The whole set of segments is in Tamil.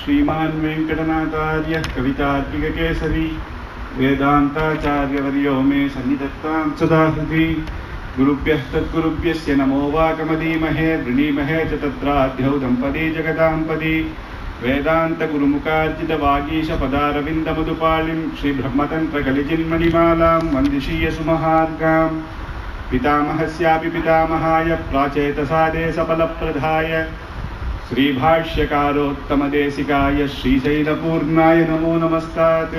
श्रीमान् वेंकटनाथार्य कवितार्किककेसरी वेदांताचार्यवर्यो मे सन्निधत्तां सदा हृदि गुरुभ्यः तत्गुरुभ्यस्य नमो वाकमदीमहे वृणीमहे च तत्राद्यौ दम्पती जगदाम्पदी वेदान्तगुरुमुखार्जितवागीशपदारविन्दमधुपालिं श्रीब्रह्मतन्त्रकलिजिन्मणिमालां वन्दिशीयसुमहार्गां पितामहस्यापि पितामहाय प्राचेतसादे सफलप्रदाय श्रीभाष्यकारोत्तमदेशिकाय श्रीशैलपूर्णाय नमो नमस्तात्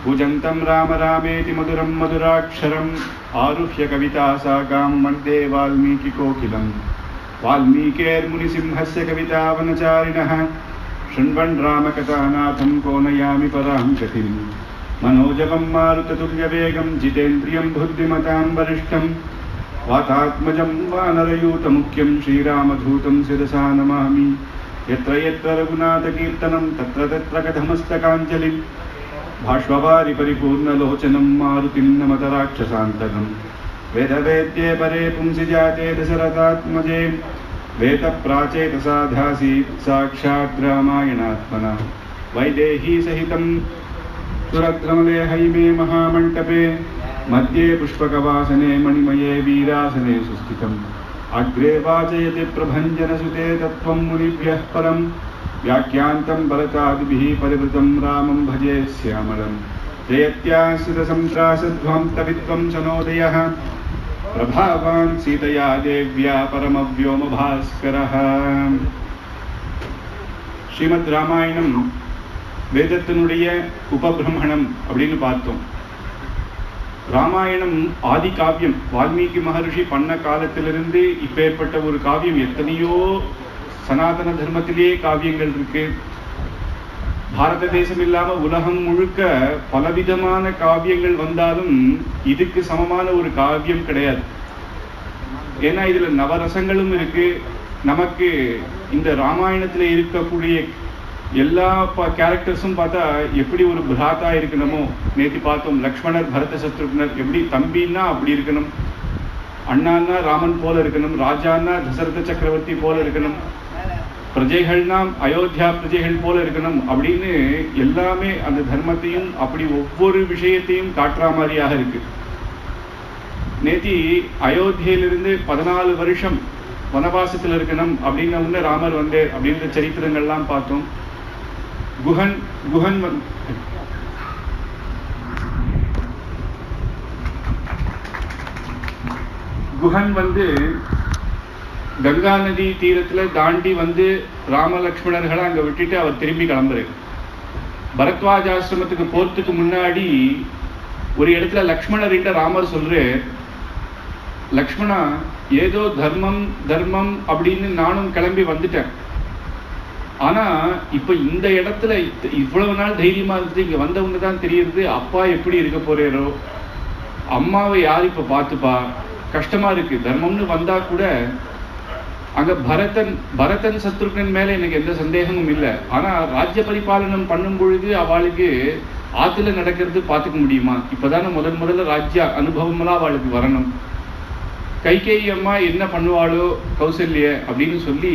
पूजन्तं राम रामेति मधुरं मधुराक्षरम् आरुह्य कवितासागां वन्दे वाल्मीकिकोकिलं वाल्मीकेर्मुनिसिंहस्य कवितावनचारिणः शृण्वन् रामकथानाथं को नयामि परां गतिं मनोजवं मारुततुल्यवेगं जितेन्द्रियं बुद्धिमतां वरिष्ठं वातात्मजं वानरयूतमुख्यं श्रीरामधूतं शिरसा नमामि यत्र यत्र रघुनाथकीर्तनं तत्र तत्र कथमस्तकाञ्जलिं भाष्ववारि परिपूर्णलोचनं मारुतिं नमत राक्षसान्तकं वेदवेद्ये परे पुंसि जाते दशरथात्मजे वेदप्राचेतसाध्यासीत् साक्षात् रामायणात्मना वैदेही सहितं सुरद्रमले हैमे महामण्टपे मध्ये पुष्पकवासने मणिमये वीरासने सुस्थितम् अग्रे वाचयति प्रभञ्जनसुते तत्त्वं मुनिभ्यः परं व्याख्यान्तं भरतादिभिः परिवृतं रामं भजे श्यामलं जयत्याश्रितसंत्रासध्वंस्तविध्वंसनोदयः प्रभावान् सीतया देव्या परमव्योमभास्करः. ஸ்ரீமத் ராமாயணம் வேதத்தினுடைய உபபிரமணம் அப்படின்னு பார்த்தோம். ராமாயணம் ஆதி காவியம். வால்மீகி மகர்ஷி பண்ண காலத்திலிருந்து இப்பேற்பட்ட ஒரு காவியம் எத்தனையோ சனாதன தர்மத்திலேயே காவியங்கள் இருக்கு. பாரத தேசம் இல்லாம உலகம் முழுக்க பலவிதமான காவியங்கள் வந்தாலும் இதுக்கு சமமான ஒரு காவியம் கிடையாது. ஏன்னா இதுல நவரசங்களும் இருக்கு. நமக்கு இந்த ராமாயணத்துல இருக்கக்கூடிய எல்லா கேரக்டர்ஸும் பார்த்தா எப்படி ஒரு பிராத்தா இருக்கணுமோ நேற்று பார்த்தோம். லக்ஷ்மணர் பரத சத்ருக்னர் எப்படி தம்பின்னா அப்படி இருக்கணும், அண்ணான்னா ராமன் போல இருக்கணும், ராஜான்னா தசரத சக்கரவர்த்தி போல இருக்கணும், பிரஜைகள்னா அயோத்தியா பிரஜைகள் போல இருக்கணும் அப்படின்னு எல்லாமே அந்த தர்மத்தையும் அப்படி ஒவ்வொரு விஷயத்தையும் காட்டுற மாதிரியாக இருக்கு. நேத்தி அயோத்தியிலிருந்து 14 வருஷம் வனவாசத்தில் இருக்கணும் அப்படின்னு உடனே ராமர் வந்து அப்படின்ற சரித்திரங்கள்லாம் பார்த்தோம். குஹன் வந்து கங்கா நதி தீரத்துல தாண்டி வந்து ராம லக்ஷ்மணர்களை அங்க விட்டுட்டு அவர் திரும்பி கிளம்புறாரு. பரத்வாஜ் ஆசிரமத்துக்கு போறதுக்கு முன்னாடி ஒரு இடத்துல லக்ஷ்மணர்கிட்ட ராமர் சொல்றாரு, லக்ஷ்மணா ஏதோ தர்மம் தர்மம் அப்படின்னு நானும் கிளம்பி வந்துட்டேன். ஆனா இப்ப இந்த இடத்துல இவ்வளவு நாள் தைரியமா இருந்தது, இங்க வந்தவங்க தான் தெரியுது அப்பா எப்படி இருக்க போறாரோ, அம்மாவை யார் இப்ப பார்த்துப்பா, கஷ்டமா இருக்கு. தர்மம்னு வந்தா கூட அங்க பரதன் சத்ருகன் மேல எனக்கு எந்த சந்தேகமும் இல்லை. ஆனா ராஜ்ய பரிபாலனம் பண்ணும் பொழுது அவளுக்கு ஆத்துல நடக்கிறது பார்த்துக்க முடியுமா? இப்பதானே முதல்ல ராஜ்ய அனுபவமெல்லாம் அவளுக்கு வரணும். கைகேயி அம்மா என்ன பண்ணுவாளோ கௌசல்ய அப்படின்னு சொல்லி,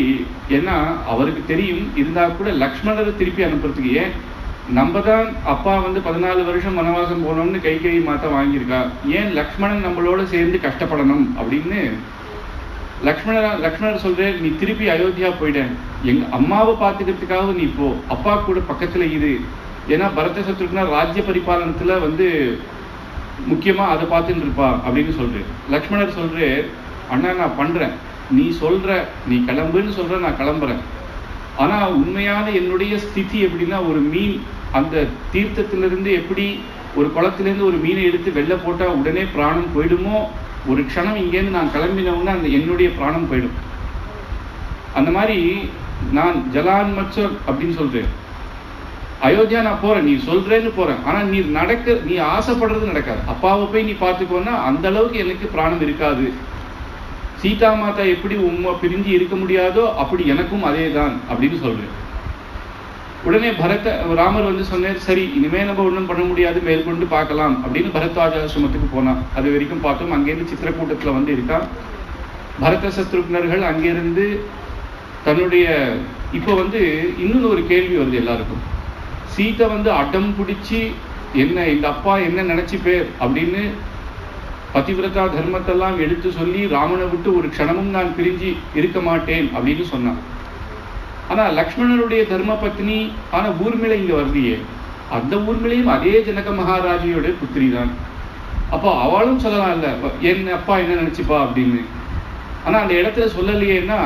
ஏன்னா அவருக்கு தெரியும். இருந்தா கூட லக்ஷ்மணரை திருப்பி அனுப்புறதுக்கு ஏன் நம்ம தான் அப்பா வந்து 14 வருஷம் வனவாசம் போனோம்னு கைகேயி மாத்த வாங்கியிருக்கா, ஏன் லக்ஷ்மணன் நம்மளோட சேர்ந்து கஷ்டப்படணும் அப்படின்னு லக்ஷ்மணர் சொல்றேன், நீ திருப்பி அயோத்தியா போயிட, எங்க அம்மாவை பார்த்துக்கிறதுக்காக நீ போ, அப்பா கூட பக்கத்துல இரு. ஏன்னா பரத சத்ருக்னா ராஜ்ய பரிபாலனத்துல வந்து முக்கியமா அதை பார்த்துட்டு இருப்பா அப்படின்னு சொல்றேன். லக்ஷ்மணர் சொல்றேன், அண்ணா நான் பண்றேன், நீ சொல்ற, நீ கிளம்புன்னு சொல்ற, நான் கிளம்புறேன். ஆனா உண்மையான என்னுடைய ஸ்திதி எப்படின்னா, ஒரு மீன் அந்த தீர்த்தத்திலிருந்து எப்படி ஒரு குளத்திலேருந்து ஒரு மீனை எடுத்து வெளில போட்டா உடனே பிராணம் போயிடுமோ, ஒரு க்ஷணம் இங்கேருந்து நான் கிளம்பினவுன்னா அந்த என்னுடைய பிராணம் போயிடும். அந்த மாதிரி நான் ஜலான் மச்சர் அப்படின்னு சொல்றேன். அயோத்தியா நான் போறேன், நீ சொல்றேன்னு போறேன், ஆனா நீ ஆசைப்படுறது நடக்காது. அப்பாவை போய் நீ பார்த்துக்கோன்னா அந்த அளவுக்கு எனக்கு பிராணம் இருக்காது. சீதா மாதா எப்படி உம்மை பிரிஞ்சு இருக்க முடியாதோ அப்படி எனக்கும் அதே தான் அப்படின்னு சொல்றேன். உடனே ராமர் வந்து சொன்னார், சரி இனிமே நம்ம ஒன்றும் பண்ண முடியாது, மேற்கொண்டு பார்க்கலாம் அப்படின்னு பரத்வாஜாசிரமத்துக்கு போனான். அது வரைக்கும் பார்த்தோம். அங்கேருந்து சித்திரக்கூட்டத்தில் வந்து இருக்கான். பரத சத்ருக்னர்கள் அங்கிருந்து தன்னுடைய இப்போ வந்து இன்னொன்று ஒரு கேள்வி வருது எல்லாருக்கும். சீதை வந்து அடம் பிடிச்சி என்ன எங்க அப்பா என்ன நினைச்சுப்பேர் அப்படின்னு பதிவிரதா தர்மத்தெல்லாம் எடுத்து சொல்லி ராமனை விட்டு ஒரு க்ஷணமும் நான் பிரிஞ்சு இருக்க மாட்டேன் அப்படின்னு சொன்னான். ஆனா லக்ஷ்மணனுடைய தர்ம பத்னி ஆனா ஊர்மிளை இங்க வரலையே. அந்த ஊர்மிளையும் அதே ஜனக மகாராஜியோட புத்திரி தான். அப்போ அவளும் சொல்லலாம் இல்ல என் அப்பா என்ன நினைச்சுப்பா அப்படின்னு. ஆனா அந்த இடத்துல சொல்லலையேன்னா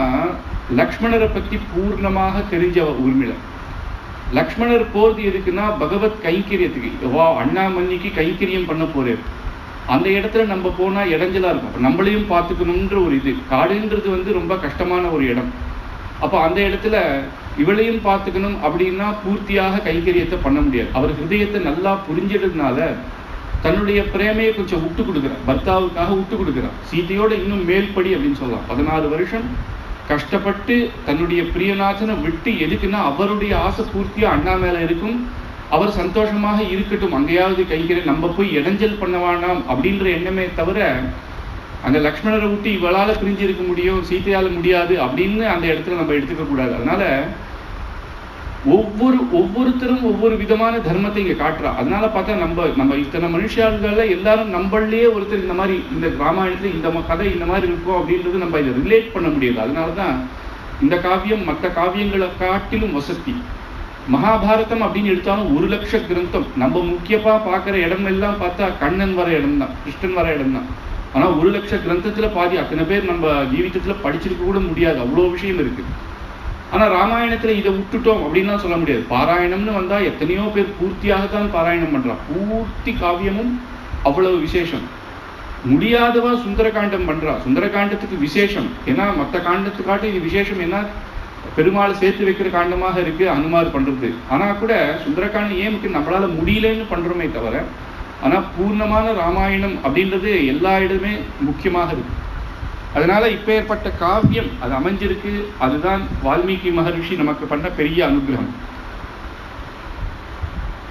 லக்ஷ்மணரை பத்தி பூர்ணமாக தெரிஞ்ச ஊர்மிளை. லக்ஷ்மணர் போறது எதுக்குன்னா பகவத் கைங்கரியத்துக்கு. அண்ணாமணிக்கு கைங்கரியம் பண்ண போறேன். அந்த இடத்துல நம்ம போனா இடைஞ்சலா இருக்கும். நம்மளையும் பார்த்துக்கணுன்ற ஒரு இது. காடுன்றது வந்து ரொம்ப கஷ்டமான ஒரு இடம். அப்போ அந்த இடத்துல இவளையும் பார்த்துக்கணும் அப்படின்னா பூர்த்தியாக கைங்கரியத்தை பண்ண முடியாது. அவர் ஹிருதயத்தை நல்லா புரிஞ்சிடுறதுனால தன்னுடைய பிரேமையை கொஞ்சம் விட்டு கொடுக்குறார். பர்த்தாவுக்காக விட்டு கொடுக்குறார். சீதையோட இன்னும் மேல்படி அப்படின்னு சொல்லலாம். 14 வருஷம் கஷ்டப்பட்டு தன்னுடைய பிரியநாதனை விட்டு எதுக்குன்னா அவருடைய ஆசை பூர்த்தியா அண்ணா மேல இருக்கும். அவர் சந்தோஷமாக இருக்கட்டும், அங்கேயாவது கைக்கிறேன், நம்ம போய் இடைஞ்சல் பண்ண வேண்டாம் அப்படின்ற எண்ணமே தவிர அந்த லக்ஷ்மணரை விட்டு இவளால பிரிஞ்சு இருக்க முடியும், சீதையால முடியாது அப்படின்னு அந்த இடத்துல நம்ம எடுத்துக்க கூடாது. அதனால ஒவ்வொருத்தரும் ஒவ்வொரு விதமான தர்மத்தை இங்க காட்டுறா. அதனால பார்த்தா நம்ம இத்தனை மனுஷாள்கள்ல எல்லாரும் நம்மளே ஒருத்தர் இந்த மாதிரி இந்த ராமாயணத்துல இந்த கதை இந்த மாதிரி இருக்கும் அப்படின்றது நம்ம இதை ரிலேட் பண்ண முடியாது. அதனாலதான் இந்த காவியம் மற்ற காவியங்களை காட்டிலும் வசதி. மகாபாரதம் அப்படின்னு எடுத்தாலும் 1 லட்ச கிரந்தம். நம்ம முக்கியமா பார்க்குற இடம் எல்லாம் பார்த்தா கண்ணன் வர இடம் தான், கிருஷ்ணன் வர இடம் தான். ஆனா 1 லட்ச கிரந்தத்துல பாதி அத்தனை பேர் நம்ம ஜீவிதத்துல படிச்சிருக்க கூட முடியாது, அவ்வளோ விஷயம் இருக்கு. ஆனா ராமாயணத்துல இதை விட்டுட்டோம் அப்படின்லாம் சொல்ல முடியாது. பாராயணம்னு வந்தா எத்தனையோ பேர் பூர்த்தியாகத்தான் பாராயணம் பண்றான். பூர்த்தி காவியமும் அவ்வளவு விசேஷம். முடியாதவா சுந்தரகாண்டம் பண்றா. சுந்தரகாண்டத்துக்கு விசேஷம். ஏன்னா மற்ற காண்டத்துக்காட்டும் இது விசேஷம். ஏன்னா பெருமாள் சேர்த்து வைக்கிற காண்டமாக இருக்கு அனுமார் பண்றது. ஆனா கூட சுந்தரகாண்டம் ஏன் நம்மளால முடியலன்னு பண்றோமே தவிர, ஆனா பூர்ணமான ராமாயணம் அப்படின்றது எல்லா இடமே முக்கியமாக இருக்கு. அதனால இப்ப ஏற்பட்ட காவியம் அது அமைஞ்சிருக்கு. அதுதான் வால்மீகி மகரிஷி நமக்கு பண்ண பெரிய அனுகிரகம்.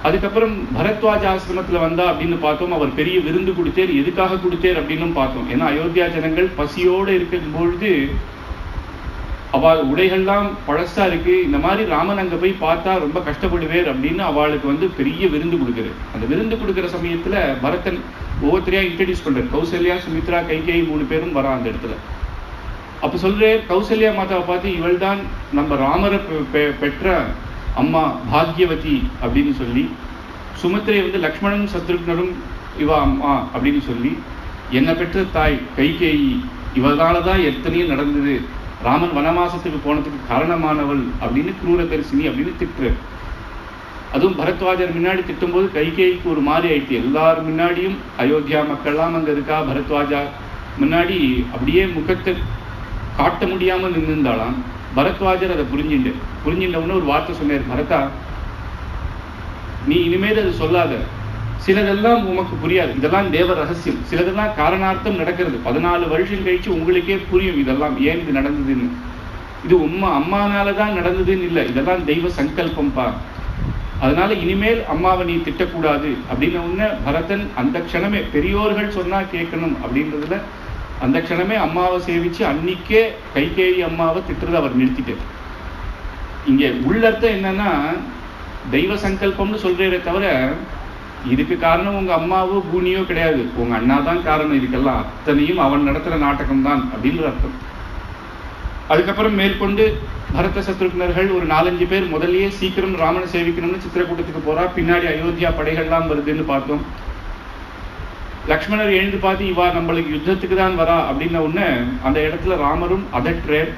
அதுக்கப்புறம் பரத்வாஜ ஆசிரமத்துல வந்தா அப்படின்னு பார்த்தோம். அவர் பெரிய விருந்து கொடுத்தேர். எதுக்காக கொடுத்தேர் அப்படின்னு பார்த்தோம். ஏன்னா அயோத்தியா ஜனங்கள் பசியோடு இருக்கும் பொழுது அவள் உடைகள்லாம் பழசா இருக்கு, இந்த மாதிரி ராமன் அங்க போய் பார்த்தா ரொம்ப கஷ்டப்படுவேர் அப்படின்னு அவளுக்கு வந்து பெரிய விருந்து கொடுக்குறாரு. அந்த விருந்து கொடுக்குற சமயத்துல பரதன் ஒவ்வொருத்தரையா இன்ட்ரடியூஸ் பண்றாரு. கௌசல்யா, சுமித்ரா, கைகேயி 3 பேரும் வரா அந்த இடத்துல. அப்ப சொல்றேன், கௌசல்யா மாதாவை பார்த்து இவள் தான் நம்ம ராமரை பெற்ற அம்மா பாக்யவதி அப்படின்னு சொல்லி, சுமித்ரை வந்து லக்ஷ்மணனும் சத்ருக்னரும் இவா அம்மா அப்படின்னு சொல்லி, என்னை பெற்ற தாய் கைகேயி இவளாலதான் எத்தனையும் நடந்தது, ராமன் வனவாசத்துக்கு போனதுக்கு காரணமானவள் அப்படின்னு கிரூரதரிசினி அப்படின்னு திட்டுறாரு. அதுவும் பரத்வாஜர் முன்னாடி திட்டும்போது கைகேயிக்கு ஒரு மாதிரி ஆயிடுச்சு. எல்லாரும் முன்னாடியும் அயோத்தியா மக்கள்லாம் அங்க இருக்கா. பரத்வாஜா முன்னாடி அப்படியே முகத்தை காட்ட முடியாம நின்றுந்தாளாம். பரத்வாஜர் அதை புரிஞ்சின்றவன்னு ஒரு வார்த்தை சொன்னார். பரதா, நீ இனிமேல் அதை சொல்லாத. சிலதெல்லாம் உமக்கு புரியாது, இதெல்லாம் தேவ ரகசியம். சிலதெல்லாம் காரணார்த்தம் நடக்கிறது. 14 வருஷம் கழிச்சு உங்களுக்கே புரியும் இதெல்லாம் ஏன் இது நடந்ததுன்னு. இது அம்மானாலதான் நடந்ததுன்னு இல்லை, இதெல்லாம் தெய்வ சங்கல்பம்பா. அதனால இனிமேல் அம்மாவை நீ திட்டக்கூடாது அப்படின்னு உடனே பரதன் அந்த க்ஷணமே, பெரியோர்கள் சொன்னா கேட்கணும் அப்படின்றதுல அந்த க்ஷணமே அம்மாவை சேவிச்சு அன்னிக்கே கைகேயி அம்மாவை திட்டுறதை அவர் நிறுத்திட்டார். இங்க உள்ளர்த்தம் என்னன்னா, தெய்வ சங்கல்பம்னு சொல்றதே தவிர இதுக்கு காரணம் உங்க அம்மாவோ பூனியோ கிடையாது, உங்க அண்ணா தான் காரணம். இதுக்கெல்லாம் அத்தனையும் அவன் நடத்துற நாடகம் தான் அப்படின்ற அர்த்தம். அதுக்கப்புறம் மேற்கொண்டு பரத சத்ருக்னர்கள் ஒரு 4-5 பேர் முதல்லயே சீக்கிரம் ராமனை சேவிக்கணும்னு சித்திரக்கூட்டத்துக்கு போறா. பின்னாடி அயோத்தியா படைகள்லாம் வருதுன்னு பார்த்தோம். லக்ஷ்மணர் எழுந்து பார்த்து இவா நம்மளுக்கு யுத்தத்துக்கு தான் வரா அப்படின்ன உடனே அந்த இடத்துல ராமரும் அதற்றேர்.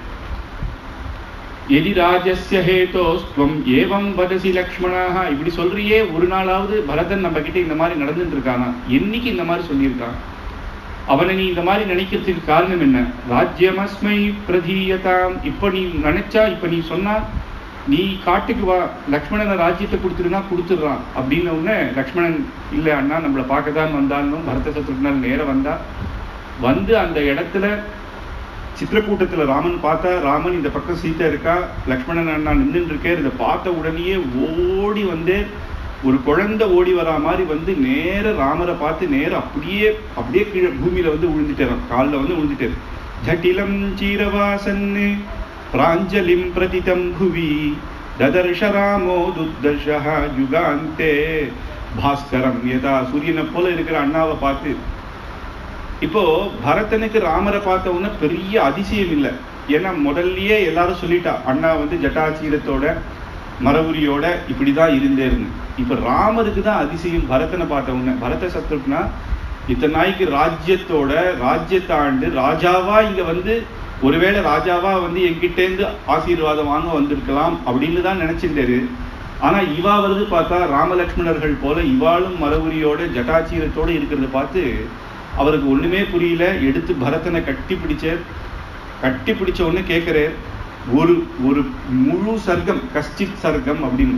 எதி ராஜஸ்ய ஹேதோஸ்துவம் ஏவம் வதசி லக்ஷ்மணாக, இப்படி சொல்றியே, ஒரு நாளாவது பரதன் நம்ம கிட்ட இந்த மாதிரி நடந்துட்டு இருக்கானா? என்னைக்கு இந்த மாதிரி சொல்லியிருக்கான்? அவனை நீ இந்த மாதிரி நினைக்கிறதுக்கு காரணம் என்ன? ராஜ்யமஸ்மை பிரதீயதாம், இப்ப நீ நினைச்சா, இப்ப நீ சொன்னா நீ காட்டுக்கு வா, லக்ஷ்மணனை ராஜ்யத்தை கொடுத்துருனா கொடுத்துடுறான் அப்படின்ன உடனே லக்ஷ்மணன் இல்லை அண்ணா நம்மளை பார்க்க தான் வந்தாலும் பரத சத்ருக்னர் நேரம் வந்து அந்த இடத்துல சித்திரக்கூட்டத்துல ராமன் பார்த்தா, ராமன் இந்த பக்கம் சீதை இருக்கா, லக்ஷ்மணன் அண்ணா நின்றுட்டு இருக்கேன். இதை பார்த்த உடனேயே ஓடி வந்து ஒரு குழந்தை ஓடி வரா மாதிரி வந்து நேர ராமரை பார்த்து நேரம் அப்படியே கீழே பூமியில வந்து விழுந்துட்டாரான், காலில் வந்து விழுந்துட்டாரு. ஜட்டிலம் சீரவாசன்னு பிராஞ்சலிம் பிரதிதம் புவி ததர்ஷ ராமோ துர்தர்ஷஹ யுகாந்தே பாஸ்கரம் யதா. சூரியனை போல இருக்கிற அண்ணாவை பார்த்து, இப்போ பரதனுக்கு ராமரை பார்த்த உடனே பெரிய அதிசயம் இல்லை. ஏன்னா முதல்லயே எல்லாரும் சொல்லிட்டா அண்ணா வந்து ஜட்டாச்சீரத்தோட மரபுரியோட இப்படிதான் இருந்தேன்னு. இப்ப ராமருக்கு தான் அதிசயம் பரதனை பார்த்த உடனே. பரத சத்ருக்னா இத்தனை நாய்க்கு ராஜ்யத்தை ஆண்டு ராஜாவா இங்க வந்து ஒருவேளை ராஜாவா வந்து என்கிட்டேருந்து ஆசீர்வாதம் வாங்க வந்திருக்கலாம் அப்படின்னு தான் நினைச்சிருந்தாரு. ஆனா இவா வருது பார்த்தா ராமலக்ஷ்மணர்கள் போல இவாளும் மரபுரியோட ஜட்டாச்சீரத்தோட இருக்கிறத பார்த்து அவருக்கு ஒண்ணுமே புரியல. எடுத்து பரதனை கட்டி பிடிச்ச உடனே கேட்கிறார், ஒரு முழு சர்க்கம், கஷ்டித் சர்க்கம் அப்படின்னு.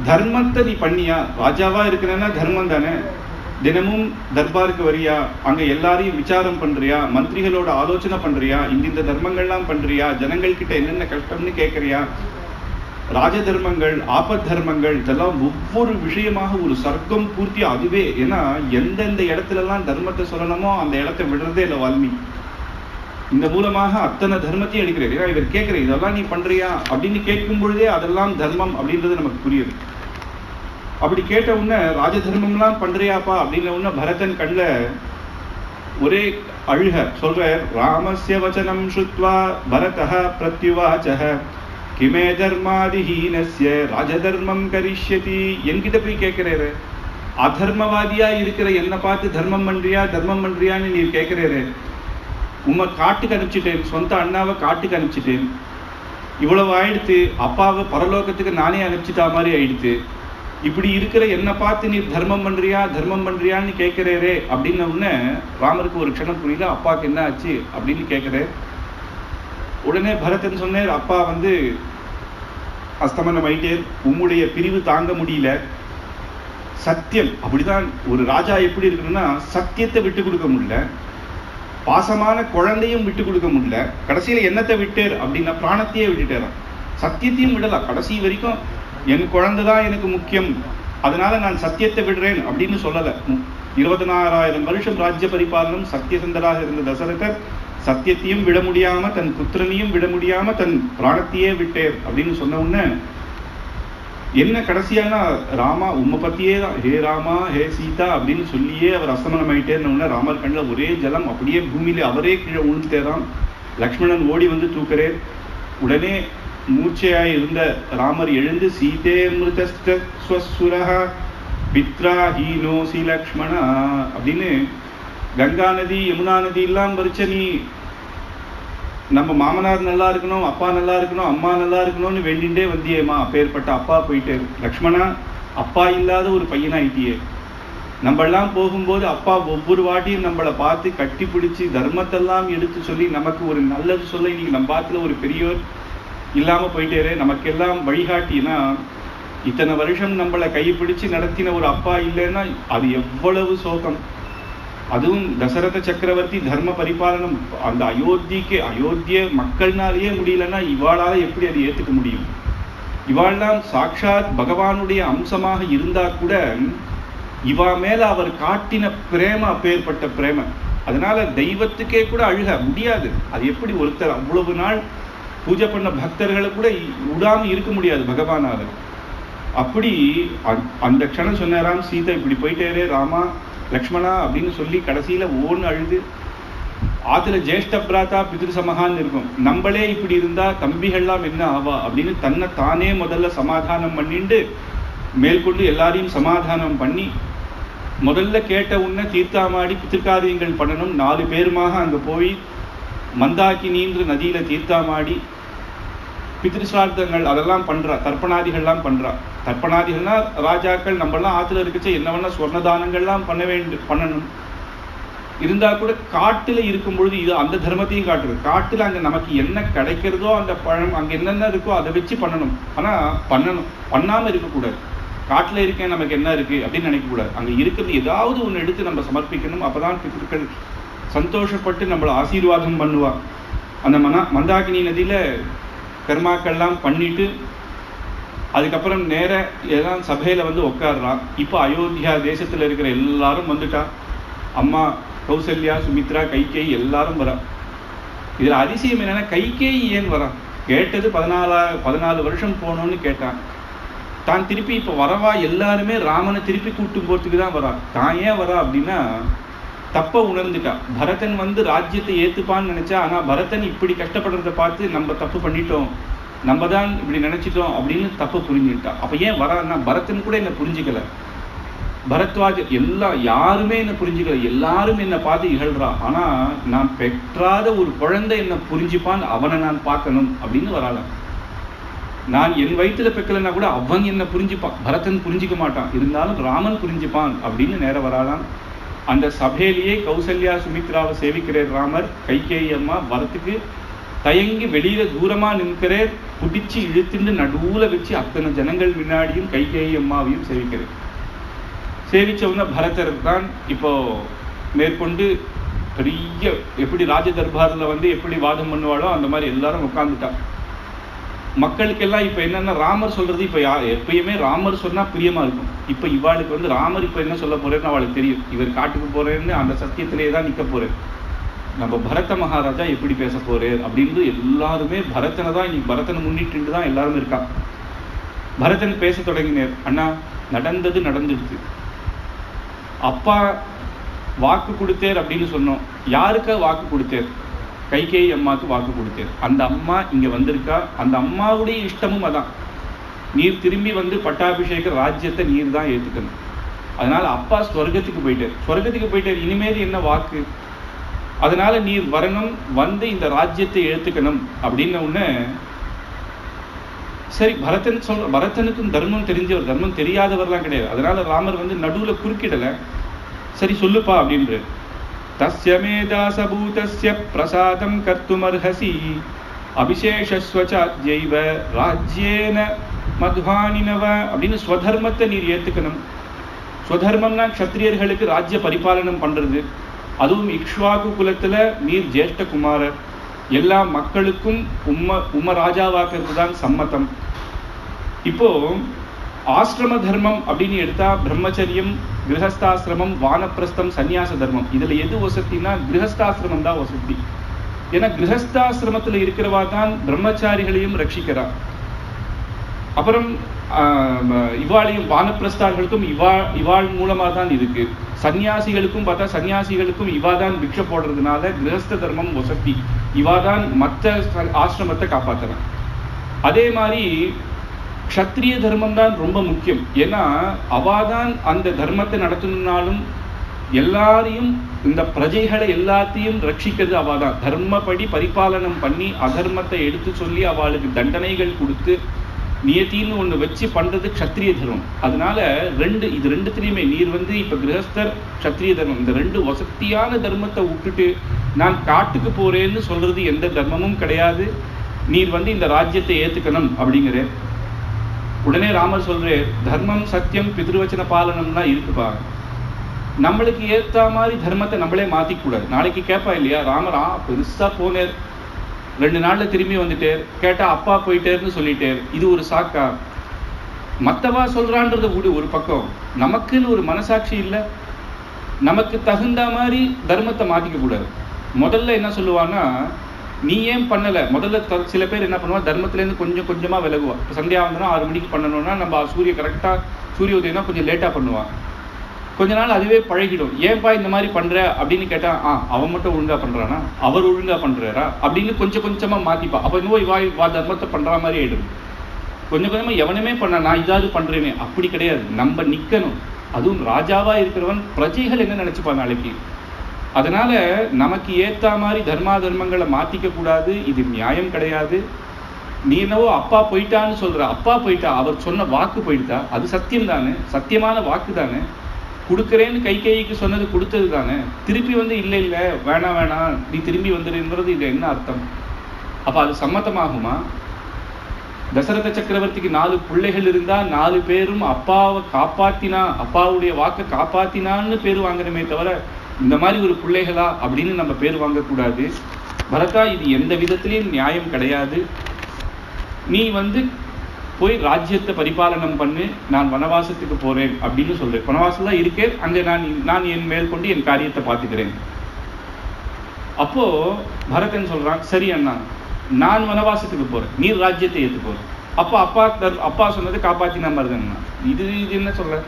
தர்மத்தை நீ பண்ணியா? ராஜாவா இருக்கிறன்னா தர்மம் தானே. தினமும் தர்பாருக்கு வரியா, அங்க எல்லாரையும் விசாரம் பண்றியா, மந்திரிகளோட ஆலோசனை பண்றியா, இந்த தர்மங்கள்லாம் பண்றியா, ஜனங்கள் கிட்ட என்னென்ன கஷ்டம்னு கேட்கறியா, ராஜ தர்மங்கள், ஆபத் தர்மங்கள், இதெல்லாம் ஒவ்வொரு விஷயமாக ஒரு சர்க்கம் பூர்த்தி. அதுவே ஏன்னா எந்தெந்த இடத்துல எல்லாம் தர்மத்தை சொல்லணுமோ அந்த இடத்தை விடுறதே இல்லை வால்மீகி. இந்த மூலமாக அத்தனை தர்மத்தையும் எடுக்கிறார். ஏன்னா இவர் கேட்கிற இதெல்லாம் நீ பண்றியா அப்படின்னு கேட்கும் பொழுதே அதெல்லாம் தர்மம் அப்படின்றது நமக்கு புரியுது. அப்படி கேட்ட உடனே ராஜ தர்மம்லாம் பண்றியாப்பா அப்படின்ன உடனே பரதன் கண்ல ஒரே அழுக. சொல்ற, ராமஸ்ய வச்சனம் ஸ்ருத்வா பரதஹ பிரத்யுவாச்சஹ கிமே தர்மாதிஹீனஸ்ய ராஜதர்மம் கரிஷ்யதி. என்கிட்ட போய் கேட்கிறாரு, அதர்மவாதியா இருக்கிற என்ன பார்த்து தர்மம் பண்றியான்னு நீ கேட்கிறாரு. உம்மை காட்டுக்கு அனுப்பிச்சிட்டேன், சொந்த அண்ணாவை காட்டுக்கு அனுப்பிச்சிட்டேன், இவ்வளவு ஆயிடுத்து, அப்பாவை பரலோகத்துக்கு நானே அனுப்பிச்சிட்டா மாதிரி ஆயிடுத்து. இப்படி இருக்கிற என்ன பார்த்து நீ தர்மம் பண்றியான்னு கேட்கிறேரே அப்படின்ன உடனே ராமருக்கு ஒரு க்ஷணம் புரியல, அப்பாவுக்கு என்ன ஆச்சு அப்படின்னு கேட்கிறேன். உடனே பரதன் சொன்னார், அப்பா வந்து அஸ்தமனம் ஆயிட்டே, உம்முடைய பிரிவு தாங்க முடியல. சத்தியம் அப்படிதான். ஒரு ராஜா எப்படி இருக்கணும்னா சத்தியத்தை விட்டு கொடுக்க முடியல, பாசமான குழந்தையும் விட்டு கொடுக்க முடியல. கடைசியில என்னத்தை விட்டார் அப்படின்னா பிராணத்தையே விட்டுட்டாராம். சத்தியத்தையும் விடலாம், கடைசி வரைக்கும் என் குழந்தைதான் எனக்கு முக்கியம், அதனால நான் சத்தியத்தை விடுறேன் அப்படின்னு சொல்லல. 26,000 வருஷம் ராஜ்ய பரிபாலனம் சத்தியசந்தராக இருந்த தசரதர் சத்தியத்தையும் விட முடியாம, தன் புத்திரனையும் விட முடியாம தன் பிராணத்தையே விட்டேர் அப்படின்னு சொன்ன உடனே என்ன கடைசியானா ராமா உம்மை பத்தியே தான், ஹே ராமா ஹே சீதா அப்படின்னு சொல்லியே அவர் அஸ்தமனம் ஆயிட்டேன்னு ராமர் கண்ணில் ஒரே ஜலம், அப்படியே பூமியில அவரே கீழே உழுந்துட்டேராம். லக்ஷ்மணன் ஓடி வந்து தூக்குறேன். உடனே மூர்ச்சையாய் இருந்த ராமர் எழுந்து, சீதே மிருதஸ்வசுரஹ பித்ரா ஹீனோசி லக்ஷ்மணா அப்படின்னு, கங்கா நதி யமுனா நதி எல்லாம் பறிச்ச நீ நம்ம மாமனார் நல்லா இருக்கணும், அப்பா நல்லா இருக்கணும், அம்மா நல்லா இருக்கணும்னு வேண்டிண்டே வந்தியேம்மா, அப்பேற்பட்ட அப்பா போயிட்டே. லக்ஷ்மணா, அப்பா இல்லாத ஒரு பையனாயிட்டியே. நம்மெல்லாம் போகும்போது அப்பா ஒவ்வொரு வாட்டியும் நம்மளை பார்த்து கட்டி பிடிச்சி தர்மத்தெல்லாம் எடுத்து சொல்லி நமக்கு ஒரு நல்லது சொல்ல இன்னைக்கு நம்ம பாத்துல ஒரு பெரியவர் இல்லாம போயிட்டேரே. நமக்கெல்லாம் வழிகாட்டினா இத்தனை வருஷம் நம்மளை கைப்பிடிச்சு நடத்தின ஒரு அப்பா இல்லைன்னா அது எவ்வளவு சோகம். அதுவும் தசரத சக்கரவர்த்தி தர்ம பரிபாலனம் அந்த அயோத்திய மக்கள்னாலேயே முடியலன்னா இவாளால எப்படி அதை ஏத்துக்க முடியும்? இவாள்லாம் சாட்சாத் பகவானுடைய அம்சமாக இருந்தா கூட இவா மேல அவர் காட்டின பிரேம அப்பேற்பட்ட பிரேம. அதனால தெய்வத்துக்கே கூட அழுக முடியாது. அது எப்படி ஒருத்தர் அவ்வளவு நாள் பூஜை பண்ண பக்தர்களை கூட விடாம இருக்க முடியாது பகவானால. அப்படி அந்த க்ஷணம் சொன்னாராம், சீதா இப்படி போயிட்டேரே ராமா லக்ஷ்மணா அப்படின்னு சொல்லி கடைசியில ஓன்னு அழுது, ஆத்துல ஜேஷ்ட பிராத்தா பிதிரு சமகான்னு இருக்கும், நம்மளே இப்படி இருந்தா தம்பிகள்லாம் என்ன ஆவா அப்படின்னு தன்னை தானே முதல்ல சமாதானம் பண்ணிண்டு மேற்கொண்டு எல்லாரையும் சமாதானம் பண்ணி முதல்ல கேட்ட உடனே தீர்த்தாமாடி பித்திருக்காரியங்கள் பண்ணணும். 4 பேருமாக அங்க போய் மந்தாக்கினின்ற நதியில தீர்த்தாமாடி பிதிருசார்த்தங்கள் அதெல்லாம் பண்றா, தர்ப்பணாதிகள்லாம் பண்றா. தர்ப்பணாதிகள்னா ராஜாக்கள் நம்மளாம் ஆத்துல இருக்குச்சு என்ன வேணா ஸ்வர்ணதானங்கள்லாம் பண்ணணும். இருந்தா கூட காட்டுல இருக்கும் பொழுது இது அந்த தர்மத்தையும் காட்டுறது. காட்டுல அங்க நமக்கு என்ன கிடைக்கிறதோ அந்த பழம் அங்க என்னென்ன இருக்கோ அதை வச்சு பண்ணணும். ஆனா பண்ணாம இருக்கக்கூடாது. காட்டுல இருக்கேன் நமக்கு என்ன இருக்கு அப்படின்னு நினைக்கக்கூடாது. அங்க இருக்கிறது ஏதாவது ஒண்ணு எடுத்து நம்ம சமர்ப்பிக்கணும். அப்பதான் பித்ருக்கள் சந்தோஷப்பட்டு நம்மளை ஆசீர்வாதம் பண்ணுவா. அந்த மந்தாகினி நதியில கர்மாக்கள்லாம் பண்ணிட்டு அதுக்கப்புறம் நேர எல்லாம் சபையில வந்து உட்காடுறான். இப்போ அயோத்தியா தேசத்துல இருக்கிற எல்லாரும் வந்துட்டா. அம்மா கௌசல்யா, சுமித்ரா, கைகேயி எல்லாரும் வரா. இதுல அதிசயம் என்னன்னா, கைகேயி ஏன் வரா? கேட்டது 14 வருஷம் போனோன்னு கேட்டான். தான் திருப்பி இப்ப வரவா எல்லாருமே ராமனை திருப்பி கூட்டு போறதுக்கு தான் வரா. தான் ஏன் வரா அப்படின்னா, தப்ப உணர்ந்துட்டா. பரதன் வந்து ராஜ்யத்தை ஏத்துப்பான்னு நினைச்சா. ஆனா பரதன் இப்படி கஷ்டப்படுறத பார்த்து நம்ம தப்பு பண்ணிட்டோம், நம்ம தான் இப்படி நினைச்சிட்டோம் அப்படின்னு தப்பு புரிஞ்சுட்டா. அப்ப ஏன் வரான்னா, பரதன் கூட என்ன புரிஞ்சுக்கல, பரத்வாஜ் எல்லாம் யாருமே என்ன புரிஞ்சுக்கல, எல்லாரும் என்ன பார்த்து இகழ்றா. ஆனா நான் பெற்றாத ஒரு குழந்தை என்ன புரிஞ்சுப்பான், அவனை நான் பார்க்கணும் அப்படின்னு வராளாம். நான் என் வயிற்றுல பெக்கலைன்னா கூட அவன் என்ன புரிஞ்சுப்பான், பரதன் புரிஞ்சிக்க மாட்டான், இருந்தாலும் ராமன் புரிஞ்சுப்பான் அப்படின்னு நேரம் வராளாம். அந்த சபையிலேயே கௌசல்யா சுமித்ராவை சேவிக்கிறார் ராமர். கைகேயி அம்மா வரத்துக்கு தயங்கி வெளியில தூரமா நிற்கிறார். புடிச்சு இழுத்துட்டு நடுவுல வச்சு அத்தனை ஜனங்கள் முன்னாடியும் கைகேயி அம்மாவையும் சேவிக்கிறார். சேவிச்சவன பரதர் தான் இப்போ மேற்கொண்டு பெரிய எப்படி ராஜ தர்பாரில் வந்து எப்படி வாதம் பண்ணுவாளோ அந்த மாதிரி எல்லாரும் உட்கார்ந்துட்டா. மக்களுக்கெல்லாம் இப்ப என்னன்னா, ராமர் சொல்றது இப்ப எப்பயுமே ராமர் சொன்னா பிரியமா இருக்கும். இப்ப இவாளுக்கு வந்து ராமர் இப்ப என்ன சொல்ல போறேன்னு அவளுக்கு தெரியும். இவர் காட்டுக்கு போறேன்னு அந்த சத்தியத்திலேயே தான் நிக்க போறேன். நம்ம பரத மகாராஜா எப்படி பேச போறேன் அப்படின்னு எல்லாருமே பரதனை தான் இன்னைக்கு பரதனை முன்னிட்டு தான் எல்லாரும் இருக்கா. பரதன் பேச தொடங்கினார். அண்ணா, நடந்தது நடந்துடுச்சு. அப்பா வாக்கு கொடுத்தேர் அப்படின்னு சொன்னோம். யாருக்கா வாக்கு கொடுத்தேர்? கைகேயி அம்மாவுக்கு வாக்கு கொடுத்தேர். அந்த அம்மா இங்க வந்திருக்கா. அந்த அம்மாவுடைய இஷ்டமும் அதான். நீர் திரும்பி வந்து பட்டாபிஷேக ராஜ்யத்தை நீர் தான் ஏத்துக்கணும். அதனால அப்பா ஸ்வர்க்கத்துக்கு போயிட்டார். இனிமேல் என்ன வாக்கு? அதனால நீர் வரணும், வந்து இந்த ராஜ்யத்தை ஏத்துக்கணும் அப்படின்னு ஒண்ணு. சரி, பரதனுக்கும் தர்மம் தெரிஞ்சவர், தர்மம் தெரியாதவர்லாம் கிடையாது. அதனால ராமர் வந்து நடுவுல குறுக்கிடல. சரி சொல்லுப்பா அப்படின்ற. தஸ்ய மேதாசபூதஸ்ய பிரசாதம் கர்த்துமர்ஹசி அபிஷேஷஸ்வச்சாத்யைவ ராஜ்யேன மத்வானினவ அப்படின்னு ஸ்வதர்மத்தை நீர் ஏத்துக்கணும். ஸ்வதர்மம்னா க்ஷத்ரியர்களுக்கு ராஜ்ய பரிபாலனம் பண்றது. அதுவும் இக்ஷ்வாகு குலத்துல நீர் ஜேஷ்ட குமாரர். எல்லா மக்களுக்கும் உம்ம ராஜாவாக்குறது தான் சம்மதம். இப்போ ஆசிரம தர்மம் அப்படின்னு எடுத்தா பிரம்மச்சரியம், கிரகஸ்தாசிரமம், வானப்பிரஸ்தம், சன்னியாச தர்மம். இதுல எது வசதினா கிரகஸ்தாசிரமம் தான் வசதி. ஏன்னா கிரகஸ்தாசிரமத்துல இருக்கிறவா தான் பிரம்மச்சாரிகளையும் ரட்சிக்கிறா. அப்புறம் இவாளையும் வானப்பிரஸ்தார்களுக்கும் இவாள் மூலமா தான் இருக்கு. சன்னியாசிகளுக்கும் பார்த்தா சன்னியாசிகளுக்கும் இவாதான் பிக்ஷை போடுறதுனால கிரகஸ்த தர்மம் வசதி. இவாதான் மற்ற ஆசிரமத்தை காப்பாத்துறான். அதே மாதிரி க்ஷத்ரிய தர்மம் தான் ரொம்ப முக்கியம். ஏன்னா அவாதான் அந்த தர்மத்தை நடத்தணும்னாலும் எல்லாரையும், இந்த பிரஜைகளை எல்லாத்தையும் ரட்சிக்கிறது அவாதான். தர்மப்படி பரிபாலனம் பண்ணி அதர்மத்தை எடுத்து சொல்லி அவளுக்கு தண்டனைகள் கொடுத்து நியத்தின்னு ஒண்ணு வச்சு பண்றது க்ஷத்ரிய தர்மம். அதனால இது ரெண்டுத்திலையுமே நீர் வந்து இப்ப கிரகஸ்தர், க்ஷத்ரிய தர்மம், இந்த ரெண்டு வசதியான தர்மத்தை விட்டுட்டு நான் காட்டுக்கு போறேன்னு சொல்றது எந்த தர்மமும் கிடையாது. நீர் வந்து இந்த ராஜ்யத்தை ஏத்துக்கணும் அப்படிங்கிற. உடனே ராமர் சொல்றே, தர்மம் சத்தியம் பித்ருவச்சன பாலனம்னா இருக்குப்பா. நம்மளுக்கு ஏத்த மாதிரி தர்மத்தை நம்மளே மாத்திக்க கூடாது. நாளைக்கு கேட்பா இல்லையா, ராமரா பெருசா போனேர், 2 நாள்ல திரும்பி வந்துட்டேர், கேட்டா அப்பா போயிட்டேர்னு சொல்லிட்டேர், இது ஒரு சாக்கா? மத்தவா சொல்றான்றத விடு ஒரு பக்கம், நமக்குன்னு ஒரு மனசாட்சி இல்லை. நமக்கு தகுந்த மாதிரி தர்மத்தை மாத்திக்க கூடாது. முதல்ல என்ன சொல்லுவான்னா, நீ ஏன் பண்ணல? முதல்ல சில பேர் என்ன பண்ணுவா, தர்மத்திலேருந்து கொஞ்சம் கொஞ்சமா விலகுவா. இப்போ சந்தியாவந்தனம் 6 மணிக்கு பண்ணணும்னா நம்ம சூரிய உதயம்னா கொஞ்சம் லேட்டா பண்ணுவான். கொஞ்ச நாள் அதுவே பழகிடும். ஏன்பா இந்த மாதிரி பண்ற அப்படின்னு கேட்டா, அவன் மட்டும் ஒழுங்கா பண்றானா, அவர் ஒழுங்கா பண்றாரா அப்படின்னு கொஞ்சம் கொஞ்சமா மாத்திப்பா. அப்ப இன்னும் தர்மத்தை பண்ற மாதிரி ஆயிடும். கொஞ்சம் கொஞ்சமா எவனுமே பண்ண, நான் இதாவது பண்றேனே, அப்படி கிடையாது. நம்ம நிக்கணும். அதுவும் ராஜாவா இருக்கிறவன் பிரஜைகள் என்ன நினைச்சுப்பா நாளைக்கு. அதனால நமக்கு ஏத்த மாதிரி தர்மங்களை மாத்திக்க கூடாது. இது நியாயம் கிடையாது. நீ என்னவோ அப்பா போயிட்டான்னு சொல்ற, அப்பா போயிட்டா, அவர் சொன்ன வாக்கு போயிட்டா, அது சத்தியம் தானே, சத்தியமான வாக்கு தானே. கொடுக்குறேன்னு கைகேயிக்கு சொன்னது கொடுத்தது தானே. திருப்பி வந்து இல்லை இல்லை வேணாம் வேணாம் நீ திரும்பி வந்துடுன்றது இது என்ன அர்த்தம்? அப்போ அது சம்மதமாகுமா? தசரத சக்கரவர்த்திக்கு 4 பிள்ளைகள் இருந்தா 4 பேரும் அப்பாவை காப்பாத்தினா, அப்பாவுடைய வாக்கை காப்பாத்தினான்னு பேர் வாங்கணுமே தவிர இந்த மாதிரி ஒரு பிள்ளைகளா அப்படின்னு நம்ம பேர் வாங்கக்கூடாது. பரதா, இது எந்த விதத்திலையும் நியாயம் கிடையாது. நீ வந்து போய் ராஜ்யத்தை பரிபாலனம் பண்ணு, நான் வனவாசத்துக்கு போறேன் அப்படின்னு சொல்றேன். வனவாசம் தான் இருக்கேன், அங்கே நான் என் மேல் கொண்டு என் காரியத்தை பார்த்துக்கிறேன். அப்போ பரதன் சொல்றான், சரி அண்ணா, நான் வனவாசத்துக்கு போறேன், நீ ராஜ்யத்தை ஏற்றுக்கோ. அப்போ அப்பா சொன்னதை காப்பாத்தினா மருதன்னா. இது என்ன சொல்ற?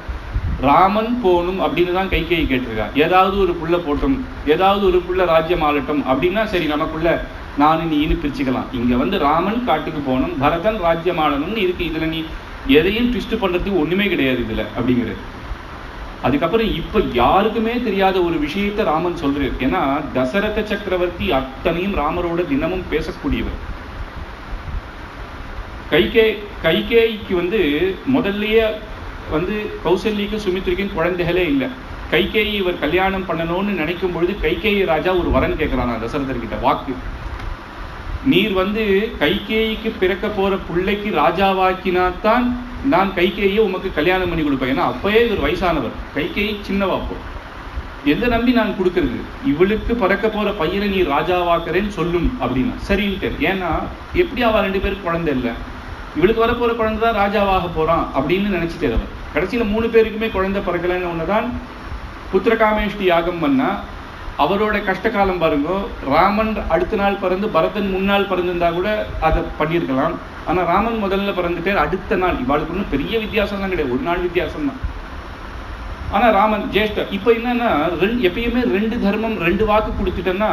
ராமன் போகணும் அப்படின்னு தான் கைகேயி கேட்டிருக்கா. ஏதாவது ஒரு புள்ள போட்டும், ஏதாவது ஒரு புள்ள ராஜ்யம் ஆளட்டும் அப்படின்னா சரி, நமக்குள்ள நானும் நீன்னு பிரிச்சுக்கலாம். இங்க வந்து ராமன் காட்டுக்கு போகணும், பரதன் ராஜ்யம் ஆளணும்னு இருக்கு. இதுல நீ எதையும் ட்விஸ்ட் பண்றதுக்கு ஒண்ணுமே கிடையாது இதுல அப்படிங்கிறது. அதுக்கப்புறம் இப்ப யாருக்குமே தெரியாத ஒரு விஷயத்தை ராமன் சொல்றாரு. ஏன்னா தசரத சக்கரவர்த்தி அத்தனையும் ராமரோட தினமும் பேசக்கூடியவர். கைகேயிக்கு வந்து முதல்லயே வந்து கௌசல்யக்கும் சுமித்ரிக்கும் குழந்தைகளே இல்லை. கைகேயி இவர் கல்யாணம் பண்ணணும்னு நினைக்கும் பொழுது கைகேயி ராஜா ஒரு வரன் கேட்கிறான் தசரதர்கிட்ட, வாக்கு. நீர் வந்து கைகேயிக்கு பிறக்க போற பிள்ளைக்கு ராஜாவாக்கினாத்தான் நான் கைகேயை உமக்கு கல்யாணம் பண்ணி கொடுப்பேன். ஏன்னா அப்பயே இவர் வயசானவர், கைகேயி சின்னவா. அப்போ எதை நம்பி நான் கொடுக்கறது? இவளுக்கு பிறக்க போற பையனை நீ ராஜாவாக்குறேன்னு சொல்லும் அப்படின்னா சரின்ட்டு. ஏன்னா எப்படி அவ 2 பேருக்கு குழந்தை இல்லை, இவளுக்கு வரப்போற குழந்தை தான் ராஜாவாக போறான் அப்படின்னு நினைச்சிட்டே அவர். கடைசியில 3 பேருக்குமே குழந்தை பிறக்கலன்னு ஒண்ணுதான் புத்திரகாமேஷ்டி யாகம் பண்ணா. அவரோட கஷ்டகாலம் பாருங்க. ராமன் அடுத்த நாள் பிறந்து பரதன் முன்னாள் பிறந்திருந்தா கூட அதை பண்ணியிருக்கலாம். ஆனா ராமன் முதல்ல பிறந்துட்டே அடுத்த நாள். இவாளுக்கு ஒன்றும் பெரிய வித்தியாசம் தான் கிடையாது, ஒரு நாள் வித்தியாசம் தான். ஆனா ராமன் ஜேஷ்ட. இப்ப என்னன்னா எப்பயுமே 2 தர்மம் 2 வாக்கு கொடுத்துட்டேன்னா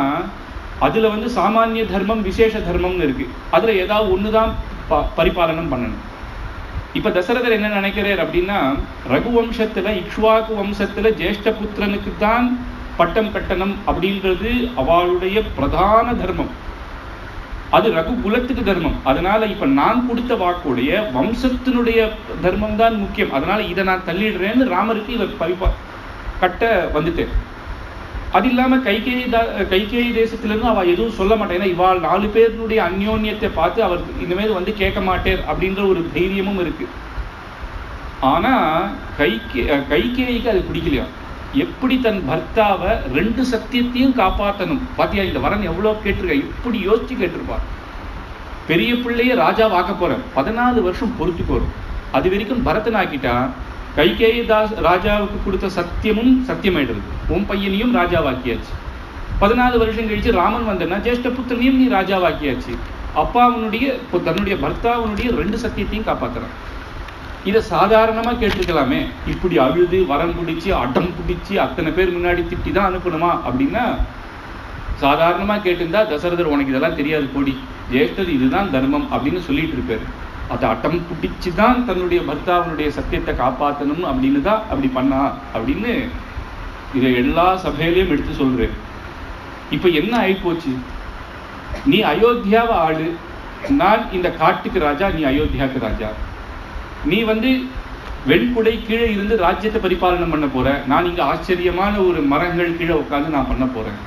அதுல வந்து சாமானிய தர்மம் விசேஷ தர்மம்னு இருக்கு. அதுல ஏதாவது ஒண்ணுதான் பரிபாலனம் பண்ணணும். இப்ப தசரதர் என்ன நினைக்கிறார் அப்படின்னா, ரகுவம்சத்துல இக்ஷ்வாகு வம்சத்துல ஜேஷ்ட புத்திரனுக்கு தான் பட்டம் கட்டணம் அப்படின்றது அவளுடைய பிரதான தர்மம். அது ரகு குலத்துக்கு தர்மம். அதனால இப்ப நான் கொடுத்த வாக்குடைய வம்சத்தினுடைய தர்மம் தான் முக்கியம். அதனால இதை நான் தள்ளிடுறேன்னு ராமருக்கு இவர் கட்ட வந்துட்டேன். அது இல்லாம கைகேயி தேசத்திலிருந்து அவ எதுவும் சொல்ல மாட்டேன். ஏன்னா இவாள் 4 பேருடைய அந்யோன்யத்தை பார்த்து அவர் இனிமேல் வந்து கேட்க மாட்டேர் அப்படின்ற ஒரு தைரியமும் இருக்கு. ஆனா கைகேயிக்கு அது பிடிக்கலையா. எப்படி தன் பர்த்தாவை 2 சத்தியத்தையும் காப்பாற்றணும். பாத்தியா, இந்த வரன் எவ்வளவு கேட்டிருக்கா, இப்படி யோசிச்சு கேட்டிருப்பார். பெரிய பிள்ளைய ராஜா வாக்க போறேன், 14 வருஷம் பொறுத்துக்கோரும். அது வரைக்கும் பரதன் ஆக்கிட்டா கைகேயி ராஜாவுக்கு கொடுத்த சத்தியமும் சத்தியமாயிடுறது. உன் பையனையும் ராஜாவாக்கியாச்சு. 14 வருஷம் கழிச்சு ராமன் வந்தனா ஜேஷ்ட புத்திரனையும் நீ ராஜாவாக்கியாச்சு. அப்பாவனுடைய தன்னுடைய பர்த்தாவனுடைய 2 சத்தியத்தையும் காப்பாத்துறான். இதை சாதாரணமா கேட்டிருக்கலாமே. இப்படி அழுது வரம் பிடிச்சி அடம் பிடிச்சி அத்தனை பேர் முன்னாடி திட்டி தான் அனுப்பணுமா அப்படின்னா சாதாரணமா கேட்டிருந்தா தசரதர் உனக்கு இதெல்லாம் தெரியாது போடி, ஜேஷ்டர் இதுதான் தர்மம் அப்படின்னு சொல்லிட்டு இருப்பாரு. அதை அட்டம் பிடிச்சு தான் தன்னுடைய பர்த்தாவனுடைய சத்தியத்தை காப்பாற்றணும் அப்படின்னு தான் அப்படி பண்ணா அப்படின்னு இதை எல்லா சபையிலையும் எடுத்து சொல்றேன். இப்ப என்ன ஆயிப்போச்சு, நீ அயோத்தியாவை ஆளு, நான் இந்த காட்டுக்கு ராஜா, நீ அயோத்தியாவுக்கு ராஜா. நீ வந்து வெண்குடை கீழே இருந்து ராஜ்யத்தை பரிபாலனம் பண்ண போற, நான் இங்க ஆச்சரியமான ஒரு மரங்கள் கீழே உட்காந்து நான் பண்ண போறேன்.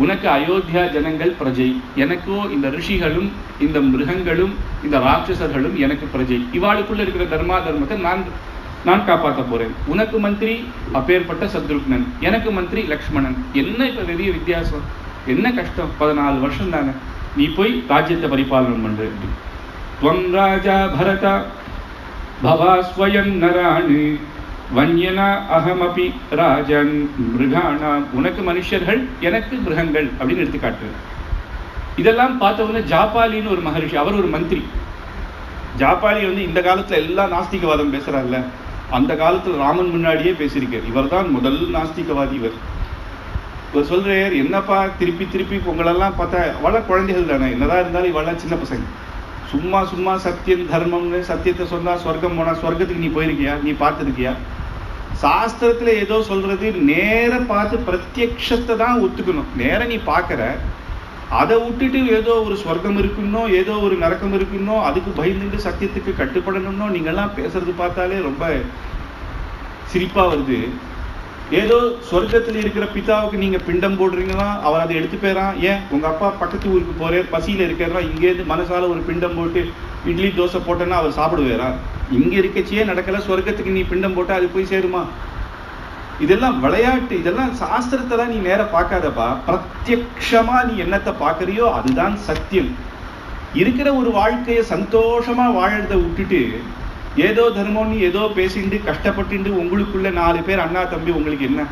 உனக்கு அயோத்தியா ஜனங்கள் பிரஜை, எனக்கோ இந்த ரிஷிகளும் இந்த மிருகங்களும் இந்த ராட்சசர்களும் எனக்கு பிரஜை. இவாளுக்குள்ள இருக்கிற தர்மத்தை நான் காப்பாற்ற போறேன். உனக்கு மந்திரி அப்பேற்பட்ட சத்ருக்னன், எனக்கு மந்திரி லக்ஷ்மணன். என்ன இப்ப பெரிய வித்தியாசம், என்ன கஷ்டம், 14 வருஷம் தானே, நீ போய் ராஜ்யத்தை பரிபாலனம் பண்ற. துவம் ராஜா பரதா பவா ஸ்வயம் நராணி வன்யனா அகமபி ராஜன் மிருகானா. உனக்கு மனுஷர்கள் எனக்கு மிருகங்கள் அப்படின்னு எடுத்துக்காட்டு. இதெல்லாம் பார்த்தவங்க ஜாபாலின்னு ஒரு மகரிஷி, அவர் ஒரு மந்திரி. ஜாபாலி வந்து இந்த காலத்துல எல்லா நாஸ்திகவாதம் பேசுறாருல்ல, அந்த காலத்துல ராமன் முன்னாடியே பேசியிருக்கார். இவர் தான் முதல் நாஸ்திகவாதி. இவர் சொல்றார், என்னப்பா திருப்பி திருப்பி உங்களெல்லாம் பார்த்தா இவள குழந்தைகள் தானே, என்னதான் இருந்தாலும் இவள சின்ன பசங்க, சும்மா சத்தியம் தர்மம்னு சத்தியத்தை சொன்னா சொர்க்கம் போனா சொர்க்கத்துக்கு நீ போயிருக்கியா, நீ பார்த்துருக்கியா? சாஸ்திரத்துல ஏதோ சொல்றது நேர பார்த்து பிரத்யக்ஷத்தை தான் ஒத்துக்கணும். நேர நீ பார்க்கற, அதை விட்டுட்டு ஏதோ ஒரு சொர்க்கம் இருக்குன்னோ ஏதோ ஒரு நரக்கம் இருக்குன்னோ அதுக்கு பயந்துட்டு சத்தியத்துக்கு கட்டுப்படணும்னோ நீங்கெல்லாம் பேசுறது பார்த்தாலே ரொம்ப சிரிப்பா வருது. ஏதோ சொர்க்கத்தில் இருக்கிற பிதாவுக்கு நீங்க பிண்டம் போடுறீங்களா, அவர் அதை எடுத்து போயிறான். ஏன் உங்க அப்பா பக்கத்து ஊருக்கு போறார், பசியில இருக்கிறா, இங்கேருந்து மனசால ஒரு பிண்டம் போட்டு இட்லி தோசை போட்டேன்னா அவர் சாப்பிடுவாரா? இங்க இருக்கச்சியே நடக்கல, சொர்க்கத்துக்கு நீ பிண்டம் போட்டா அது போய் சேருமா? இதெல்லாம் விளையாட்டு, இதெல்லாம் சாஸ்திரத்தை தான் நீ நேர பார்க்காதப்பா. பிரத்யக்ஷமா நீ என்னத்தை பார்க்கறியோ அதுதான் சத்தியம். இருக்கிற ஒரு வாழ்க்கையை சந்தோஷமா வாழறத விட்டுட்டு ஏதோ தர்மம்னு ஏதோ பேசிட்டு கஷ்டப்பட்டு உங்களுக்குள்ள 4 பேர் அண்ணா தம்பி, உங்களுக்கு என்ன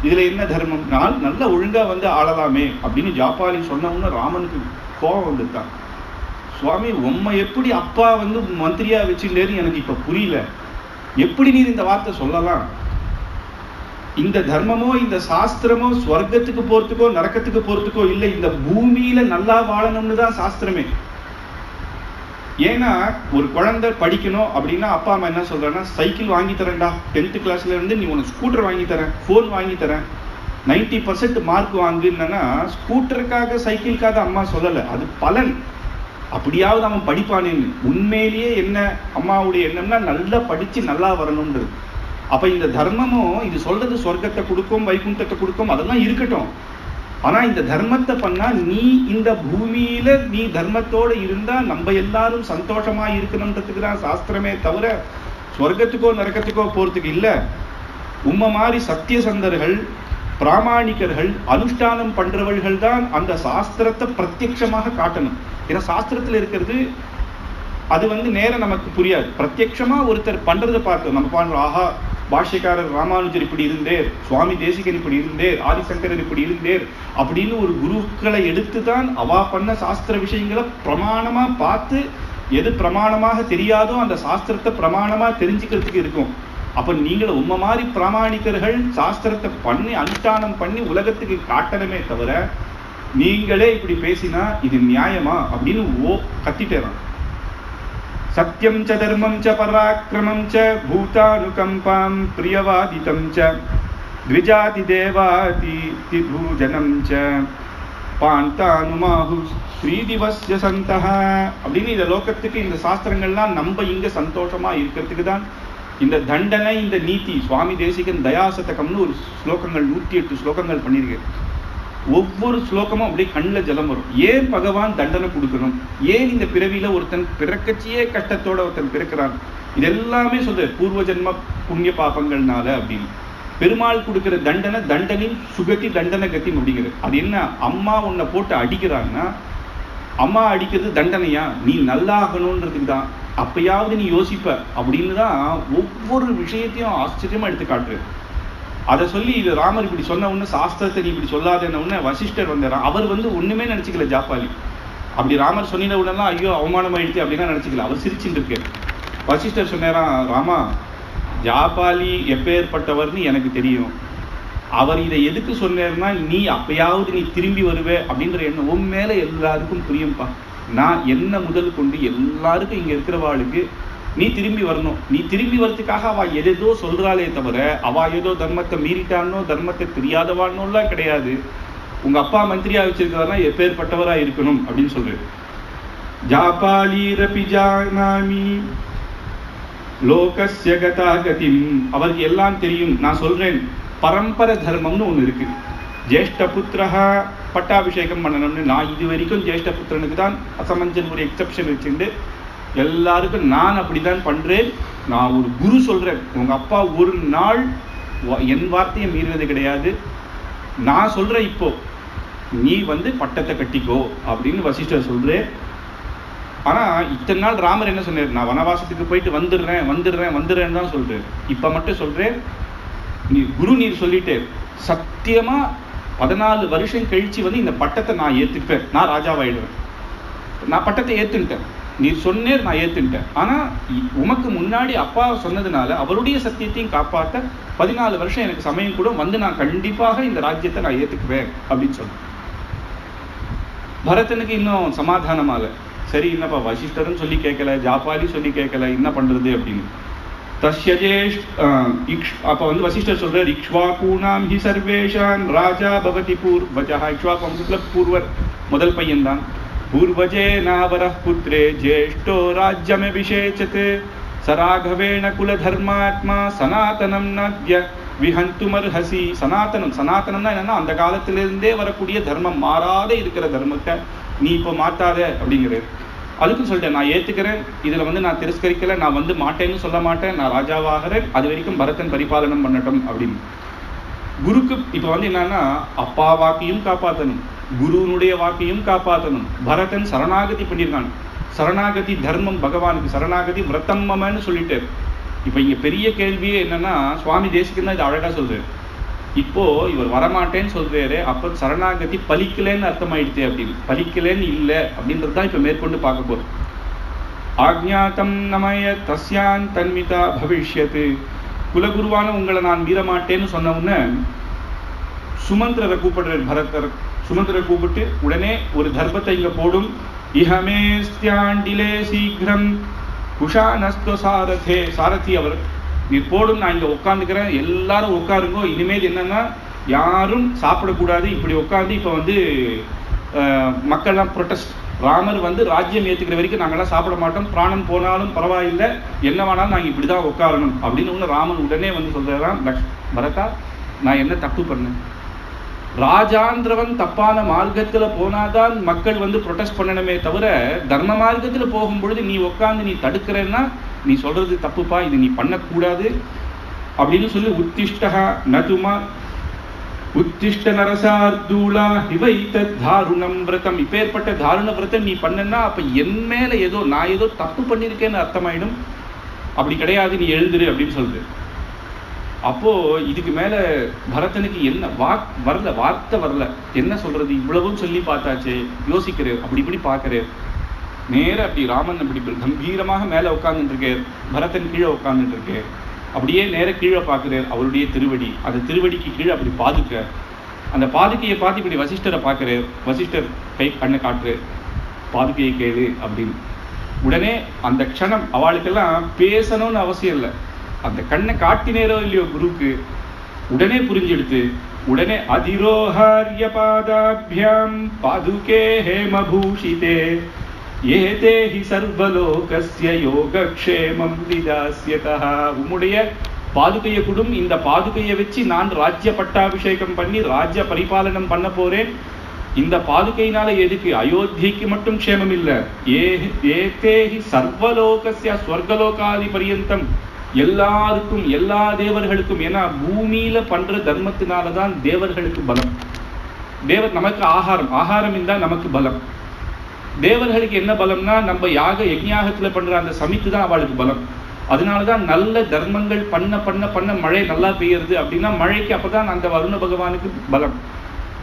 இதுல என்ன தர்மம்? நான் நல்லா ஒழுங்கா வந்து ஆளலாமே அப்படின்னு ஜாபாலி சொன்னவங்க ராமனுக்கு கோபம் வந்துட்டான். சுவாமி, உம்மை எப்படி அப்பா வந்து மந்திரியா வச்சுட்டேன்னு எனக்கு இப்ப புரியல. எப்படி நீர் இந்த வார்த்தை சொல்லலாம்? இந்த தர்மமோ இந்த சாஸ்திரமோ ஸ்வர்க்கத்துக்கு போறதுக்கோ நரக்கத்துக்கு போறதுக்கோ இல்லை, இந்த பூமியில நல்லா வாழணும்னு தான் சாஸ்திரமே. ஏன்னா ஒரு குழந்தை படிக்கணும் அப்படின்னா அப்பா அம்மா என்ன சொல்றாங்கன்னா, சைக்கிள் வாங்கி தரேன்டா, 10th கிளாஸ்ல இருந்து நீ உனக்கு ஸ்கூட்டர் வாங்கி தரேன், போன் வாங்கி தரேன், 90% மார்க் வாங்குன்னா ஸ்கூட்டருக்காக சைக்கிளுக்காக அம்மா சொல்லலை, அது பலன். அப்படியாவது அவன் படிப்பானேன்னு. உண்மையிலேயே என்ன அம்மாவுடைய எண்ணம்னா நல்லா படிச்சு நல்லா வரணும்ன்றது. அப்ப இந்த தர்மமும் இது சொல்றது சொர்க்கத்தை கொடுக்கும் வைகுண்டத்தை கொடுக்கும், அதெல்லாம் இருக்கட்டும். ஆனா இந்த தர்மத்தை பண்ணா நீ இந்த பூமியில நீ தர்மத்தோட இருந்தா நம்ம எல்லாரும் சந்தோஷமா இருக்கணும்ன்றதுக்கு தான் சாஸ்திரமே தவிர சொர்க்கத்துக்கோ நரக்கத்துக்கோ போறதுக்கு இல்ல. உம்ம மாதிரி சத்தியசந்தர்கள் பிராமணிகர்கள் அனுஷ்டானம் பண்றவர்கள் தான் அந்த சாஸ்திரத்தை பிரத்யட்சமாக காட்டணும். ஏன்னா சாஸ்திரத்துல இருக்கிறது அது வந்து நேரம் நமக்கு புரியாது. பிரத்யட்சமா ஒருத்தர் பண்றதை பார்த்தோம் நம்ம பாடுறோம், ஆஹா பாஷ்யக்காரர் ராமானுஜர் இப்படி இருந்தேர், சுவாமி தேசிகன் இப்படி இருந்தேர், ஆதிசங்கரர் இப்படி இருந்தேர் அப்படின்னு ஒரு குருக்களை எடுத்துதான் அவா பண்ண சாஸ்திர விஷயங்களை பிரமாணமா பார்த்து எது பிரமாணமாக தெரியாதோ அந்த சாஸ்திரத்தை பிரமாணமா தெரிஞ்சுக்கிறதுக்கு இருக்கும். அப்ப நீங்களும் உம்ம மாதிரி பிராமணிகர்கள் சாஸ்திரத்தை பண்ணி அனுஷ்டானம் பண்ணி உலகத்துக்கு காட்டணுமே தவிர நீங்களே இப்படி பேசினா இது நியாயமா அப்படின்னு கத்திட்டேறான். சத்யம் ச தர்மம் ச பராக்கிரமம் ச பூதானுகம்பாம் பிரியவாதிதம் ச த்விஜாதி தேவாதி திபூஜனம் ச பாந்தானுமாஹு ஸ்ரீதிவஸ்ய சந்தஹ அப்படின்னு இந்த லோகத்துக்கு இந்த சாஸ்திரங்கள்லாம் நம்ம இங்க சந்தோஷமா இருக்கிறதுக்கு தான் இந்த தண்டனை இந்த நீதி. சுவாமி தேசிகன் தயாசதகம்னு ஒரு ஸ்லோகங்கள் 108 ஸ்லோகங்கள் பண்ணியிருக்கேன். ஒவ்வொரு ஸ்லோகமும் அப்படியே கண்ணில் ஜலம் வரும். ஏன் பகவான் தண்டனை கொடுக்கணும்? ஏன் இந்த பிறவியில ஒருத்தன் பிறக்கச்சியே கஷ்டத்தோட ஒருத்தன் பிறக்கிறான்? இது எல்லாமே சொல்ற பூர்வ ஜென்ம புண்ணிய பாபங்கள்னால அப்படின்னு. பெருமாள் கொடுக்கிற தண்டனை தண்டனின் சுகதி தண்டனை கத்தி அப்படிங்கிறது. அது என்ன? அம்மா உன்னை போட்டு அடிக்கிறான்னா அம்மா அடிக்கிறது தண்டனையா? நீ நல்லாகணும்ன்றதுக்கு தான். அப்பயாவது நீ யோசிப்ப அப்படின்னு தான் ஒவ்வொரு விஷயத்தையும் ஆச்சரியமா எடுத்து காட்டுறது. அதை சொல்லி இது ராமர் இப்படி சொன்ன உடனே சாஸ்திரத்தை நீ இப்படி சொல்லாதேன்ன உடனே வசிஷ்டர் வந்தார். அவர் வந்து ஒண்ணுமே நினைச்சுக்கல ஜாபாலி. அப்படி ராமர் சொன்ன உடனே ஐயோ அவமானமாயிடுச்சு அப்படின்னா நினைச்சுக்கல, அவர் சிரிச்சுட்டு இருக்காரு. வசிஷ்டர் சொன்னாராம், ராமா ஜாபாலி எப்பேற்பட்டவர்னு எனக்கு தெரியும், அவர் இதை எதுக்கு சொன்னார்னா நீ அப்பயாவது நீ திரும்பி வருவே அப்படின்ற எண்ணம் உன் மேல எல்லாருக்கும் புரியும்பா. நான் என்ன முதல் கொண்டு எல்லாருக்கும் இங்க இருக்கிறவாளுக்கு நீ திரும்பி வரணும். நீ திரும்பி வரதுக்காக அவ எதோ சொல்றாளே தவிர அவ ஏதோ தர்மத்தை மீறிட்டானோ தர்மத்தை தெரியாதவானோலாம் கிடையாது. உங்க அப்பா மந்திரியா வச்சிருக்காருன்னா எப்பேற்பட்டவரா இருக்கணும் அப்படின்னு சொல்றாரு. ஜாபாலீரபி ஜானாமி லோகஸ்ய கதாகதிம், அவருக்கு எல்லாம் தெரியும். நான் சொல்றேன், பரம்பரை தர்மம்னு ஒண்ணு இருக்கு. ஜேஷ்ட புத்திரஹா பட்டாபிஷேகம் பண்ணணும்னு. நான் இது வரைக்கும் ஜேஷ்ட புத்திரனுக்கு தான் அசமஞ்சன் ஒரு எக்ஸப்ஷன் வச்சுட்டு எல்லாருக்கும் நான் அப்படிதான் பண்றேன். நான் ஒரு குரு சொல்றேன், உங்க அப்பா ஒரு நாள் என் வார்த்தையை மீறினது கிடையாது. நான் சொல்றேன், இப்போ நீ வந்து பட்டத்தை கட்டிக்கோ அப்படின்னு வசிஷ்டர் சொல்றேன். ஆனா இத்தனை நாள் ராமர் என்ன சொன்னார்? நான் வனவாசத்துக்கு போயிட்டு வந்துடுறேன்னு தான் சொல்றேன். இப்ப மட்டும் சொல்றேன், நீ குரு நீர் சொல்லிட்டு சத்தியமா 14 வருஷம் கழிச்சு வந்து இந்த பட்டத்தை நான் ஏத்துப்பேன், நான் ராஜாவாயிடுவேன். நான் பட்டத்தை ஏத்துட்டேன், நீர் சொன்னேர், நான் ஏத்துட்டேன். ஆனா உமக்கு முன்னாடி அப்பா சொன்னதுனால அவருடைய சத்தியத்தையும் காப்பாற்ற 14 வருஷம் எனக்கு சமயம் கூட வந்து நான் கண்டிப்பாக இந்த ராஜ்யத்தை நான் ஏத்துக்குவேன் அப்படின்னு சொன்னேன். பரதனுக்கு இன்னும் சமாதானமாக சரி என்னப்பா வசிஷ்டரும் சொல்லி கேட்கல, ஜாபாலி சொல்லி கேட்கல, என்ன பண்றது அப்படின்னு. அப்ப வந்து வசிஷ்டர் சொல்றார், இக்ஷ்வாகூணாம் ஹி சர்வேஷான் ராஜா பவதி பூர்வஜா. இக்ஷ்வாகு வம்சத்துல பூர்வர் முதல் பையன் தான். பூர்வஜே நாவரஹ் புத்ரே ஜேஷ்டோ ராஜ்யமபிஷேச்சதே சராகவேண குல தர்மாத்மா சனாதனம் நத்ய விஹந்துமர் ஹசி. சனாதனம், சனாதனம்னா என்னன்னா அந்த காலத்திலிருந்தே வரக்கூடிய தர்மம், மாறாத இருக்கிற தர்மத்தை நீ இப்போ மாத்தாத அப்படிங்கிறது. அதுக்கும் சொல்லிட்டேன், நான் ஏத்துக்கிறேன், இதுல வந்து நான் திரஸ்கரிக்கல, நான் வந்து மாட்டேன்னு சொல்ல மாட்டேன், நான் ராஜாவாகிறேன், அது வரைக்கும் பரதன் பரிபாலனம் பண்ணட்டும் அப்படின்னு. குருக்கு இப்ப வந்து என்னன்னா அப்பா வாக்கையும் காப்பாற்றணும், குருனுடைய வாக்கையும் காப்பாற்றணும். பரதன் சரணாகதி பண்ணியிருக்கான். சரணாகதி தர்மம், பகவானுக்கு சரணாகதி விரத்தம்மன்னு சொல்லிட்டு. இப்ப இங்க பெரிய கேள்வியே என்னன்னா, சுவாமி தேசிகன் தான் இது அழகா சொல்றாரு. இப்போ இவர் வரமாட்டேன்னு சொல்றாரு, அப்ப சரணாகதி பலிக்கலன்னு அர்த்தமாயிடுச்சு அப்படின்னு. பலிக்கலன்னு இல்லை அப்படின்றது தான் இப்ப மேற்கொண்டு பார்க்க போறோம். ஆக்ஞாதம் நமய தஸ்யான் தன்மிதா பவிஷ்யத்து. குலகுருவான உங்களை நான் மீறமாட்டேன்னு சொன்ன உடனே சுமந்திரரை கூப்பிடுறார் பரதர். சுமந்திரரை கூப்பிட்டு உடனே ஒரு தர்பத்தை இங்க போடும். இஹமேஸ்தியாண்டிலே சீக்கிரம் குஷானஸ்து சாரதே. சாரதி அவர், நீ போடும், நான் இங்க உட்காந்துக்கிறேன், எல்லாரும் உட்காருங்கோ. இனிமேல் என்னன்னா யாரும் சாப்பிடக்கூடாது, இப்படி உட்காந்து இப்ப வந்து மக்கள்லாம் ப்ரொட்டஸ்ட். ராமர் வந்து ராஜ்யம் ஏத்துக்கிற வரைக்கும் நாங்கெல்லாம் சாப்பிட மாட்டோம், பிராணம் போனாலும் பரவாயில்லை, என்ன வேணாலும் நாங்கள் இப்படிதான் உட்காரணும் அப்படின்னு ராமன் உடனே வந்து சொல்றான், பரதா நான் என்ன தப்பு பண்ணேன்? ராஜாந்திரவன் தப்பான மார்க்கத்துல போனாதான் மக்கள் வந்து ப்ரொட்டஸ்ட் பண்ணணுமே தவிர, தர்ம மார்க்கத்துல போகும் பொழுது நீ உட்காந்து நீ தடுக்கிறன்னா நீ சொல்றது தப்புப்பா, இது நீ பண்ணக்கூடாது அப்படின்னு சொல்லி உத்திஷ்டா நதுமா உத்திஷ்ட நரசார்தூலா இவைத்த தாருணம் விரதம். இப்பேற்பட்ட தாருண விரதம் நீ பண்ணனா அப்ப என் மேல ஏதோ நான் ஏதோ தப்பு பண்ணியிருக்கேன்னு அர்த்தமாயிடும். அப்படி கிடையாது, நீ எழுதுரு அப்படின்னு சொல்லுது. அப்போ இதுக்கு மேல பரதனுக்கு என்ன வார்த்தை வரல, என்ன சொல்றது? இவ்வளவும் சொல்லி பார்த்தாச்சு, யோசிக்கிறேன், அப்படி இப்படி பார்க்கிறேன். நேர அப்படி ராமன் அப்படி கம்பீரமாக மேல உட்கார்ந்துட்டு இருக்கேன், பரதன் கீழே உட்கார்ந்துட்டு இருக்கேன். அப்படியே நேர கீழே பார்க்கிறார், அவருடைய திருவடி, அந்த திருவடிக்கு கீழே அப்படி பாதுக்க, அந்த பாதுகையை பார்த்து இப்படி வசிஷ்டரை பார்க்கிறார். வசிஷ்டர் கை கண்ணை காட்டுறார், பாதுகையை கேளு அப்படின்னு. உடனே அந்த க்ஷணம் அவளுக்கெல்லாம் பேசணும்னு அவசியம் இல்லை, அந்த கண்ணை காட்டினேரோ இல்லையோ குருக்கு, உடனே புரிஞ்செடுத்து உடனே அதிரோஹாரிய பாதாபியாம் பாதுகே ஹேமபூஷிதே ஏதே ஹி சர்வலோகஸ்ய யோகக்ஷேமம் விதாஸ்யதஹ. உம்முடைய பாதுகையை கொடும், இந்த பாதுகையை வச்சு நான் ராஜ்ய பட்டாபிஷேகம் பண்ணி ராஜ்ய பரிபாலனம் பண்ண போறேன். இந்த பாதுகையினால எதுக்கு? அயோத்தியைக்கு மட்டும் க்ஷேமம் இல்லை, ஏதே ஹி சர்வலோகஸ்ய ஸ்வர்கலோகாதி பரியந்தம் எல்லாருக்கும், எல்லா தேவர்களுக்கும். ஏன்னா பூமியில பண்ற தர்மத்தினாலதான் தேவர்களுக்கு பலம். நமக்கு ஆகாரம் இருந்தா நமக்கு பலம். தேவர்களுக்கு என்ன பலம்னா நம்ம யஜ்ஞாகத்துல பண்ற அந்த சமித்து தான் அவளுக்கு பலம். அதனாலதான் நல்ல தர்மங்கள் பண்ண பண்ண பண்ண மழை நல்லா பெய்யுறது அப்படின்னா மழைக்கு அப்பதான் அந்த வருண பகவானுக்கு பலம்.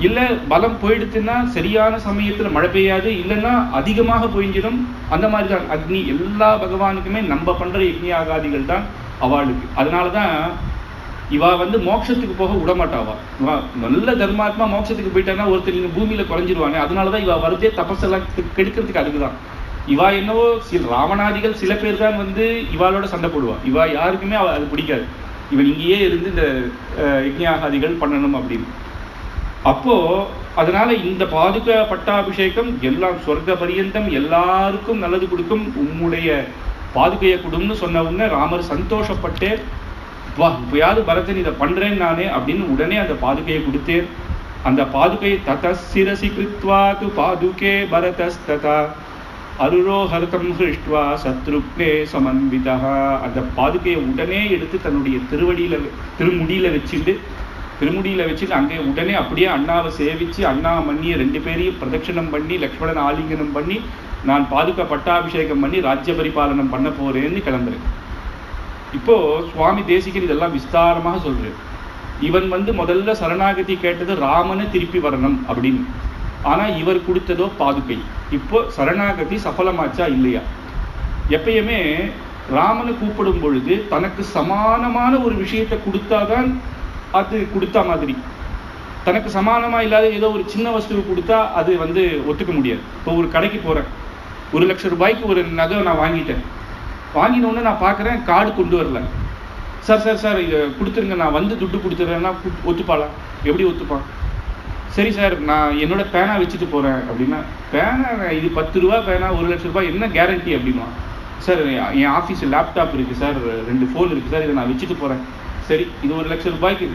இல்ல பலம் போயிடுச்சுன்னா சரியான சமயத்துல மழை பெய்யாது, இல்லைன்னா அதிகமாக பொழிஞ்சிடும். அந்த மாதிரிதான் அக்னி எல்லா பகவானுக்குமே நம்ம பண்ற யஜ்ஞாகாதிகள் தான் அவளுக்கு. அதனாலதான் இவா வந்து மோட்சத்துக்கு போக விடமாட்டாவா. இவா நல்ல தர்மாத்மா மோட்சத்துக்கு போயிட்டான்னா ஒருத்தர் பூமியில குறைஞ்சிருவாங்க. அதனாலதான் இவா வருதே தபஸெல்லாம் கெடுக்கிறதுக்கு. அதுக்குதான் இவா என்னவோ ராவணாதிகள் சில பேர் தான் வந்து இவாளோட சண்டை போடுவா. இவா யாருக்குமே அது பிடிக்காது, இவன் இங்கேயே இருந்து இந்த யஜ்ஞாகாதிகள் பண்ணணும் அப்படின்னு. அப்போ அதனால இந்த பாதுகா பட்டாபிஷேகம் எல்லாம் சொர்க்க பரியந்தம் எல்லாருக்கும் நல்லது கொடுக்கும், உம்முடைய பாதுகையை கொடும்னு சொன்ன உடனே ராமர் சந்தோஷப்பட்டே, வா இப்பயாவது பரதன் இதை பண்றேன் நானே அப்படின்னு உடனே அந்த பாதுகையை கொடுத்தேன். அந்த பாதுகை ததசிரசி கிருத்வா து பாதுகே பரதஸ்ததா அருரோஹர்தம் ஹிருஷ்ட்வா சத்ருக்னே சமன்விதா. அந்த பாதுகையை உடனே எடுத்து தன்னுடைய திருமுடியில வச்சுட்டு அங்கே உடனே அப்படியே அண்ணாவை சேவிச்சு அண்ணா மண்ணிய 2 பேரையும் பிரதட்சணம் பண்ணி லக்ஷ்மணன் ஆலிங்கனம் பண்ணி நான் பாதுகா பட்டாபிஷேகம் பண்ணி ராஜ்ய பரிபாலனம் பண்ண போறேன்னு கிளம்புறேன். இப்போ சுவாமி தேசிகன் இதெல்லாம் விஸ்தாரமாக சொல்றாரு. இவன் வந்து முதல்ல சரணாகதி கேட்டது ராமனை திருப்பி வரணும் அப்படின்னு, ஆனா இவர் கொடுத்ததோ பாதுகை. இப்போ சரணாகதி சஃலமாச்சா இல்லையா? எப்பயுமே ராமனை கூப்பிடும் பொழுது தனக்கு சமானமான ஒரு விஷயத்தை கொடுத்தாதான் அது கொடுத்தா மாதிரி. தனக்கு சமானமா இல்லாத ஏதோ ஒரு சின்ன வஸ்துவை கொடுத்தா அது வந்து ஒத்துக்க முடியாது. இப்போ ஒரு கடைக்கு போறேன், 1 லட்சம் ரூபாய்க்கு ஒரு நகை நான் வாங்கினோன்னு நான் பார்க்குறேன், கார்டு கொண்டு வரல. சார் இதை கொடுத்துருங்க, நான் வந்து துட்டு கொடுத்துட்றேன்னா ஒத்துப்பாளா? எப்படி ஒத்துப்பான்? சரி சார் நான் என்னோட பேனா வச்சுட்டு போகிறேன் அப்படின்னா, பேனா இது 10 ரூபா பேனா 1 லட்சம் ரூபாய் என்ன கேரண்டி அப்படின்னா, சார் என் ஆஃபீஸில் லேப்டாப் இருக்குது சார், 2 ஃபோன் இருக்குது சார், இதை நான் வச்சுட்டு போகிறேன். சரி இது 1 லட்சம் ரூபாய்க்கு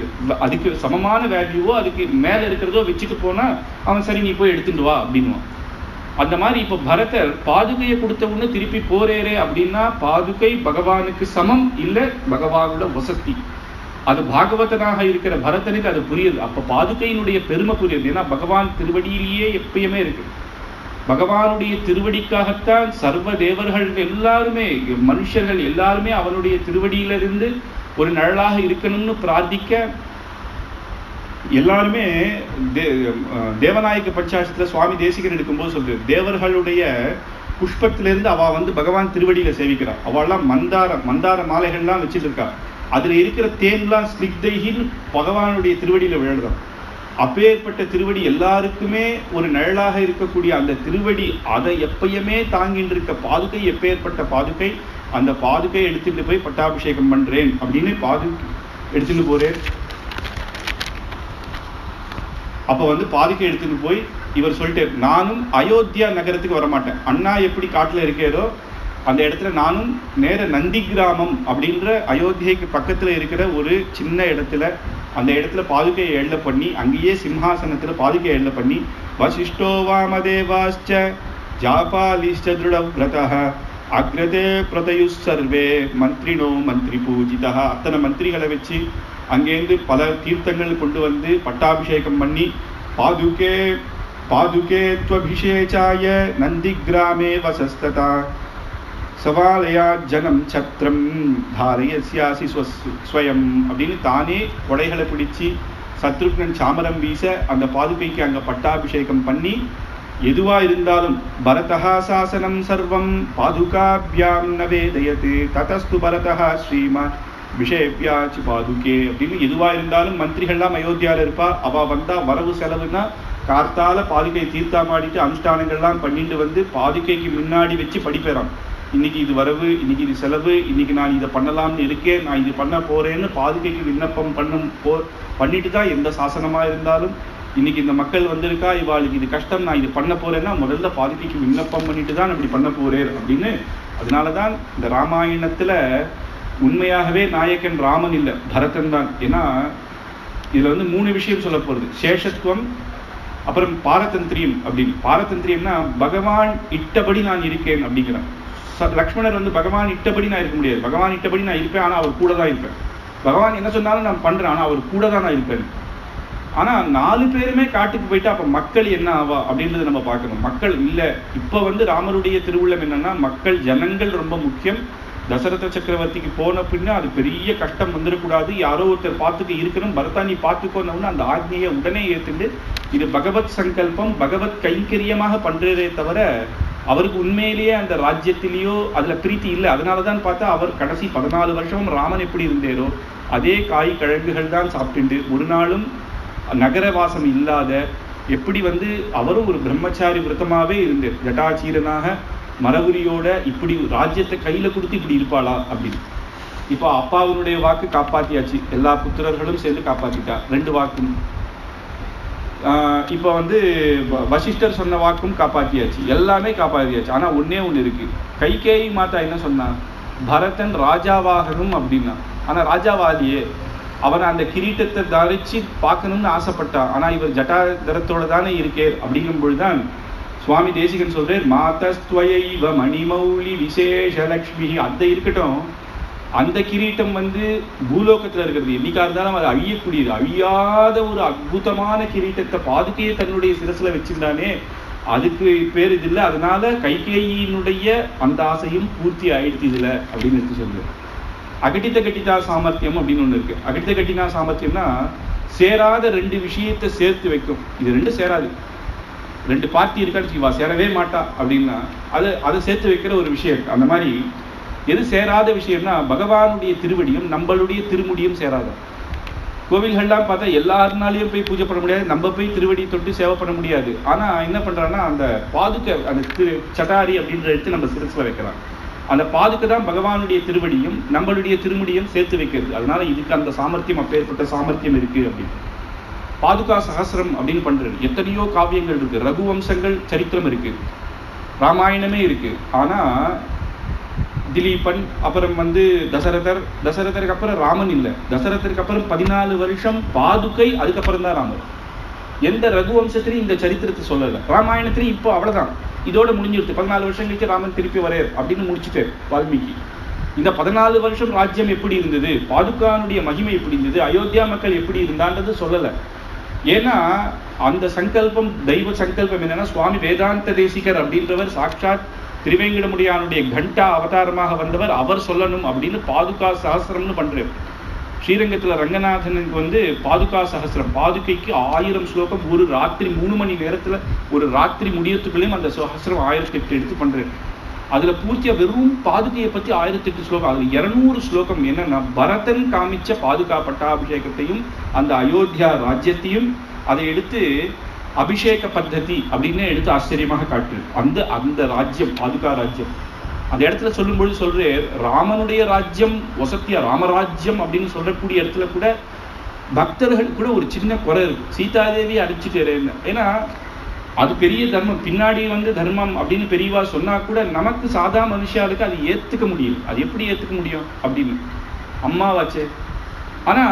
அதுக்கு சமமான வேல்யூவோ அதுக்கு மேல இருக்கிறதோ வச்சுட்டு போனா அவன் சரி நீ போய் எடுத்துட்டு வா அப்படின்னுவான். அந்த மாதிரி இப்ப பரதர் பாதுகையை கொடுத்த உடனே திருப்பி போறேரே அப்படின்னா பாதுகை பகவானுக்கு சமம் இல்ல பகவானோட வசதி. அது பாகவதனாக இருக்கிற பரதனுக்கு அது புரியுது. அப்ப பாதுகையினுடைய பெருமை புரியுது. ஏன்னா பகவான் திருவடியிலேயே எப்பயுமே இருக்கு. பகவானுடைய திருவடிக்காகத்தான் சர்வ தேவர்கள் எல்லாருமே மனுஷர்கள் எல்லாருமே அவனுடைய திருவடியிலிருந்து ஒரு நிழலாக இருக்கணும்னு பிரார்த்திக்க எல்லாருமே தேவநாயக பஞ்சாசத்துல சுவாமி தேசிகன் எடுக்கும்போது சொல்றது, தேவர்களுடைய புஷ்பத்திலிருந்து அவ பகவான் திருவடியில சேவிக்கிறான். அவெல்லாம் மந்தார மாலைகள்லாம் வச்சுட்டு இருக்கா. அதுல இருக்கிற தேன்லாம் ஸ்னிக்தைகின்னு பகவானுடைய திருவடியில விழுறான். அப்பேற்பட்ட திருவடி எல்லாருக்குமே ஒரு நிழலாக இருக்கக்கூடிய அந்த திருவடி, அதை எப்பயுமே தாங்கிட்டு இருக்க பாதுகை எப்பேற்பட்ட பாதுகை. அந்த பாதுகை எடுத்துட்டு போய் பட்டாபிஷேகம் பண்றேன் அப்படின்னு எடுத்துட்டு போறேன். அப்ப பாதுகை எடுத்துட்டு போய் இவர் சொல்லிட்டு, நானும் அயோத்தியா நகரத்துக்கு வரமாட்டேன். அண்ணா எப்படி காட்டுல இருக்கேதோ அந்த இடத்துல நானும் நேர நந்தி கிராமம் அப்படின்ற அயோத்தியைக்கு பக்கத்துல இருக்கிற ஒரு சின்ன இடத்துல அந்த இடத்துல பாதுகையை எழ பண்ணி அங்கேயே சிம்ஹாசனத்துல பாதுகையை எழ பண்ணி வசிஷ்டோ வாமதேவாஸ்ச ஜாபாலிஷ்ச திருடவ்ரதः அக்ரதே பிரதயுஸ் சர்வே மந்திரினோ மந்திரி பூஜிதா. அத்தனை மந்திரிகளை வச்சு அங்கேருந்து பல தீர்த்தங்கள் கொண்டு பட்டாபிஷேகம் பண்ணி பாதுகே த்வபிஷேகாய நந்தி கிராமே வசஸ்ததா சவாலயா ஜனம் சத்ரம் தாரயஸ்யாசி ஸ்வயம் அப்படின்னு தானே கொடைகளை பிடிச்சி சத்ருக்னன் சாமரம் வீச அந்த பாதுகைக்கு அங்க பட்டாபிஷேகம் பண்ணி, எதுவா இருந்தாலும் பரதஹா சாசனம் சர்வம் பாதுகாபியாம் நவேதயது ததஸ்து பரதஹா ஸ்ரீமான் விஷேப்யாச்சு பாதுகே அப்படின்னு எதுவா இருந்தாலும் மந்திரிகள்லாம் அயோத்தியால இருப்பா. அவ வந்தா வரவு செலவுனா கார்த்தால பாதுகை தீர்த்தாமாடிட்டு அனுஷ்டானங்கள்லாம் பண்ணிட்டு பாதுகைக்கு முன்னாடி வச்சு படிப்பேறான். இன்னைக்கு இது வரவு, இன்னைக்கு இது செலவு, இன்னைக்கு நான் இதை பண்ணலாம்னு இருக்கேன், நான் இது பண்ண போறேன்னு பாதுகைக்கு விண்ணப்பம் பண்ணிட்டு தான் எந்த சாசனமா இருந்தாலும், இன்னைக்கு இந்த மக்கள் வந்திருக்கா இவாளுக்கு இது கஷ்டம் நான் இது பண்ண போறேன்னா முதல்ல பாதுகைக்கு விண்ணப்பம் பண்ணிட்டு தான் அப்படி பண்ண போறேன் அப்படின்னு. அதனாலதான் இந்த ராமாயணத்துல உண்மையாகவே நாயகன் ராமன் இல்லை, பரதன் தான். ஏன்னா இதுல 3 விஷயம் சொல்ல போறது. சேஷத்துவம், அப்புறம் பாரதந்திரியம் அப்படின்னு. பாரதந்திரியம்னா பகவான் இட்டபடி நான் இருக்கேன் அப்படிங்கிறான். லக்ஷ்மணர் பகவான் இட்டபடி நான் இருக்க முடியாது. பகவான் இட்டபடி நான் இருப்பேன், ஆனா அவர் கூட தான் இருப்பேன். பகவான் என்ன சொன்னாலும் நான் பண்றேன், ஆனா அவர் கூட தான் நான் இருப்பேன். ஆனா 4 பேருமே காட்டுக்கு போயிட்டு அப்ப மக்கள் என்ன ஆவா அப்படின்றது நம்ம பார்க்கணும். மக்கள் இல்ல. இப்ப ராமருடைய திருவுள்ளம் என்னன்னா, மக்கள் ஜனங்கள் ரொம்ப முக்கியம். தசரத சக்கரவர்த்திக்கு போன பின்னா அது பெரிய கஷ்டம் வந்துடக்கூடாது, யாரோ ஒருத்தர் பார்த்துட்டு இருக்கணும், பரதா நீ பார்த்துக்கோன்னு அந்த ஆக்னியை உடனே ஏற்றுண்டு இது பகவத் சங்கல்பம், பகவத் கைங்கரியமாக பண்றதே தவிர அவருக்கு உண்மையிலேயே அந்த ராஜ்யத்திலேயோ அதுல பிரீத்தி இல்லை. அதனாலதான் பார்த்தா அவர் கடைசி 14 வருஷமும் ராமன் எப்படி இருந்தேரோ அதே காய் கிழங்குகள் தான் சாப்பிட்டு ஒரு நாளும் நகரவாசம் இல்லாத எப்படி அவரும் ஒரு பிரம்மச்சாரி விரதமாவே இருந்தார். ஜட்டாச்சீரனாக மரபுரியோட இப்படி ராஜ்யத்தை கையில கொடுத்து இப்படி இருப்பாளா அப்படின்னு. இப்போ அப்பாவுடைய வாக்கு காப்பாத்தியாச்சு, எல்லா புத்திரர்களும் சேர்ந்து காப்பாத்திட்டா 2 வாக்கும். இப்போ வசிஷ்டர் சொன்ன வாக்கும் காப்பாத்தியாச்சு, எல்லாமே காப்பாத்தியாச்சு. ஆனா ஒன்னே ஒண்ணு இருக்கு. கைகேயி மாதா என்ன சொன்னா, பரதன் ராஜாவாகணும் அப்படின்னா. ஆனா ராஜாவாதியே அவனை அந்த கிரீட்டத்தை தரிச்சு பார்க்கணும்னு ஆசைப்பட்டான். ஆனா இவர் ஜட்டாதரத்தோட தானே இருக்கே. அப்படிங்கும் பொழுதுதான் சுவாமி தேசிகன் சொல்றார், மாதஸ்துவயைவ மணிமௌலி விசேஷ லக்ஷ்மி. அந்த இருக்கட்டும், அந்த கிரீட்டம் பூலோகத்துல இருக்கிறது, என்னைக்கா இருந்தாலும் அது அழியக்கூடியது, அழியாத ஒரு அற்புதமான கிரீட்டத்தை பாதுகையை தன்னுடைய சிரசுல வச்சிருந்தானே, அதுக்கு பேர் இது இல்லை. அதனால கைகேயினுடைய அந்த ஆசையும் பூர்த்தி ஆயிடுச்சு இதுல அப்படின்னு எடுத்து சொல்லுது. அகட்டித கட்டிதா சாமர்த்தியம் அப்படின்னு ஒண்ணு இருக்கு. அகட்டித கட்டினா சாமர்த்தியம்னா சேராத 2 விஷயத்தை சேர்த்து வைக்கும். இது 2 சேராது, 2 பார்ட்டி இருக்கான்னு இவா சேரவே மாட்டா அப்படின்னா அதை சேர்த்து வைக்கிற ஒரு விஷயம் இருக்கு. அந்த மாதிரி எது சேராத விஷயம்னா பகவானுடைய திருவடியும் நம்மளுடைய திருமுடியும் சேராத. கோவில்கள்லாம் பார்த்தா எல்லாருனாலையும் போய் பூஜை பண்ண முடியாது, நம்ம போய் திருவடி தொட்டு சேவை பண்ண முடியாது. ஆனா என்ன பண்றான்னா அந்த பாதுகை, அந்த சட்டாரி அப்படின்ற எடுத்து நம்ம சிரசுல வைக்கிறான். அந்த பாதுகை தான் பகவானுடைய திருவடியும் நம்மளுடைய திருமுடியும் சேர்த்து வைக்கிறது. அதனால இதுக்கு அந்த சாமர்த்தியம், அப்பேற்பட்ட சாமர்த்தியம் இருக்கு அப்படின்னு. பாதுகா சகசிரம் அப்படின்னு பண்றது. எத்தனையோ காவியங்கள் இருக்கு, ரகுவம்சங்கள் சரித்திரம் இருக்கு, ராமாயணமே இருக்கு. ஆனா திலீபன், அப்புறம் தசரதருக்கு அப்புறம் ராமன் இல்லை, தசரதருக்கு அப்புறம் 14 வருஷம் பாதுகை, அதுக்கப்புறம் தான் ராமர். எந்த ரகுவம்சத்திலையும் இந்த சரித்திரத்தை சொல்லலை. ராமாயணத்திலையும் இப்போ அவ்வளவுதான், இதோட முடிஞ்சிருச்சு. 14 வருஷம் கழிச்சு ராமன் திருப்பி வரையர் அப்படின்னு முடிச்சுட்டு வால்மீகி. இந்த 14 வருஷம் ராஜ்யம் எப்படி இருந்தது, பாதுகானுடைய மகிமை எப்படி இருந்தது, அயோத்தியா மக்கள் எப்படி இருந்தான்றது சொல்லலை. ஏன்னா அந்த சங்கல்பம், தெய்வ சங்கல்பம் என்னன்னா, சுவாமி வேதாந்த தேசிகர் அப்படின்றவர் சாட்சாத் திருவேங்கடமுடியானுடைய கண்டா அவதாரமாக வந்தவர், அவர் சொல்லணும் அப்படின்னு பாதுகா சஹஸ்ரம்னு பண்றாரு. ஸ்ரீரங்கத்துல ரங்கநாதனுக்கு பாதுகா சஹஸ்ரம், பாதுகைக்கு 1000 ஸ்லோகம், ஒரு ராத்திரி 3 மணி நேரத்துல, ஒரு ராத்திரி முடியத்துக்குள்ளேயும் அந்த சஹஸ்ரம் 1008 எடுத்து பண்றாரு. அதுல பூர்த்தியா வெறும் பாதுகையை பத்தி 1008 ஸ்லோகம், அதுல 200 ஸ்லோகம் என்னன்னா பரதன் காமிச்ச பாதுகா பட்டாபிஷேகத்தையும் அந்த அயோத்தியா ராஜ்யத்தையும் அதை எடுத்து அபிஷேக பத்ததி அப்படின்னு எடுத்து ஆச்சரியமாக காட்டு. அந்த ராஜ்யம், பாதுகா ராஜ்யம், அந்த இடத்துல சொல்லும்பொழுது சொல்றேன், ராமனுடைய ராஜ்யம் வசத்தியா, ராமராஜ்யம் அப்படின்னு சொல்லக்கூடிய இடத்துல கூட பக்தர்கள் கூட ஒரு சின்ன குறை இருக்கு. சீதாதேவி அடிச்சுட்டு, ஏன்னா அது பெரிய தர்மம், பின்னாடி தர்மம் அப்படின்னு பெரியவா சொன்னா கூட நமக்கு சாதா மனுஷாளுக்கு அது ஏத்துக்க முடியும். அது எப்படி ஏத்துக்க முடியும் அப்படின்னு அம்மாவாச்சே. ஆனா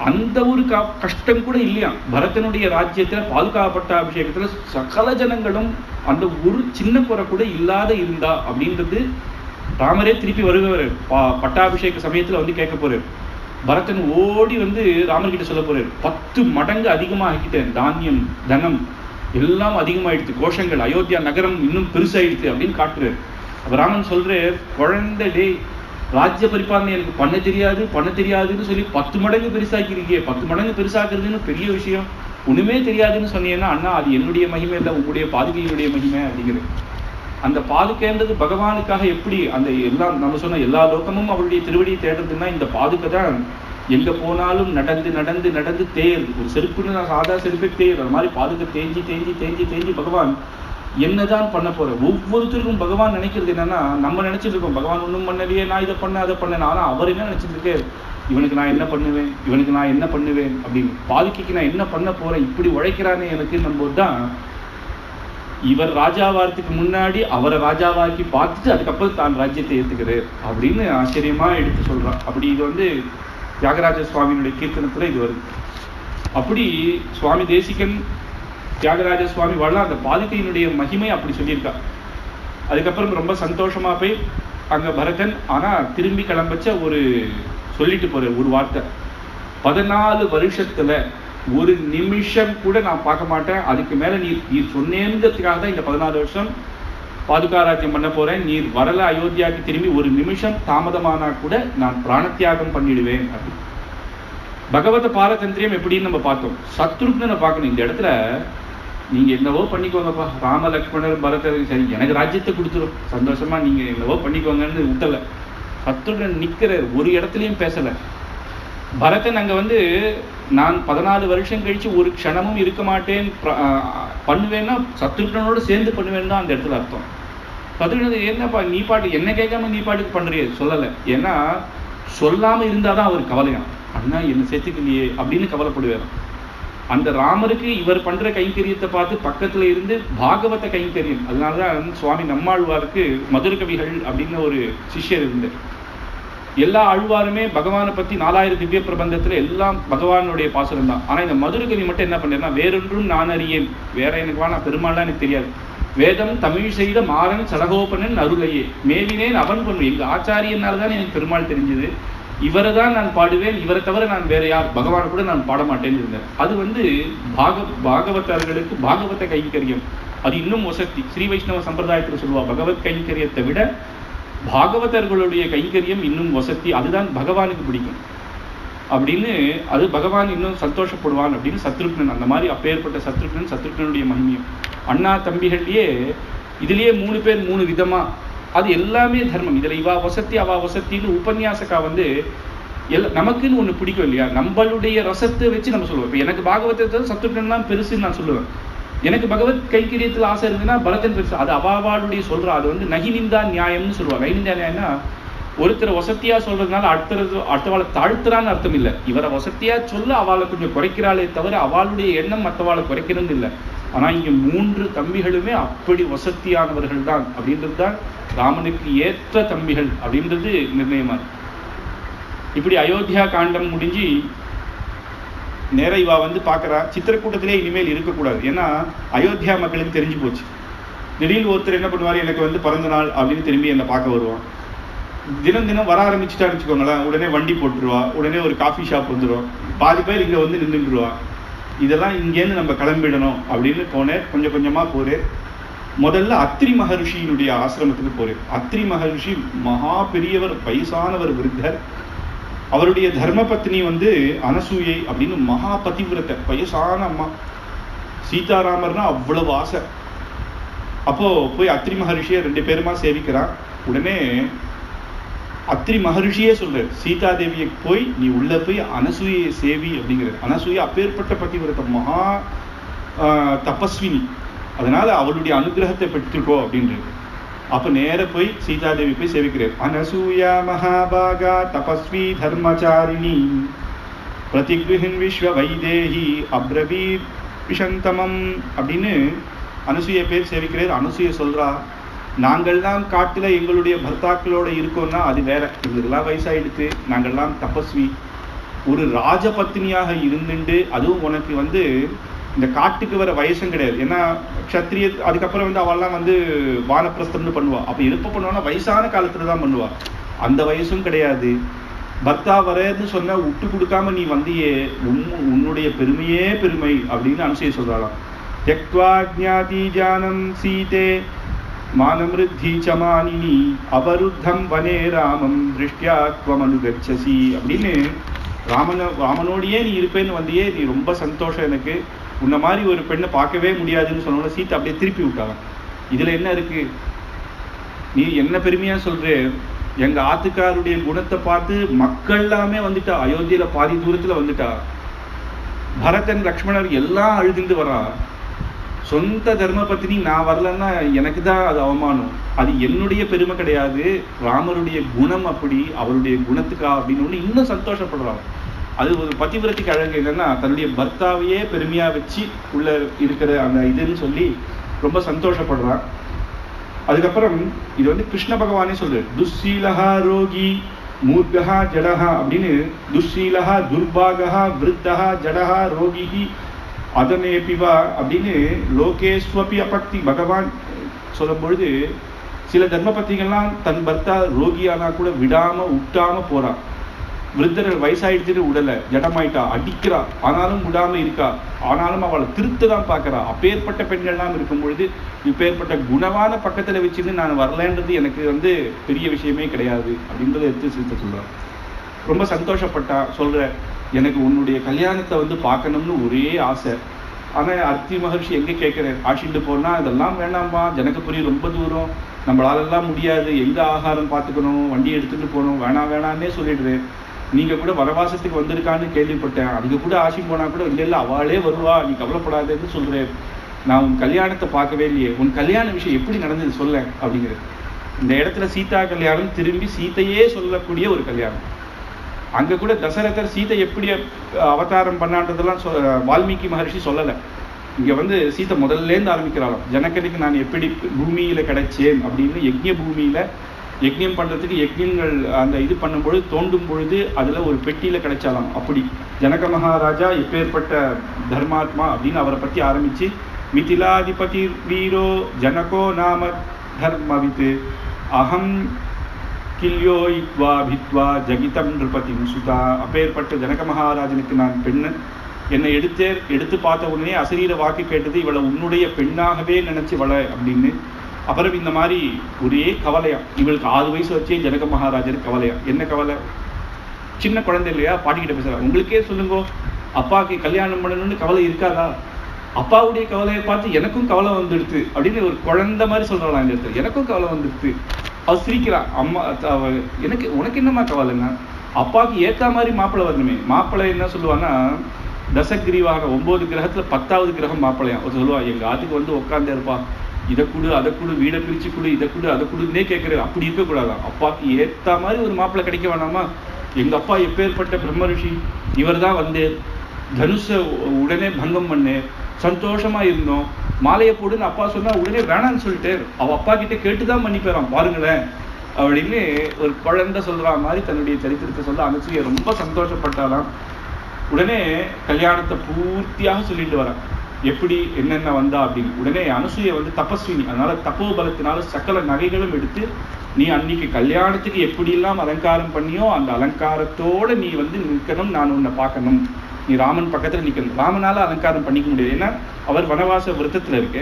அந்த ஒரு கஷ்டம் கூட இல்லையா பரதனுடைய ராஜ்யத்துல, பாதுகா பட்டாபிஷேகத்துல சகல ஜனங்களும் அந்த ஒரு சின்ன குறை கூட இல்லாத இருந்தா அப்படின்றது ராமரே திருப்பி வருவார். பட்டாபிஷேக சமயத்துல கேட்க போறாரு. பரதன் ஓடி ராமர்கிட்ட சொல்ல போறாரு, 10 மடங்கு அதிகமாகிட்டேன், தானியம் தனம் எல்லாம் அதிகமாயிடுச்சு, கோஷங்கள், அயோத்தியா நகரம் இன்னும் பெருசாயிடுச்சு அப்படின்னு காட்டுறாரு. அப்ப ராமன் சொல்றாரு, குழந்தை டே, ராஜ்ய பரிபாலனை எனக்கு பண்ண தெரியாதுன்னு சொல்லி 10 மடங்கு பெருசாக்கிருக்கே, 10 மடங்கு பெருசாக்குறதுன்னு பெரிய விஷயம், ஒண்ணுமே தெரியாதுன்னு சொன்னீங்கன்னா, அண்ணா அது என்னுடைய மகிமை இல்லை, உங்களுடைய பாதுகையினுடைய மகிமை அப்படிங்கிறது. அந்த பாதுகைன்றது பகவானுக்காக எப்படி அந்த எல்லாம் நம்ம சொன்ன எல்லா லோகமும் அவருடைய திருவடியை தேடுறதுன்னா இந்த பாதுகை தான் எங்க போனாலும் நடந்து நடந்து நடந்து தேயுது. ஒரு செருப்புன்னு நான் சாதா செருப்பே தேயுது, அது மாதிரி பாதுகை தேஞ்சி தேஞ்சி தேஞ்சி தேஞ்சி பகவான் என்னதான் பண்ண போற. ஒவ்வொருத்தருக்கும் பகவான் நினைக்கிறது என்னன்னா, நம்ம நினைச்சிட்டு இருக்கோம் பகவான் ஒன்றும் பண்ணலையே, நான் இதை பண்ண அதை பண்ணேன், ஆனா அவர் என்ன நினைச்சிட்டு இருக்கே, இவனுக்கு நான் என்ன பண்ணுவேன், இவனுக்கு நான் என்ன பண்ணுவேன் அப்படின்னு, பாதுகைக்கு நான் என்ன பண்ண போறேன், இப்படி உழைக்கிறானே எனக்கு நம்போது தான் இவர் ராஜாவாரத்துக்கு முன்னாடி அவரை ராஜாவாக்கி பார்த்துட்டு அதுக்கப்புறம் தான் ராஜ்யத்தை ஏத்துக்கிறார் அப்படின்னு ஆச்சரியமா எடுத்து சொல்றான். அப்படி இது தியாகராஜ சுவாமியினுடைய கீர்த்தனத்துல இது வருது. அப்படி சுவாமி தேசிகன் தியாகராஜ சுவாமி வாழ அந்த பாதுகையினுடைய மகிமை அப்படி சொல்லியிருக்கா. அதுக்கப்புறம் ரொம்ப சந்தோஷமா போய் அங்க பரதன் ஆனா திரும்பி கிளம்பச்ச ஒரு சொல்லிட்டு போற ஒரு வார்த்தை, 14 வருஷத்துல ஒரு நிமிஷம் கூட நான் பார்க்க மாட்டேன், அதுக்கு மேல நீர் சொன்னேன்றதுக்காக தான் இந்த 14 வருஷம் பாதுகா ராஜ்யம் பண்ண போறேன், நீர் வரல அயோத்தியாவுக்கு திரும்பி ஒரு நிமிஷம் தாமதமானா கூட நான் பிராணத்தியாகம் பண்ணிடுவேன் அப்படி. பகவத பாரதந்திரியம் எப்படின்னு நம்ம பார்த்தோம். சத்ருக்னனை பார்க்கணும் இந்த இடத்துல. நீங்க என்னவோ பண்ணிக்கோங்கப்பா, ராம லக்ஷ்மணர் பரதர் சரி, எனக்கு ராஜ்யத்தை கொடுத்துரும் சந்தோஷமா, நீங்க என்னவோ பண்ணிக்கோங்கன்னு விட்டல. சத்ருக்னன் நிக்கிற ஒரு இடத்துலயும் பேசல. பரதன் அங்க நான் 14 வருஷம் கழிச்சு ஒரு க்ஷணமும் இருக்க மாட்டேன் பண்ணுவேன்னா சத்ருக்னனோட சேர்ந்து பண்ணுவேன்னு தான் அந்த இடத்துல அர்த்தம். சத்ருக்னன் என்னப்பா நீ பாட்டு என்ன கேட்காம நீ பாட்டுக்கு பண்றியே சொல்லலை. ஏன்னா சொல்லாம இருந்தாதான் அவர் கவலையாம், அண்ணா என்ன சேர்த்துக்கலையே அப்படின்னு கவலைப்படுவார். அந்த ராமருக்கு இவர் பண்ற கைங்கரியத்தை பார்த்து பக்கத்துல இருந்து பாகவத கைங்கரியம், அதனாலதான் சுவாமி நம்மாழ்வாருக்கு மதுர கவிகள் அப்படின்னு ஒரு சிஷ்யர் இருந்தார். எல்லா ஆழ்வாருமே பகவானை பத்தி 4000 திவ்ய பிரபந்தத்துல எல்லாம் பகவானுடைய பாசுரம் தான். ஆனா இந்த மதுரகவி மட்டும் என்ன பண்றேன்னா, வேறொன்றும் நான் அறியேன், வேற எனக்கு வானா பெருமாள்லாம் எனக்கு தெரியாது, வேதம் தமிழ் செய்த மாறன் சடகோபனன் அருளையே மேவினேன் அவன் பண்ணுவேன், எங்க ஆச்சாரியனால தான் எனக்கு பெருமாள் தெரிஞ்சது, இவரை தான் நான் பாடுவேன், இவரை தவிர நான் வேற யார் பகவான் கூட நான் பாட மாட்டேன்னு இருந்தேன். அது பாகவதர்களுக்கு பாகவத கைங்கரியம் அது இன்னும் வசதி. ஸ்ரீ வைஷ்ணவ சம்பிரதாயத்தில் சொல்லுவா, பகவத் கைங்கரியத்தை விட பாகவதர்களுடைய கைங்கரியம் இன்னும் வசதி, அதுதான் பகவானுக்கு பிடிக்கும் அப்படின்னு, அது பகவான் இன்னும் சந்தோஷப்படுவான் அப்படின்னு சத்ருக்னன். அந்த மாதிரி அப்பேற்பட்ட சத்ருக்னனுடைய மகிமையும் அண்ணா தம்பிகள்லயே இதுலயே 3 பேர் 3 விதமா, அது எல்லாமே தர்மம். இதுல இவா வசதி அவா வசத்தின்னு உபன்யாசக்கா நமக்குன்னு ஒண்ணு பிடிக்கும் இல்லையா, நம்மளுடைய ரசத்தை வச்சு நம்ம சொல்லுவோம். இப்ப எனக்கு பாகவதத்தை சத்ருக்னன் தான் பெருசுன்னு நான் சொல்லுவேன், எனக்கு பகவத் கைங்கரியத்தில் ஆசை இருந்ததுன்னா பரதன் பெருசு, அது அவாவாளுடைய சொல்றா. அது நகினிந்தா நியாயம்னு சொல்லுவாங்க. நகினிந்தா நியாயம்னா ஒருத்தர் வசத்தியா சொல்றதுனால அடுத்தவாளை தாழ்த்துறான்னு அர்த்தம் இல்லை. இவரை வசத்தியா சொல்ல அவளை கொஞ்சம் குறைக்கிறாளே தவிர அவளுடைய எண்ணம் மற்றவாளை குறைக்கணும்னு இல்லை. ஆனா இங்க 3 தம்பிகளுமே அப்படி வசத்தியானவர்கள் தான் அப்படின்றது தான் ராமனுக்கு ஏற்ற தம்பிகள் அப்படின்றது நிர்ணயமா இருக்கு. இப்படி அயோத்தியா காண்டம் முடிஞ்சு நேர இவா வந்து பார்க்கறா, சித்திரக்கூட்டத்திலே இனிமேல் இருக்கக்கூடாது. ஏன்னா அயோத்தியா மக்களுக்கு தெரிஞ்சு போச்சு. திடீர்னு ஒருத்தர் என்ன பண்ணுவார், எனக்கு வந்து பிறந்த நாள் அப்படின்னு திரும்பி என்னை பார்க்க வருவான். தினம் தினம் வர ஆரம்பிச்சுட்டான்னு வச்சுக்கோங்களேன், உடனே வண்டி போட்டுருவா, உடனே ஒரு காஃபி ஷாப் வந்துடும், பாதி பேர் இங்கே வந்து நின்றுடுவா. இதெல்லாம் இங்கேருந்து நம்ம கிளம்பிடணும் அப்படின்னு போனேன். கொஞ்சம் கொஞ்சமாக போறேன். முதல்ல அத்ரி மகர்ஷியினுடைய ஆசிரமத்துக்கு போறேன். அத்ரி மகர்ஷி மகா பெரியவர், வயசானவர், விருத்தர். அவருடைய தர்மபத்னி வந்து அனசூயை அப்படின்னு மகா பதிவிரத்தை, வயசான அம்மா. சீதாராமர்னா அவ்வளவு ஆசை. அப்போ போய் அத்ரி மகர்ஷியை 2 பேருமா சேவிக்கிறான். உடனே அத்ரி மகர்ஷியே சொல்றாரு, சீதாதேவியை போய் நீ உள்ள போய் அனசூயை சேவி அப்படிங்கிறது. அனசூயை அப்பேற்பட்ட பதிவிரத்தை, மகா தபஸ்வினி, அதனால அவளுடைய அனுகிரகத்தை பெற்றுக்கோ அப்படின்றது. அப்ப நேர போய் சீதாதேவி போய் சேவிக்கிறார். அனசூயா மகாபாகா தபஸ்வி தர்மச்சாரிணி பிரதிகிருஹின் விஸ்வ வைதேகி அப்ரவீத் விஷந்தமம் அப்படின்னு அனசூயை பேர் சேவிக்கிறார். அனசூயை சொல்றா, நாங்கள்லாம் காட்டுல எங்களுடைய பர்த்தாக்களோட இருக்கோம்னா அது வேற, எங்களுக்கெல்லாம் வயசாயிடுத்து, நாங்கள்லாம் தபஸ்வி. ஒரு ராஜபத்னியாக இருந்துட்டு, அதுவும் உனக்கு வந்து இந்த காட்டுக்கு வர வயசும் கிடையாது. ஏன்னா க்ஷத்ரிய, அதுக்கப்புறம் வந்து அவெல்லாம் வந்து வானப்பிரஸ்தம்னு பண்ணுவா. அப்ப எப்ப பண்ணுவான்னா வயசான காலத்துல தான் பண்ணுவா. அந்த வயசும் கிடையாது. பர்த்தா வரேன்னு சொன்ன விட்டு கொடுக்காம நீ வந்தியே, உன்னுடைய பெருமையே பெருமை அப்படின்னு அனுசூயை சொல்றாளாம். த்யக்த்வா ஜ்ஞாதி ஜானம் சீதே மானமிருத்தி சமானினி அவருத்தம் வனே ராமம் திருஷ்டியா த்வம் அனுகச்சசி அப்படின்னு ராமனோடையே நீ இருப்பேன்னு வந்தியே, நீ ரொம்ப சந்தோஷம், எனக்கு உன்ன மாதிரி ஒரு பெண்ணை பார்க்கவே முடியாதுன்னு சொன்னோட சீத்தை அப்படியே திருப்பி விட்டாங்க. இதுல என்ன இருக்கு, நீ என்ன பெருமையா சொல்ற, எங்க ஆத்துக்காருடைய குணத்தை பார்த்து மக்கள் எல்லாமே வந்துட்டா, அயோத்தியில பாதி தூரத்துல வந்துட்டா, பரதன் லக்ஷ்மணர் எல்லாம் அழுதுண்டு வரா, சொந்த தர்மபத்னி நான் வரலன்னா எனக்கு தான் அது அவமானம், அது என்னுடைய பெருமை கிடையாது, ராமருடைய குணம் அப்படி, அவருடைய குணத்துக்கா அப்படின்னு இன்னும் சந்தோஷப்படுறாங்க. அது ஒரு பதிவிரத்திக்கு அழகு என்னன்னா, தன்னுடைய பர்த்தாவையே பெருமையா வச்சு உள்ள இருக்கிற அந்த இதுன்னு சொல்லி ரொம்ப சந்தோஷப்படுறான். அதுக்கப்புறம் இது வந்து கிருஷ்ண பகவானே சொல்லு, துස්සீலஹா ரோகி மூர்கஹா ஜடஹா அப்படின்னு, துස්සீலஹா துர்பாகஹா விருத்தஹா ஜடஹா ரோகிஹி அதனே பிவா அப்படின்னு லோகேஸ்வபி அபக்தி பகவான் சொல்லும் பொழுது, சில தர்மபத்திகள்லாம் தன் பர்த்தா ரோகியானா கூட விடாம விட்டாம போறா. விருத்தர்கள் வயசாயிடுச்சுட்டு உடல ஜடமாயிட்டா, அடிக்கிறா, ஆனாலும் விடாம இருக்கா, ஆனாலும் அவளை திருத்த தான் பார்க்கறா. அப்பேற்பட்ட பெண்கள்லாம் இருக்கும் பொழுது இப்பேற்பட்ட குணவான பக்கத்துல வச்சுன்னு நான் வரலன்றது எனக்கு வந்து பெரிய விஷயமே கிடையாது அப்படின்றத எடுத்து சிரித்த சொல்றான். ரொம்ப சந்தோஷப்பட்டா, சொல்ற எனக்கு உன்னுடைய கல்யாணத்தை வந்து பார்க்கணும்னு ஒரே ஆசை. ஆனா அத்ரி மகர்ஷி எங்க கேட்கிறேன், ஆஷிண்டு போனா இதெல்லாம் வேணாம்பா, ஜனகபுரி ரொம்ப தூரம், நம்மளாலெல்லாம் முடியாது, எங்க ஆகாரம் பார்த்துக்கணும், வண்டி எடுத்துட்டு போகணும், வேணான்னே சொல்லிடுறேன். நீங்க கூட வனவாசத்துக்கு வந்திருக்கான்னு கேள்விப்பட்டேன், அதுக்கு கூட ஆஷி போனா கூட இல்லை அவளே வருவா, நீ கவலைப்படாதேன்னு சொல்றேன். நான் உன் கல்யாணத்தை பார்க்கவே இல்லையே, உன் கல்யாண விஷயம் எப்படி நடந்தது சொல்ல அப்படிங்கிறது. இந்த இடத்துல சீதா கல்யாணம் திரும்பி சீதையே சொல்லக்கூடிய ஒரு கல்யாணம். அங்க கூட தசரதர் சீதை எப்படி அவதாரம் பண்ணான்றதெல்லாம் வால்மீகி மகர்ஷி சொல்லலை. இங்க வந்து சீதை முதல்லேருந்து ஆரம்பிக்கிறாளாம். ஜனகனுக்கு நான் எப்படி பூமியில கிடைச்சேன் அப்படின்னு, யஜ்ஞ பூமியில யஜ்ஞம் பண்றதுக்கு யஜ்ஞங்கள் அந்த இது பண்ணும் பொழுது தோண்டும் பொழுது அதுல ஒரு பெட்டியில கிடைச்சாலாம். அப்படி ஜனக மகாராஜா எப்பேற்பட்ட தர்மாத்மா அப்படின்னு அவரை பத்தி ஆரம்பிச்சு, மிதிலாதிபதி வீரோ ஜனகோ நாம தர்மவித் அகம் கில்யோ இத்வா பித்வா ஜகிதம் நிருபதி சுதா. அப்பேற்பட்ட ஜனக மகாராஜனுக்கு நான் பெண்ணு, என்னை எடுத்து பார்த்த உடனே அசரீர வாக்கு கேட்டது, இவளை உன்னுடைய பெண்ணாகவே நினைச்சு வள அப்படின்னு. அப்புறம் இந்த மாதிரி ஒரே கவலையா, இவளுக்கு 6 வயசு வச்சே ஜனக மகாராஜனுக்கு கவலையா. என்ன கவலை, சின்ன குழந்தை இல்லையா, பாட்டிக்கிட்ட பேசுறா, உங்களுக்கே சொல்லுங்க அப்பாவுக்கு கல்யாணம் பண்ணணும்னு கவலை இருக்காதா, அப்பாவுடைய கவலையை பார்த்து எனக்கும் கவலை வந்துடுது அப்படின்னு ஒரு குழந்தை மாதிரி சொல்றாளாம். இந்த இடத்துல எனக்கும் கவலை வந்துடுது. அவ சிரிக்கிறான், அம்மா எனக்கு உனக்கு என்னம்மா கவலைன்னா, அப்பாவுக்கு ஏற்ற மாதிரி மாப்பிள்ளை வரணுமே. மாப்பிள்ளை என்ன சொல்லுவான்னா, தசகிரிவாக 9 கிரகத்துல 10வது கிரகம் மாப்பிள்ளையா. ஒரு சொல்லுவா, எங்க ஆத்துக்கு வந்து உட்காந்தே இருப்பா, இதை கொடு அதை கொடு, வீடை பிரிச்சு கொடு, இதை கொடு அதை கொடுன்னே கேட்கறது. அப்படி இருக்கக்கூடாதான், அப்பாவுக்கு ஏற்ற மாதிரி ஒரு மாப்பிள்ளை கிடைக்க வேணாமா. எங்க அப்பா எப்பேற்பட்ட பிரம்ம ரிஷி, இவர் தான் வந்து தனுஷ உடனே பங்கம் பண்ணு, சந்தோஷமா இருந்தோம். மாலையை போடுன்னு அப்பா சொன்னா உடனே வேணான்னு சொல்லிட்டு அவ அப்பா கிட்ட கேட்டுதான் பண்ணி போயிறான் பாருங்களேன் அப்படின்னு ஒரு குழந்தை சொல்ற மாதிரி தன்னுடைய சரித்திரத்தை சொல்ல அனுசூயை ரொம்ப சந்தோஷப்பட்டாலாம். உடனே கல்யாணத்தை பூர்த்தியாக சொல்லிட்டு வரான், எப்படி என்னென்ன வந்தா அப்படின்னு. உடனே அனுசூயை வந்து தபஸ்வினி, அதனால தப்போ பலத்தினால சகல நகைகளும் எடுத்து, நீ அன்னைக்கு கல்யாணத்துக்கு எப்படி எல்லாம் அலங்காரம் பண்ணியோ அந்த அலங்காரத்தோட நீ வந்து நிற்கணும், நான் உன்னை பார்க்கணும், நீ ராமன் பக்கத்துல நிக்கணும். ராமனால அலங்காரம் பண்ணிக்க முடியாது, ஏன்னா அவர் வனவாச விரதத்துல இருக்கு.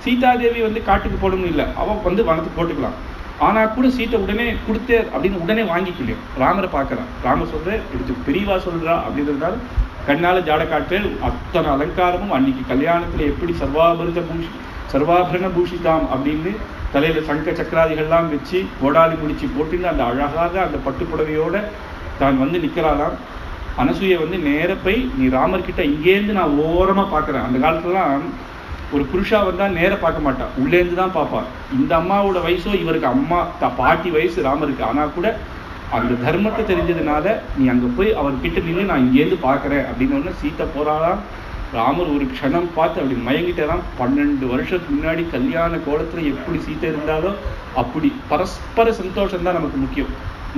சீதாதேவி வந்து காட்டுக்கு போடணும் இல்லை, அவ வந்து வனத்துக்கு போட்டுக்கலாம். ஆனா கூட சீட்டை உடனே கொடுத்தே அப்படின்னு உடனே வாங்கிக்கலையும். ராமரை பார்க்கறான், ராம சொல்ற எடுத்து பெரியவா சொல்றா அப்படின்றதால கண்ணால ஜாட காட்டுறேன். அத்தனை அலங்காரமும் அன்னைக்கு கல்யாணத்துல எப்படி சர்வாபரண பூஷிதாம் அப்படின்னு தலையில சங்க சக்கராதிகள்லாம் வச்சு கோடாலி முடிச்சு போட்டுன்னு அந்த அழகாக அந்த பட்டு புடவையோட தான் வந்து நிக்கிறாளாம். அனசூயை வந்து நேர போய், நீ ராமர்கிட்ட இங்கேருந்து நான் ஓரமா பாக்குறேன். அந்த காலத்துலலாம் ஒரு புருஷா வந்தா நேர பார்க்க மாட்டான், உள்ளேருந்து தான் பார்ப்பான். இந்த அம்மாவோட வயசோ இவருக்கு அம்மா பாட்டி வயசு ராமருக்கு, ஆனா கூட அந்த தர்மத்தை தெரிஞ்சதுனால நீ அங்க போய் அவர்கிட்ட நின்று நான் இங்கேருந்து பார்க்கறேன் அப்படின்னு சீத்தை போறாளாம். ராமர் ஒரு க்ஷணம் பார்த்து அப்படி மயங்கிட்டதான். 12 வருஷத்துக்கு முன்னாடி கல்யாண கோலத்துல எப்படி சீத்தை இருந்தாலோ அப்படி பரஸ்பர சந்தோஷம் தான் நமக்கு முக்கியம்.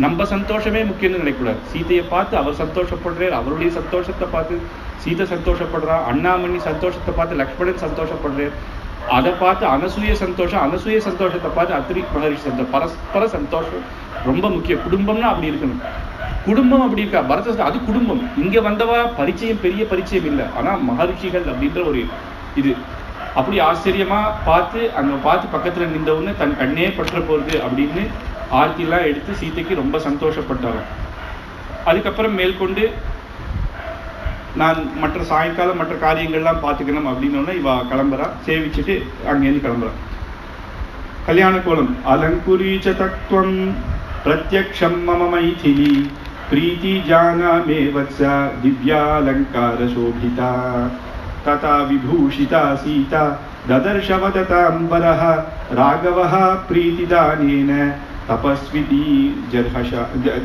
நம்ம சந்தோஷமே முக்கியம்னு நினைக்கூடாது. சீதையை பார்த்து அவர் சந்தோஷப்படுறார், அவருடைய சந்தோஷத்தை பார்த்து சீதை சந்தோஷப்படுறா, அண்ணாமணி சந்தோஷத்தை பார்த்து லக்ஷ்மணன் சந்தோஷப்படுறார், அதை பார்த்து அனசூய சந்தோஷம், அனசூய சந்தோஷத்தை பார்த்து அத்ரி மகரிஷி சந்தோஷம். பரஸ்பர சந்தோஷம் ரொம்ப முக்கியம். குடும்பம்னா அப்படி இருக்கணும். குடும்பம் அப்படி இருக்கா பரத, அது குடும்பம். இங்க வந்தவா பரிச்சயம் பெரிய பரிச்சயம் இல்லை, ஆனா மகரிஷிகள் அப்படின்ற ஒரு இது அப்படி ஆச்சரியமா பார்த்து அங்க பார்த்து பக்கத்துல நின்றவுன்னு தன் கண்ணே பற்ற போறது அப்படின்னு ஆர்த்திலாம் எடுத்து சீதைக்கு ரொம்ப சந்தோஷப்பட்டாங்க. அதுக்கப்புறம் மேற்கொண்டு நான் மற்ற சாயங்காலம் மற்ற காரியங்கள்லாம் பார்த்துக்கணும் அப்படின்னு இவ கிளம்புறா. சேவிச்சுட்டு அங்கேருந்து கிளம்புறான். கல்யாண கோலம். அலங்குரீச்ச தத்துவம் பிரத்யக்ஷம் மம மைதிலி பிரீதி ஜானாமே வத்ஸ திவ்யாலங்கார சோபிதா ததா விபூஷிதா சீதா ததர்ஷவததாம்பரஹ ராகவஹ பிரீதிதானேன தபஸ்விதி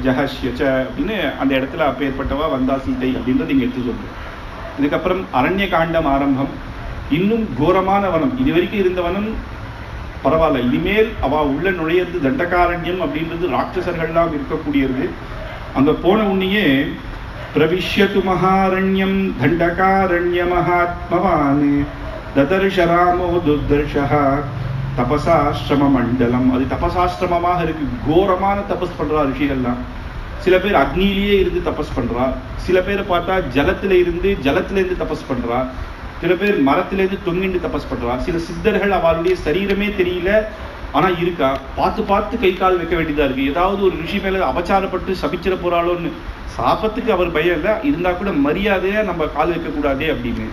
ஜஹஸ்யச்ச அப்படின்னு அந்த இடத்துல அப்பேற்பட்டவா வந்தா சீதை அப்படின்றத இங்க எடுத்து சொல்றேன். இதுக்கப்புறம் அரண்ய காண்டம் ஆரம்பம். இன்னும் கோரமான வனம். இது வரைக்கும் இருந்த வனம் பரவாயில்ல, இனிமேல் அவ உள்ள நுழையிறது தண்டகாரண்யம் அப்படின்றது ராட்சசர்கள்லாம் இருக்கக்கூடியது. அங்க போன உன்னையே பிரவிஷ்யது மகாரண்யம் தண்டகாரண்ய மகாத்மவான் ததர்ஷ ராமோ துர்தர்ஷஹ தபசாஸ்ரம மண்டலம். அது தபசாஸ்ரமமாக இருக்கு. கோரமான தபஸ் பண்றா ரிஷிகள்லாம். சில பேர் அக்னியிலேயே இருந்து தபஸ் பண்றா, சில பேரை பார்த்தா ஜலத்துல இருந்து தபஸ் பண்றா, சில பேர் மரத்திலேருந்து தொங்கிண்டு தபஸ் பண்றா. சில சித்தர்கள் அவளுடைய சரீரமே தெரியல, ஆனா இருக்கா. பார்த்து பார்த்து கை கால் வைக்க வேண்டியதா இருக்கு. ஏதாவது ஒரு ரிஷி மேல அபச்சாரப்பட்டு சபிச்சிட போறாளோன்னு. சாபத்துக்கு அவர் பயம் இல்லை, இருந்தா கூட மரியாதையா நம்ம கால் வைக்க கூடாதே அப்படின்னு.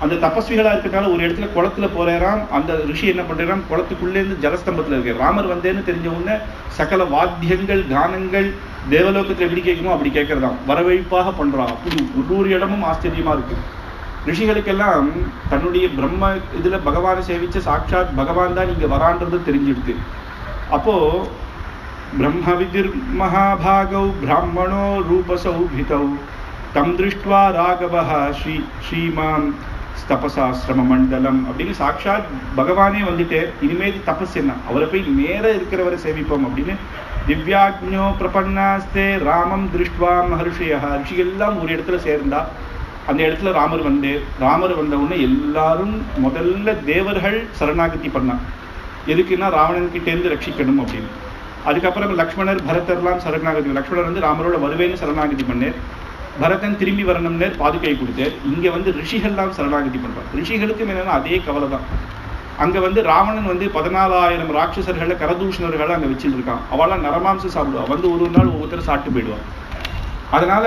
அந்த தபஸ்விகளா இருக்கிறதுனால ஒரு இடத்துல குளத்துல போறாராம். அந்த ரிஷி என்ன பண்றாராம், குளத்துக்குள்ளே இருந்து ஜலஸ்தம்பத்துல இருக்க ராமர் வந்தேன்னு தெரிஞ்ச உடனே சகல வாத்தியங்கள் கானங்கள் தேவலோகத்துல எப்படி கேட்கணுமோ அப்படி கேட்கறதாம். வரவழிப்பாக பண்றான். அப்படி ஒரு இடமும் ஆச்சரியமா இருக்கு. ரிஷிகளுக்கெல்லாம் தன்னுடைய பிரம்ம இதுல பகவானை சேவிச்ச சாட்சாத் பகவான் தான் இங்க வரான்றது தெரிஞ்சிடுது. அப்போ பிரம்மவிதிர் மகாபாகௌ பிராமணோ ரூபசௌபிதௌ தம் திருஷ்டுவா ராகவஹ ஸ்ரீமான் தபசாஸ்ரம மண்டலம் அப்படின்னு சாட்சாத் பகவானே வந்துட்டு இனிமேல் தபஸ் என்ன, அவரை போய் நேர இருக்கிறவரை சேவிப்போம் அப்படின்னு திவ்யாக்ஞோ பிரபன்னாஸ்தே ராமம் திருஷ்டுவா மகர்ஷியா. ரிஷிகள்லாம் ஒரு இடத்துல சேர்ந்தா. அந்த இடத்துல ராமர் வந்த உடனே எல்லாரும் முதல்ல தேவர்கள் சரணாகதி பண்ணா. எதுக்குன்னா ராவணன் கிட்ட இருந்து ரட்சிக்கணும் அப்படின்னு. அதுக்கப்புறம் லக்ஷ்மணர் பரதர்லாம் சரணாகதி. லக்ஷ்மணர் வந்து ராமரோட வருவேன்னு சரணாகதி பண்ணார். பரதன் திரும்பி வரணும்னு பாதுகை கொடுத்தார். இங்க வந்து ரிஷிகள்லாம் சரணாகதி பண்றாங்க. ரிஷிகளுக்கும் என்னன்னா அதே கவலை தான். அங்க வந்து ராவணன் வந்து 14,000 ராட்சசர்களை கரதூஷணர்களை அங்க வச்சுட்டு இருக்கான். அவளாம் நரமாம்சம் சாப்பிடுவா. வந்து ஒரு நாள் ஒவ்வொருத்தர் சாப்பிட்டு போயிடுவான். அதனால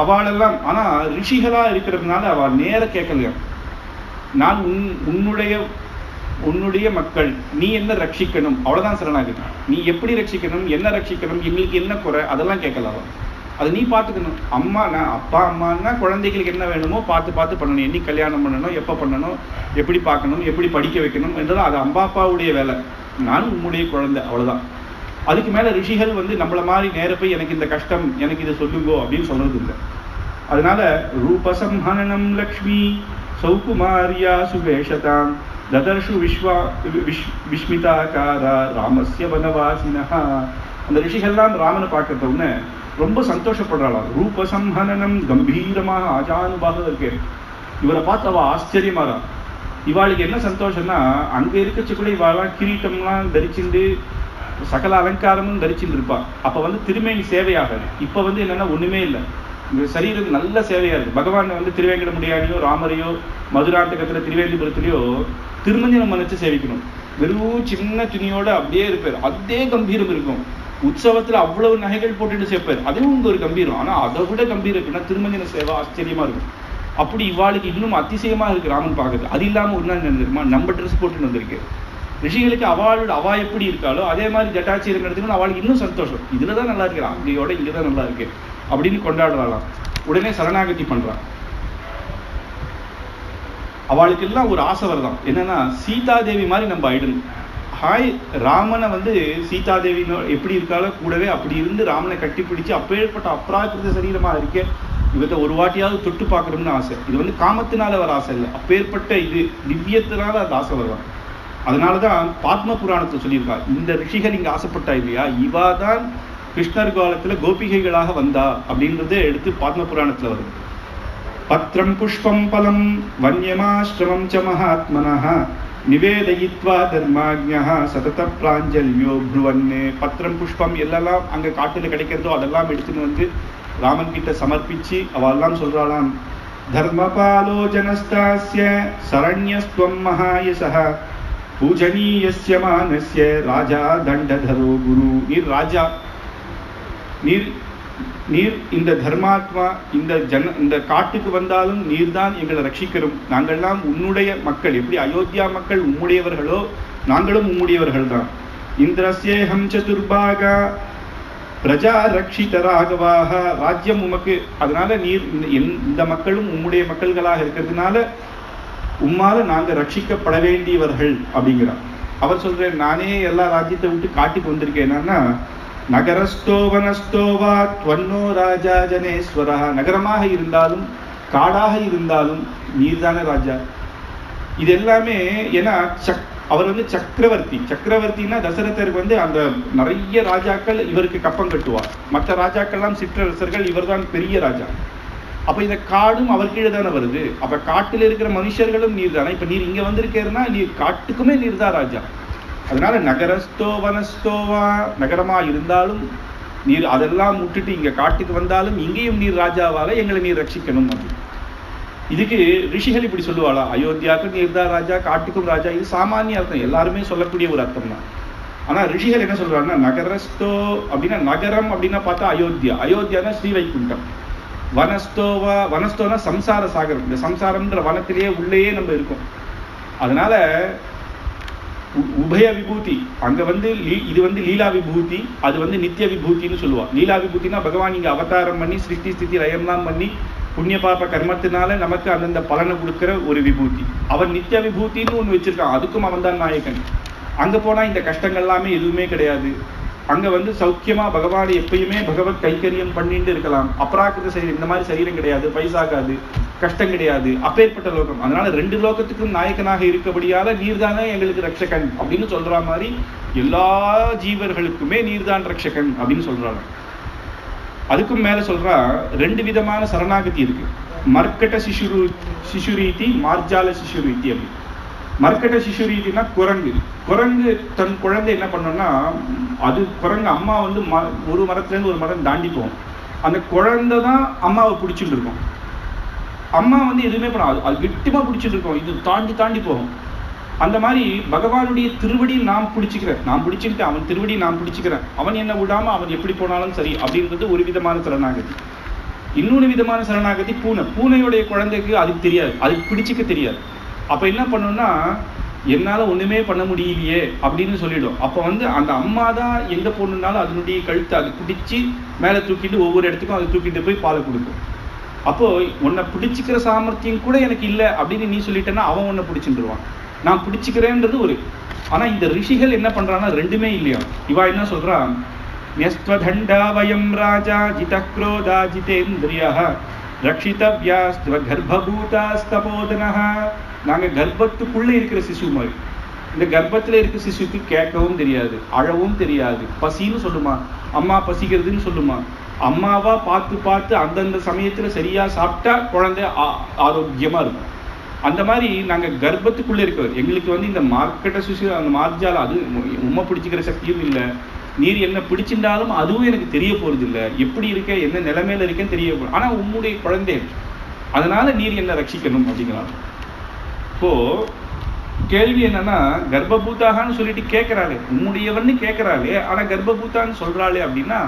அவளெல்லாம், ஆனா ரிஷிகளா இருக்கிறதுனால அவள் நேர கேட்கலையா, நான் உன்னுடைய மக்கள், நீ என்ன ரட்சிக்கணும் அவ்வளவுதான் சரணாகதி. நீ எப்படி ரட்சிக்கணும், என்ன ரட்சிக்கணும், எங்களுக்கு என்ன குறை, அதெல்லாம் கேட்கலாம். அது நீ பார்த்துக்கணும். அப்பா அம்மான்னா குழந்தைகளுக்கு என்ன வேணுமோ பார்த்து பண்ணணும். என்னைக்கு கல்யாணம் பண்ணணும், எப்போ பண்ணணும், எப்படி பார்க்கணும், எப்படி படிக்க வைக்கணும் என்றதான் அது அம்மா அப்பாவுடைய வேலை. நான் உன்னுடைய குழந்தை, அவ்வளவுதான். அதுக்கு மேல ரிஷிகள் வந்து நம்மள மாதிரி நேர போய் எனக்கு இந்த கஷ்டம், எனக்கு இதை சொல்லுங்கோ அப்படின்னு சொல்றது இல்லை. அதனால ரூபசம்ஹனனம் லக்ஷ்மி சௌகுமாரியா சுவேஷதாம் ததர்ஷு விஸ்மிதாகாரா ராமஸ்ய வனவாசினஹா. அந்த ரிஷிகள்லாம் ராமனை பார்க்கறத உடனே ரொம்ப சந்தோஷப்படுறாளாம். ரூபசம்ஹனனம் கம்பீரமாக அஜானுபாக இருக்கு. இவரை பார்த்து அவ ஆச்சரியமாறா. இவாளுக்கு என்ன சந்தோஷம்னா, அங்க இருக்கச்சு கூட இவாளெல்லாம் கிரீட்டம்லாம் தரிச்சுண்டு சகல அலங்காரமும் தரிச்சுட்டு இருப்பா. அப்ப வந்து திருமேனி சேவையாகாது. இப்ப வந்து என்னன்னா ஒண்ணுமே இல்லை, இந்த சரீரம் நல்ல சேவையா இருக்கு. பகவான் வந்து திருவேங்கடமுடியானையோ ராமரையோ மதுராந்தகத்துல திருவேந்திபுரத்திலையோ திருமஞ்சனம் நினைச்சு சேவிக்கணும். வெறும் சின்ன துணியோட அப்படியே இருப்பார், அதே கம்பீரம் இருக்கும். உற்சவத்துல அவ்வளவு நகைகள் போட்டுட்டு சேர்ப்பார், அதுவும் இங்க ஒரு கம்பீரம். ஆனா அதை விட கம்பீரம் இருக்குன்னா திருமஞ்சன சேவை ஆச்சரியமா இருக்கும். அப்படி இவாளுக்கு இன்னும் அதிசயமா இருக்கு ராமன் பார்க்குது. அது இல்லாம ஒரு நாள் நினைச்சிருமா, நம்ம ட்ரெஸ் போட்டுன்னு வந்திருக்கு. ரிஷிகளுக்கு அவா எப்படி இருக்காளோ அதே மாதிரி ஜட்டாட்சியரம் எடுத்துக்கணும். அவளுக்கு இன்னும் சந்தோஷம், இதுலதான் நல்லா இருக்கு, அங்கேயோட இங்கதான் நல்லா இருக்கு அப்படின்னு கொண்டாடுறாளாம். உடனே சரணாகதி பண்றான். அவளுக்கு எல்லாம் ஒரு ஆசை வருதான், என்னன்னா சீதாதேவி மாதிரி நம்ம ஆயிடணும். ஹாய், ராமனை வந்து சீதாதேவி எப்படி இருக்காளோ கூடவே அப்படி இருந்து ராமனை கட்டி பிடிச்சு அப்பேற்பட்ட அப்ராகிருத சரீரமா இருக்கே, இவத்தை ஒரு வாட்டியாவது தொட்டு பார்க்கணும்னு ஆசை. இது வந்து காமத்தினால வர ஆசை இல்லை, அப்பேற்பட்ட இது திவ்யத்தினால அந்த ஆசை வருவான். அதனாலதான் பாத்ம புராணத்துல சொல்லியிருக்கா, இந்த ரிஷிகள் இங்க ஆசைப்பட்டா இல்லையா, இவாதான் கிருஷ்ணர் காலத்துல கோபிகைகளாக வந்தா அப்படின்றத எடுத்து பாத்ம புராணத்துல வருது. பத்ரம் புஷ்பம் பலம் வன்யமாஸ்ரமம் ச மகாத்மனஹ நிவேதயித்வா தர்மாஜ்ஞஹ சதத பிராஞ்சல்யோ ப்ருவன்னே. பத்திரம் புஷ்பம் எல்லாம் அங்க காட்டுல கிடைக்கிறதோ அதெல்லாம் எடுத்துன்னு வந்து ராமன் கிட்ட சமர்ப்பிச்சு அவெல்லாம் சொல்றாளாம், தர்மபாலோ ஜனஸ்தாஸ்ய சரண்யஸ்துவம் மகாயசஹ பூஜனீயஸ்ய மானஸ்ய ராஜா தண்டதரோ குரு. நீர் ராஜா, நீர் இந்த தர்மாத்மா, இந்த காட்டுக்கு வந்தாலும் நீர்தான் எங்களை ரட்சிக்கிறோம். நாங்கள்லாம் உன்னுடைய மக்கள். எப்படி அயோத்தியா மக்கள் உம்முடையவர்களோ நாங்களும் உம்முடையவர்கள் தான். இந்திரஸ்யேஹம் சதுர்பாகா பிரஜா ரக்ஷித ராகவாக. ராஜ்யம் உமக்கு, அதனால நீர் இந்த மக்களும் உம்முடைய மக்கள்களாக இருக்கிறதுனால உம்மால நாங்க ரட்சிக்கப்பட வேண்டியவர்கள் அப்படிங்கிறார். அவர் சொல்றேன், நானே எல்லா ராஜ்யத்தை விட்டு காட்டுக்கு வந்திருக்கேன். என்னன்னா நகரஸ்தோ வனஸ்தோவா துவன்னோ ராஜா ஜனேஸ்வரா. நகரமாக இருந்தாலும் காடாக இருந்தாலும் நீர்தானே ராஜா. இது எல்லாமே ஏன்னா அவர் வந்து சக்கரவர்த்தின்னா தசரதருக்கு வந்து அந்த நிறைய ராஜாக்கள் இவருக்கு கப்பம் கட்டுவார். மற்ற ராஜாக்கள்லாம் சிற்றரசர்கள், இவர் தான் பெரிய ராஜா. அப்ப இந்த காடும் அவர் கீழே தானே வருது. அப்ப காட்டில் இருக்கிற மனுஷர்களும் நீர் தானே. இப்ப நீர் இங்க வந்திருக்கேன்னா நீர் காட்டுக்குமே நீர் தான் ராஜா. அதனால நகரஸ்தோ வனஸ்தோவா, நகரமா இருந்தாலும் நீர் அதெல்லாம் விட்டுட்டு இங்க காட்டுக்கு வந்தாலும் இங்கேயும் நீர் ராஜாவால எங்களை நீர் ரட்சிக்கணும் அப்படின்னு. இதுக்கு ரிஷிகள் இப்படி சொல்லுவாளா, அயோத்தியாவுக்கும் நீர் தான் ராஜா, காட்டுக்கும் ராஜா. இது சாமானிய அர்த்தம், எல்லாருமே சொல்லக்கூடிய ஒரு அர்த்தம் தான். ஆனா ரிஷிகள் என்ன சொல்றாங்கன்னா, நகரஸ்தோ அப்படின்னா நகரம் அப்படின்னா பார்த்தா அயோத்தியா, அயோத்தியானா ஸ்ரீவைகுண்டம். வனஸ்தோவா, வனஸ்தோனா சம்சார சாகரம். இந்த சம்சாரம்ன்ற வனத்திலேயே உள்ளேயே நம்ம இருக்கோம். அதனால உபய விபூதி அங்க வந்து இது வந்து லீலா விபூதி, அது வந்து நித்திய விபூத்தின்னு சொல்லுவா. லீலா விபூத்தினா பகவான் இங்க அவதாரம் பண்ணி சிருஷ்டி ஸ்திதி லயம்லாம் பண்ணி புண்ணிய பாப கர்மத்தினால நமக்கு அந்தந்த பலனை கொடுக்கிற ஒரு விபூதி. அவன் நித்திய விபூத்தின்னு ஒண்ணு வச்சிருக்கான், அதுக்கும் அவன் தான் நாயகன். அங்க போனா இந்த கஷ்டங்கள் எல்லாமே எதுவுமே கிடையாது. அங்க வந்து சௌக்கியமா பகவானை எப்பயுமே பகவத் கைக்கரியம் பண்ணிட்டு இருக்கலாம். அபராக்கிருத சரீரம், இந்த மாதிரி சரீரம் கிடையாது, பைசாகாது, கஷ்டம் கிடையாது, அப்பேற்பட்ட லோகம். அதனால ரெண்டு லோகத்துக்கும் நாயகனாக இருக்கபடியால நீர்தானே எங்களுக்கு ரட்சகன் அப்படின்னு சொல்ற மாதிரி எல்லா ஜீவர்களுக்குமே நீர்தான் ரட்சகன் அப்படின்னு சொல்றாங்க. அதுக்கும் மேல சொல்றா, ரெண்டு விதமான சரணாகதி இருக்கு. மர்க்கட்ட சிசுரீதி, மார்ஜால சிசுரீதி. அப்படி மர்க்கட்ட சிசுரீதினா குரங்கு தன் குழந்தை என்ன பண்ணோம்னா, அது குரங்கு அம்மா வந்து ஒரு மரத்துல இருந்து ஒரு மரம் தாண்டி போகும். அந்த குழந்தை தான் அம்மாவை பிடிச்சிட்டு இருக்கும். அம்மா வந்து எதுவுமே பண்ணாது, அது கெட்டிமா பிடிச்சிட்டு இருக்கும், இது தாண்டி தாண்டி போகும். அந்த மாதிரி பகவானுடைய திருவடி நான் பிடிச்சுக்கிட்டு அவன் திருவடி நான் பிடிச்சுக்கிறேன், அவன் என்ன விடாம அவன் எப்படி போனாலும் சரி அப்படின்றது ஒரு விதமான சரணாகதி. இன்னொரு விதமான சரணாகதி பூனையுடைய குழந்தைக்கு அதுக்கு தெரியாது, அதுக்கு பிடிச்சிக்க தெரியாது. அப்ப என்ன பண்ணணும்னா, என்னால ஒண்ணுமே பண்ண முடியலையே அப்படின்னு சொல்லிடும். அப்ப வந்து அந்த அம்மா தான் எங்க போகணுன்னாலும் அதனுடைய கழுத்தை அது பிடிச்சி மேல தூக்கிட்டு ஒவ்வொரு இடத்துக்கும் அது தூக்கிட்டு போய் பாலை கொடுக்கும். அப்போ உன்னை பிடிச்சிக்கிற சாமர்த்தியம் கூட எனக்கு இல்லை அப்படின்னு நீ சொல்லிட்டேன்னா அவன் உன்னை பிடிச்சிட்டுருவான். நான் பிடிச்சிக்கிறேன்றது ஒரு. ஆனா இந்த ரிஷிகள் என்ன பண்றான்னா ரெண்டுமே இல்லையா. இவா என்ன சொல்றான், ன்யஸ்த்வதண்டா வயம் ராஜா ஜிதக்ரோதா ஜிதேந்திரியா ரக்ஷிதவ்யாஸ்த்வ கர்ப்பபூதாஸ்தபோதனஹ. நாங்க கர்ப்பத்துக்குள்ள இருக்கிற சிசு மாதிரி. இந்த கர்ப்பத்துல இருக்க சிசுக்கு கேட்கவும் தெரியாது, அழவும் தெரியாது, பசின்னு சொல்லுமா, அம்மா பசிக்கிறதுன்னு சொல்லுமா. அம்மாவா பார்த்து பார்த்து அந்தந்த சமயத்துல சரியா சாப்பிட்டா குழந்தை ஆரோக்கியமா இருக்கும். அந்த மாதிரி நாங்க கர்ப்பத்துக்குள்ள இருக்கிறோம். எங்களுக்கு வந்து இந்த மார்க்கெட்டை சுசி அந்த மார்ஜால அது உண்மை பிடிச்சிக்கிற சக்தியும் இல்லை. நீர் என்ன பிடிச்சிருந்தாலும் அதுவும் எனக்கு தெரிய போறது இல்லை. எப்படி இருக்க, என்ன நிலைமையில இருக்கேன்னு தெரிய போறது. ஆனா உன்னுடைய குழந்தை, அதனால நீர் என்ன ரட்சிக்கணும் அப்படிங்கிறாங்க. இப்போ கேள்வி என்னன்னா, கர்ப்பபூத்தாகான்னு சொல்லிட்டு கேட்கிறாளே, உன்னுடையவன்னு கேட்கிறாளே, ஆனா கர்ப்பபூத்தான்னு சொல்றாளே அப்படின்னா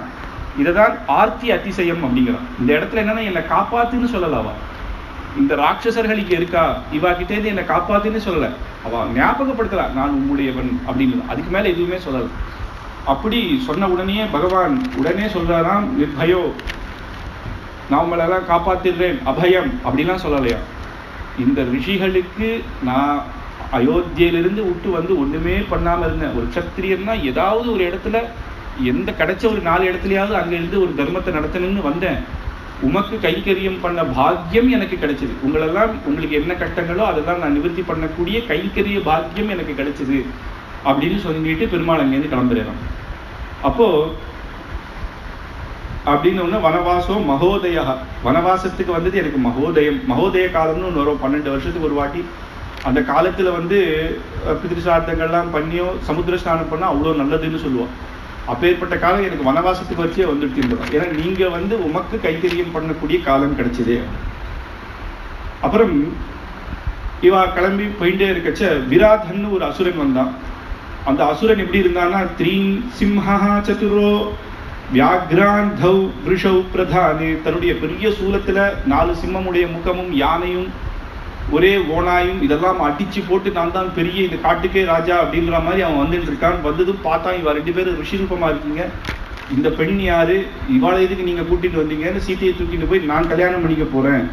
இததான் ஆர்த்தி அதிசயம் அப்படிங்கிறான். இந்த இடத்துல என்னன்னா என்னை காப்பாத்துன்னு சொல்லலாவா. இந்த ராட்சசர்களுக்கு இருக்கா, இவா கிட்டேருந்து என்னை காப்பாத்துன்னு சொல்லல, அவ ஞாபகப்படுத்தலாம் நான் உம்முடையவன் அப்படின்னு. அதுக்கு மேல எதுவுமே சொல்லல. அப்படி சொன்ன உடனே பகவான் உடனே சொல்றாராம், நிர்பயோ, நான் உங்களெல்லாம் காப்பாத்திடுறேன், அபயம் அப்படிலாம் சொல்லலையா. இந்த ரிஷிகளுக்கு நான் அயோத்தியிலிருந்து விட்டு வந்து ஒண்ணுமே பண்ணாம இருந்தேன். ஒரு சத்திரியன்னா ஏதாவது ஒரு இடத்துல, எந்த கிடைச்ச ஒரு 4 இடத்துலயாவது அங்க இருந்து ஒரு தர்மத்தை நடத்தணும்னு வந்தேன். உமக்கு கைங்கரியம் பண்ண பாக்கியம் எனக்கு கிடைச்சது. உங்களெல்லாம் உங்களுக்கு என்ன கஷ்டங்களோ அதெல்லாம் நான் நிவர்த்தி பண்ணக்கூடிய கைங்கரிய பாக்கியம் எனக்கு கிடைச்சது அப்படின்னு சொல்லிட்டு பெருமாள் அங்கேருந்து கிளம்புறேன். அப்போ அப்படின்னு வனவாசம் மகோதயா, வனவாசத்துக்கு வந்தது எனக்கு மகோதயம். மகோதய காலம்னு ஒன்று வரும், 12 வருஷத்துக்கு ஒரு வாட்டி. அந்த காலத்துல வந்து பிதிருசார்த்தங்கள்லாம் பண்ணியோ சமுத்திர ஸ்நானம் பண்ணா அவ்வளோ நல்லதுன்னு சொல்லுவோம். அப்பேற்பட்ட காலம் எனக்கு வனவாசத்துக்கு வச்சே வந்துட்டு. ஏன்னா நீங்க வந்து உமக்கு கைங்கரியம் பண்ணக்கூடிய காலம் கிடைச்சதே. அப்புறம் இவா கிளம்பி போயிட்டே இருக்கச்ச விராதன் ஒரு அசுரன் வந்தான். அந்த அசுரன் எப்படி இருந்தான்னா, 3 சிம்ஹா சதுரோ வியாக்ரான் தௌ விருஷௌ பிரதானே, தன்னுடைய பெரிய சூலத்துல 4 சிம்மமுடைய முகமும் யானையும் ஒரே ஓனாயும் இதெல்லாம் அடிச்சு போட்டு நான் தான் பெரிய இந்த காட்டுக்கே ராஜா அப்படின்ற மாதிரி அவன் வந்துட்டு இருக்கான். வந்ததும் பார்த்தா, இவ 2 பேரும் ரிஷிரூபமா இருக்கீங்க, இந்த பெண் யாரு, இவாளை எதுக்கு நீங்க கூட்டிட்டு வந்தீங்கன்னு சீத்தையை தூக்கிட்டு போய் நான் கல்யாணம் பண்ணிக்க போறேன்.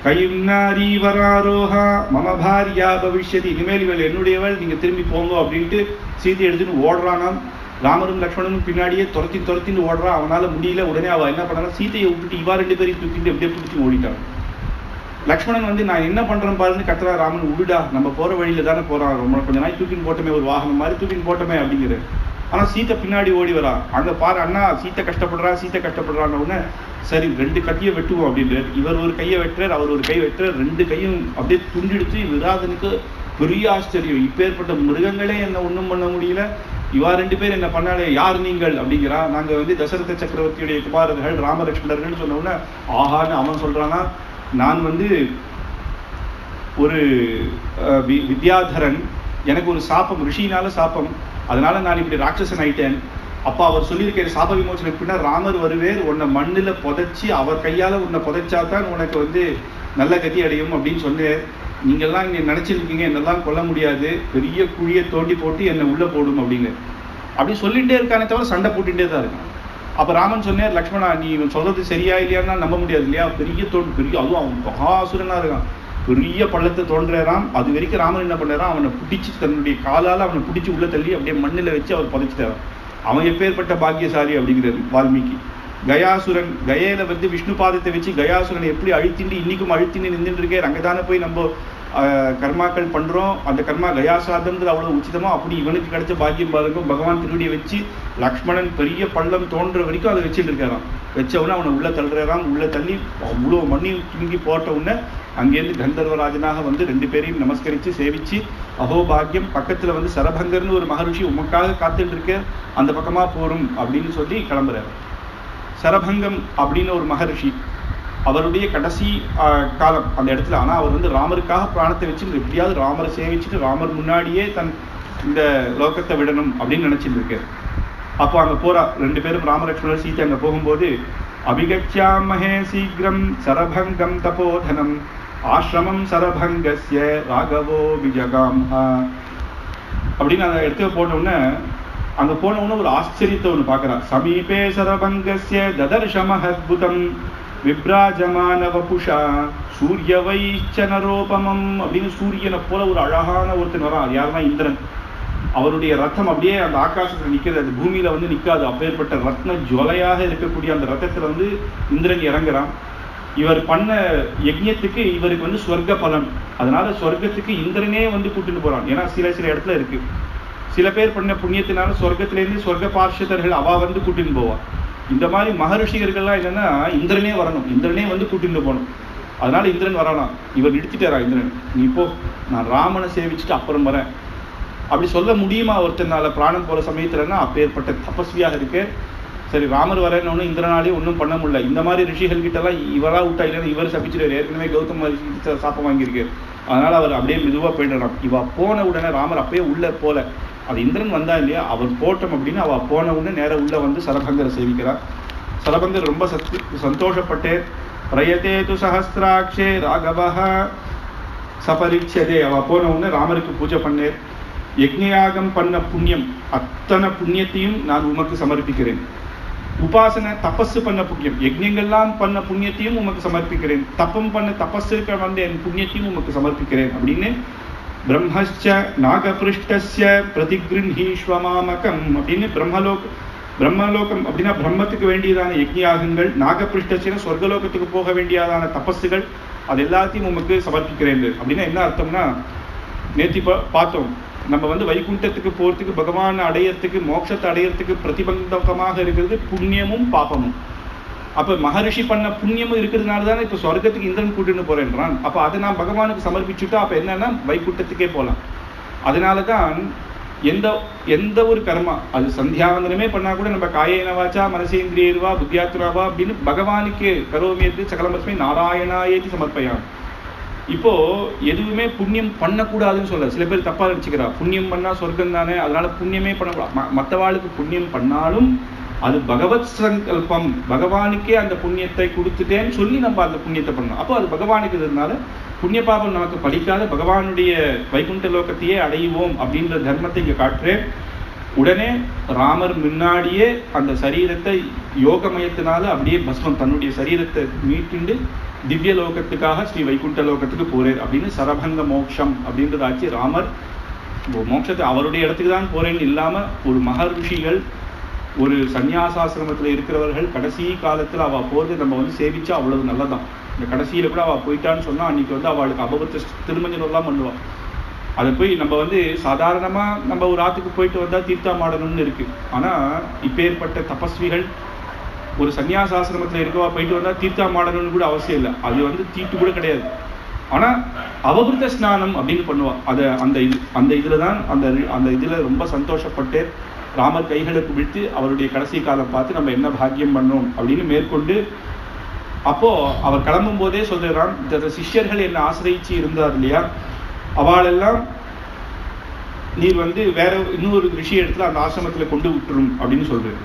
கையுன்னாரி வராரோஹா மம பாரியா பவிஷ்யதி, இனிமேல் இவள் என்னுடையவள், நீங்க திரும்பி போங்க அப்படின்ட்டு சீத்தையை எடுத்துட்டு ஓடுறானாம். ராமரும் லக்ஷ்மணனும் பின்னாடியே துரத்தின்னு ஓடுறான். அவனால முடியல. உடனே அவ என்ன பண்ணா, சீத்தையை விட்டுட்டு இவா 2 பேரையும் தூக்கிட்டு எப்படியே பிடிச்சி ஓடிட்டான். லக்ஷ்மணன் வந்து நான் என்ன பண்றேன் பாருன்னு கத்துறா. ராமன், விடுடா, நம்ம போற வழியில தானே போறான், ரொம்ப கொஞ்ச நாள் தூக்கின்னு போட்டோமே, ஒரு வாகனம் மாதிரி தூக்கின்னு போட்டோமே அப்படிங்கிற. ஆனா சீத்தை பின்னாடி ஓடி வரா. அங்க பாரு அண்ணா, சீத்தை கஷ்டப்படுறான்னு உடனே சரி 2 கத்தியை வெட்டுவோம் அப்படின்றார். இவர் ஒரு கையை வெட்டுறார், அவர் ஒரு கை வெட்டுறார். 2 கையும் அப்படியே துண்டிடுத்து விராதனுக்கு பெரிய ஆச்சரியம். இப்பேற்பட்ட மிருகங்களே என்ன ஒண்ணும் பண்ண முடியல, இவா 2 பேர் என்ன பண்ணாலே, யார் நீங்கள் அப்படிங்கிறா. நாங்க வந்து தசரத சக்கரவர்த்தியுடைய குமாரர்கள் ராமலட்சுமணர்கள் சொன்ன உடனே ஆஹான்னு அவன் சொல்றானா, நான் வந்து ஒரு வித்யாதரன், எனக்கு ஒரு சாபம், ரிஷினால சாபம், அதனால நான் இப்படி ராட்சசன் ஆயிட்டேன். அப்பா அவர் சொல்லியிருக்கிற சாப விமோசனம் எப்படின்னா, ராமர் வருவேர், உன்னை மண்ணில் புதைச்சி அவர் கையால உன்னை புதைச்சாதான் உனக்கு வந்து நல்ல கதி அடையும் அப்படின்னு சொன்னேன். நீங்கள்லாம் இங்கே நினைச்சிருக்கீங்க என்னெல்லாம் கொல்ல முடியாது, பெரிய குழியை தோண்டி போட்டு என்னை உள்ள போடும் அப்படின்னு அப்படி சொல்லிட்டே இருக்கானே தவிர சண்டை போட்டுட்டே தான் இருக்கான். அப்ப ராமன் சொன்னார், லக்ஷ்மணா நீ இவன் சொல்றது சரியா இல்லையான்னா நம்ப முடியாது இல்லையா, பெரிய அதுவும் அவன் மகாசுரனா இருக்கான், பெரிய பள்ளத்தை தோன்றாராம். அது வரைக்கும் ராமன் என்ன பண்ணாராம், அவனை பிடிச்சி தன்னுடைய காலால அவனை பிடிச்சி உள்ள தள்ளி அப்படியே மண்ணில் வச்சு அவர் புதைச்சிட்டாராம். அவன் எப்பேற்பட்ட பாக்கியசாலி அப்படிங்கிறாரு வால்மீகி. கயாசுரன், கயையில வந்து விஷ்ணு பாதத்தை வச்சு கயாசுரனை எப்படி அழுத்திண்டு இன்னைக்கும் அழுத்தின்னு நின்றுட்டு இருக்கே. அங்கதானே போய் நம்ம கர்மாக்கள் பண்றோம். அந்த கர்மா கயாசாதம்ன்றது அவ்வளவு உச்சிதமா, அப்படி இவனுக்கு கிடைச்ச பாக்கியம் பாருங்க. பகவான் திருடியை வச்சு லக்ஷ்மணன் பெரிய பள்ளம் தோன்ற வரைக்கும் அதை வச்சுட்டு இருக்காராம். வச்சவுடனே அவனை உள்ள தள்ளுறாராம். உள்ள தள்ளி அவ்வளோ மண்ணையும் தூங்கி போட்ட உடனே அங்கேருந்து கந்தர்வராஜனாக வந்து 2 பேரையும் நமஸ்கரிச்சு சேவிச்சு, அகோபாகியம் பக்கத்துல வந்து சரபங்கர்னு ஒரு மகரிஷி உமக்காக காத்துட்டு இருக்க, அந்த பக்கமா போரும் அப்படின்னு சொல்லி கிளம்புறாரு. சரபங்கம் அப்படின்னு ஒரு மகரிஷி, அவருடைய கடைசி காலம் அந்த இடத்துல. ஆனா அவர் வந்து ராமருக்காக பிராணத்தை வச்சு எப்படியாவது ராமரை சேவிச்சுட்டு ராமர் முன்னாடியே தன் இந்த லோகத்தை விடணும் அப்படின்னு நினைச்சிட்டு இருக்காரு. அப்போ அங்க போறா 2 பேரும், ராமலட்சுமணர் சீத்தை. அங்க போகும்போது அபிகச்சாமஹே சீக்கிரம் சரபங்கம் தபோதனம் ஆசிரமம் சரபங்கஸ்ய ராகவோ விஜகாம் அப்படின்னு அந்த இடத்துல போன உடனே, அங்க போன உடனே ஒரு ஆச்சரியத்தை ஒண்ணு பாக்குறா. சமீபே சரபங்கஸ்ய ததர்ஷமஹத்புதம் விப்ராஜமான வபுஷா சூரிய வைச்சனரோபமம் அப்படின்னு சூரியனை போல ஒரு அழகான ஒருத்தன் வரான். அது யாருன்னா இந்திரன். அவருடைய ரத்தம் அப்படியே அந்த ஆகாசத்துல நிக்கிறது, அது பூமியில வந்து நிக்காது. அப்பேற்பட்ட ரத்ன ஜுவலையாக இருக்கக்கூடிய அந்த ரத்தத்துல வந்து இந்திரன் இறங்குறான். இவர் பண்ண யஜ்ஞத்துக்கு இவருக்கு வந்து சொர்க்க பலன். அதனால சொர்க்கத்துக்கு இந்திரனே வந்து கூட்டிட்டு போறான். ஏன்னா சில இடத்துல இருக்கு, சில பேர் பண்ண புண்ணியத்தினால சொர்க்கத்திலேருந்து சொர்க்க பார்ஷதர்கள் அவ வந்து கூட்டிட்டு போவான். இந்த மாதிரி மகரிஷிகர்கள்லாம் என்னன்னா இந்திரனே வரணும், இந்திரனே வந்து கூட்டிட்டு போகணும். அதனால இந்திரன் வரலாம். இவர் நிறுத்திட்டாரா இந்திரன், நீ போ, நான் ராமனை சேவிச்சுட்டு அப்புறம் வரேன். அப்படி சொல்ல முடியுமா ஒருத்தனால பிராணம் போற சமயத்துலன்னா? அப்பேற்பட்ட தபஸ்வியாக இருக்கு. சரி, ராமர் வரேன்னு இந்திரனாலே ஒன்றும் பண்ண முடியல. இந்த மாதிரி ரிஷிகள் கிட்ட எல்லாம் இவரா விட்டா இல்லைன்னு இவர் சபிச்சிருவார். ஏற்கனவே கௌதம் ரிஷி சாப்பம் வாங்கியிருக்கு. அதனால அவர் அப்படியே மெதுவா போயிடலாம். இவ போன உடனே ராமர் அப்பயே உள்ள போல, அது இந்திரன் வந்தா இல்லையா, அவர் போட்டோம் அப்படின்னு அவ போன உடனே நேர உள்ள வந்து சரபங்கரை சேவிக்கிறார். சரபங்கர் ரொம்ப சந்தோஷப்பட்டு பிரயதே து சஹஸ்ராட்சே ராகவஹ சபரிச்சதே, அவ போன உடனே ராமருக்கு பூஜை பண்ணேன். யஜ்ஞயாகம் பண்ண புண்ணியம் அத்தனை புண்ணியத்தையும் நான் உமக்கு சமர்ப்பிக்கிறேன். உபாசனை தபஸ் பண்ண புண்ணியம், யஜ்ஞங்கள்லாம் பண்ண புண்ணியத்தையும் உமக்கு சமர்ப்பிக்கிறேன். தப்பம் பண்ண தபஸுக்கு வந்து என் புண்ணியத்தையும் உமக்கு சமர்ப்பிக்கிறேன் அப்படின்னு பிரம்மஸ்ச நாகபிருஷ்டஸ்ய பிரதிகிருஹீஸ்வமாமகம் அப்படின்னு பிரம்மலோகம் அப்படின்னா பிரம்மத்துக்கு வேண்டியதான யஜ்ஞயாகங்கள், நாகபிருஷ்டஸ்ய சொர்க்கலோகத்துக்கு போக வேண்டியதான தபஸுகள், அது எல்லாத்தையும் உமக்கு சமர்ப்பிக்கிறேன். அப்படின்னா என்ன அர்த்தம்னா, நேத்தி பார்த்தோம், நம்ம வந்து வைகுண்டத்துக்கு போறதுக்கு, பகவான் அடையறதுக்கு, மோட்சத்தை அடையறதுக்கு பிரதிபந்தகமாக இருக்கிறது புண்ணியமும் பாபமும். அப்ப மகரிஷி பண்ண புண்ணியமும் இருக்கிறதுனால தானே இப்ப சொர்க்கத்துக்கு இந்திரன் கூட்டின்னு போறேன்றான். அப்ப அதை நான் பகவானுக்கு சமர்ப்பிச்சுட்டா அப்ப என்னன்னா வைகுண்டத்துக்கே போகலாம். அதனாலதான் எந்த ஒரு கர்மா, அது சந்தியாவந்தனமே பண்ணா கூட நம்ம காயேனவாச்சா மனசேந்திரியர்வா புத்தியாத்ராவா அப்படின்னு பகவானுக்கு கரோமியத்து சகலமஸ்மை நாராயணாயேதி சமர்ப்பயாம். இப்போ எதுவுமே புண்ணியம் பண்ணக்கூடாதுன்னு சொல்ல சில பேர் தப்பா நினைச்சுக்கிறா. புண்ணியம் பண்ணா சொர்க்கம் தானே, அதனால புண்ணியமே பண்ணக்கூடாது. மற்றவாளுக்கு புண்ணியம் பண்ணாலும் அது பகவத் சங்கல்பம், பகவானுக்கே அந்த புண்ணியத்தை கொடுத்துட்டேன்னு சொல்லி நம்ம அந்த புண்ணியத்தை பண்ணணும். அப்போ அது பகவானுக்கு இருந்ததுனால புண்ணிய பாபம் நமக்கு படிக்காத பகவானுடைய வைகுண்ட லோகத்தையே அடைவோம் அப்படின்ற தர்மத்தை இங்க காட்டுறேன். உடனே ராமர் முன்னாடியே அந்த சரீரத்தை யோகமயத்தினால அப்படியே பஸ்மம் தன்னுடைய சரீரத்தை மீட்டுண்டு திவ்ய லோகத்துக்காக ஸ்ரீ வைகுண்ட லோகத்துக்கு போறேன் அப்படின்னு சரபங்க மோட்சம் அப்படின்றதாச்சு. ராமர் மோட்சத்தை அவருடைய இடத்துக்கு தான் போறேன்னு இல்லாம ஒரு மகர்ஷிகள், ஒரு சன்னியாசாசிரமத்துல இருக்கிறவர்கள் கடைசி காலத்துல அவ போறது நம்ம வந்து சேவிச்சா அவ்வளவு நல்லதான். இந்த கடைசியில கூட அவ போயிட்டான்னு சொன்னா அன்னைக்கு வந்து அவளுக்கு அபபத்த திருமஞ்சனம் எல்லாம் பண்ணுவான். அதை போய் நம்ம வந்து சாதாரணமா நம்ம ஒரு ஆத்துக்கு போயிட்டு வந்தா தீர்த்தாமாடணும்னு இருக்கு. ஆனா இப்பேற்பட்ட தபஸ்விகள் ஒரு சன்னியாசாசிரமத்துல இருக்கவா போயிட்டு வந்தா தீர்த்தாமாடணும்னு கூட அவசியம் இல்லை. அது வந்து தீட்டு கூட கிடையாது. ஆனா அவபிருத்த ஸ்நானம் அப்படின்னு பண்ணுவா. அந்த இதுலதான் அந்த இதுல ரொம்ப சந்தோஷப்பட்டு ராமர் கைகளை குவித்து அவருடைய கடைசி காலம் பார்த்து நம்ம என்ன பாக்கியம் பண்ணோம் அப்படின்னு மேற்கொண்டு அப்போ அவர் கிளம்பும் போதே சொல்றான், இந்த சிஷ்யர்கள் என்ன ஆசிரியிச்சு இருந்தார் இல்லையா, அவளெல்லாம் நீர் வந்து வேற இன்னொரு ரிஷி இடத்துல அந்த ஆசிரமத்துல கொண்டு விட்டுரும் அப்படின்னு சொல்றாரு.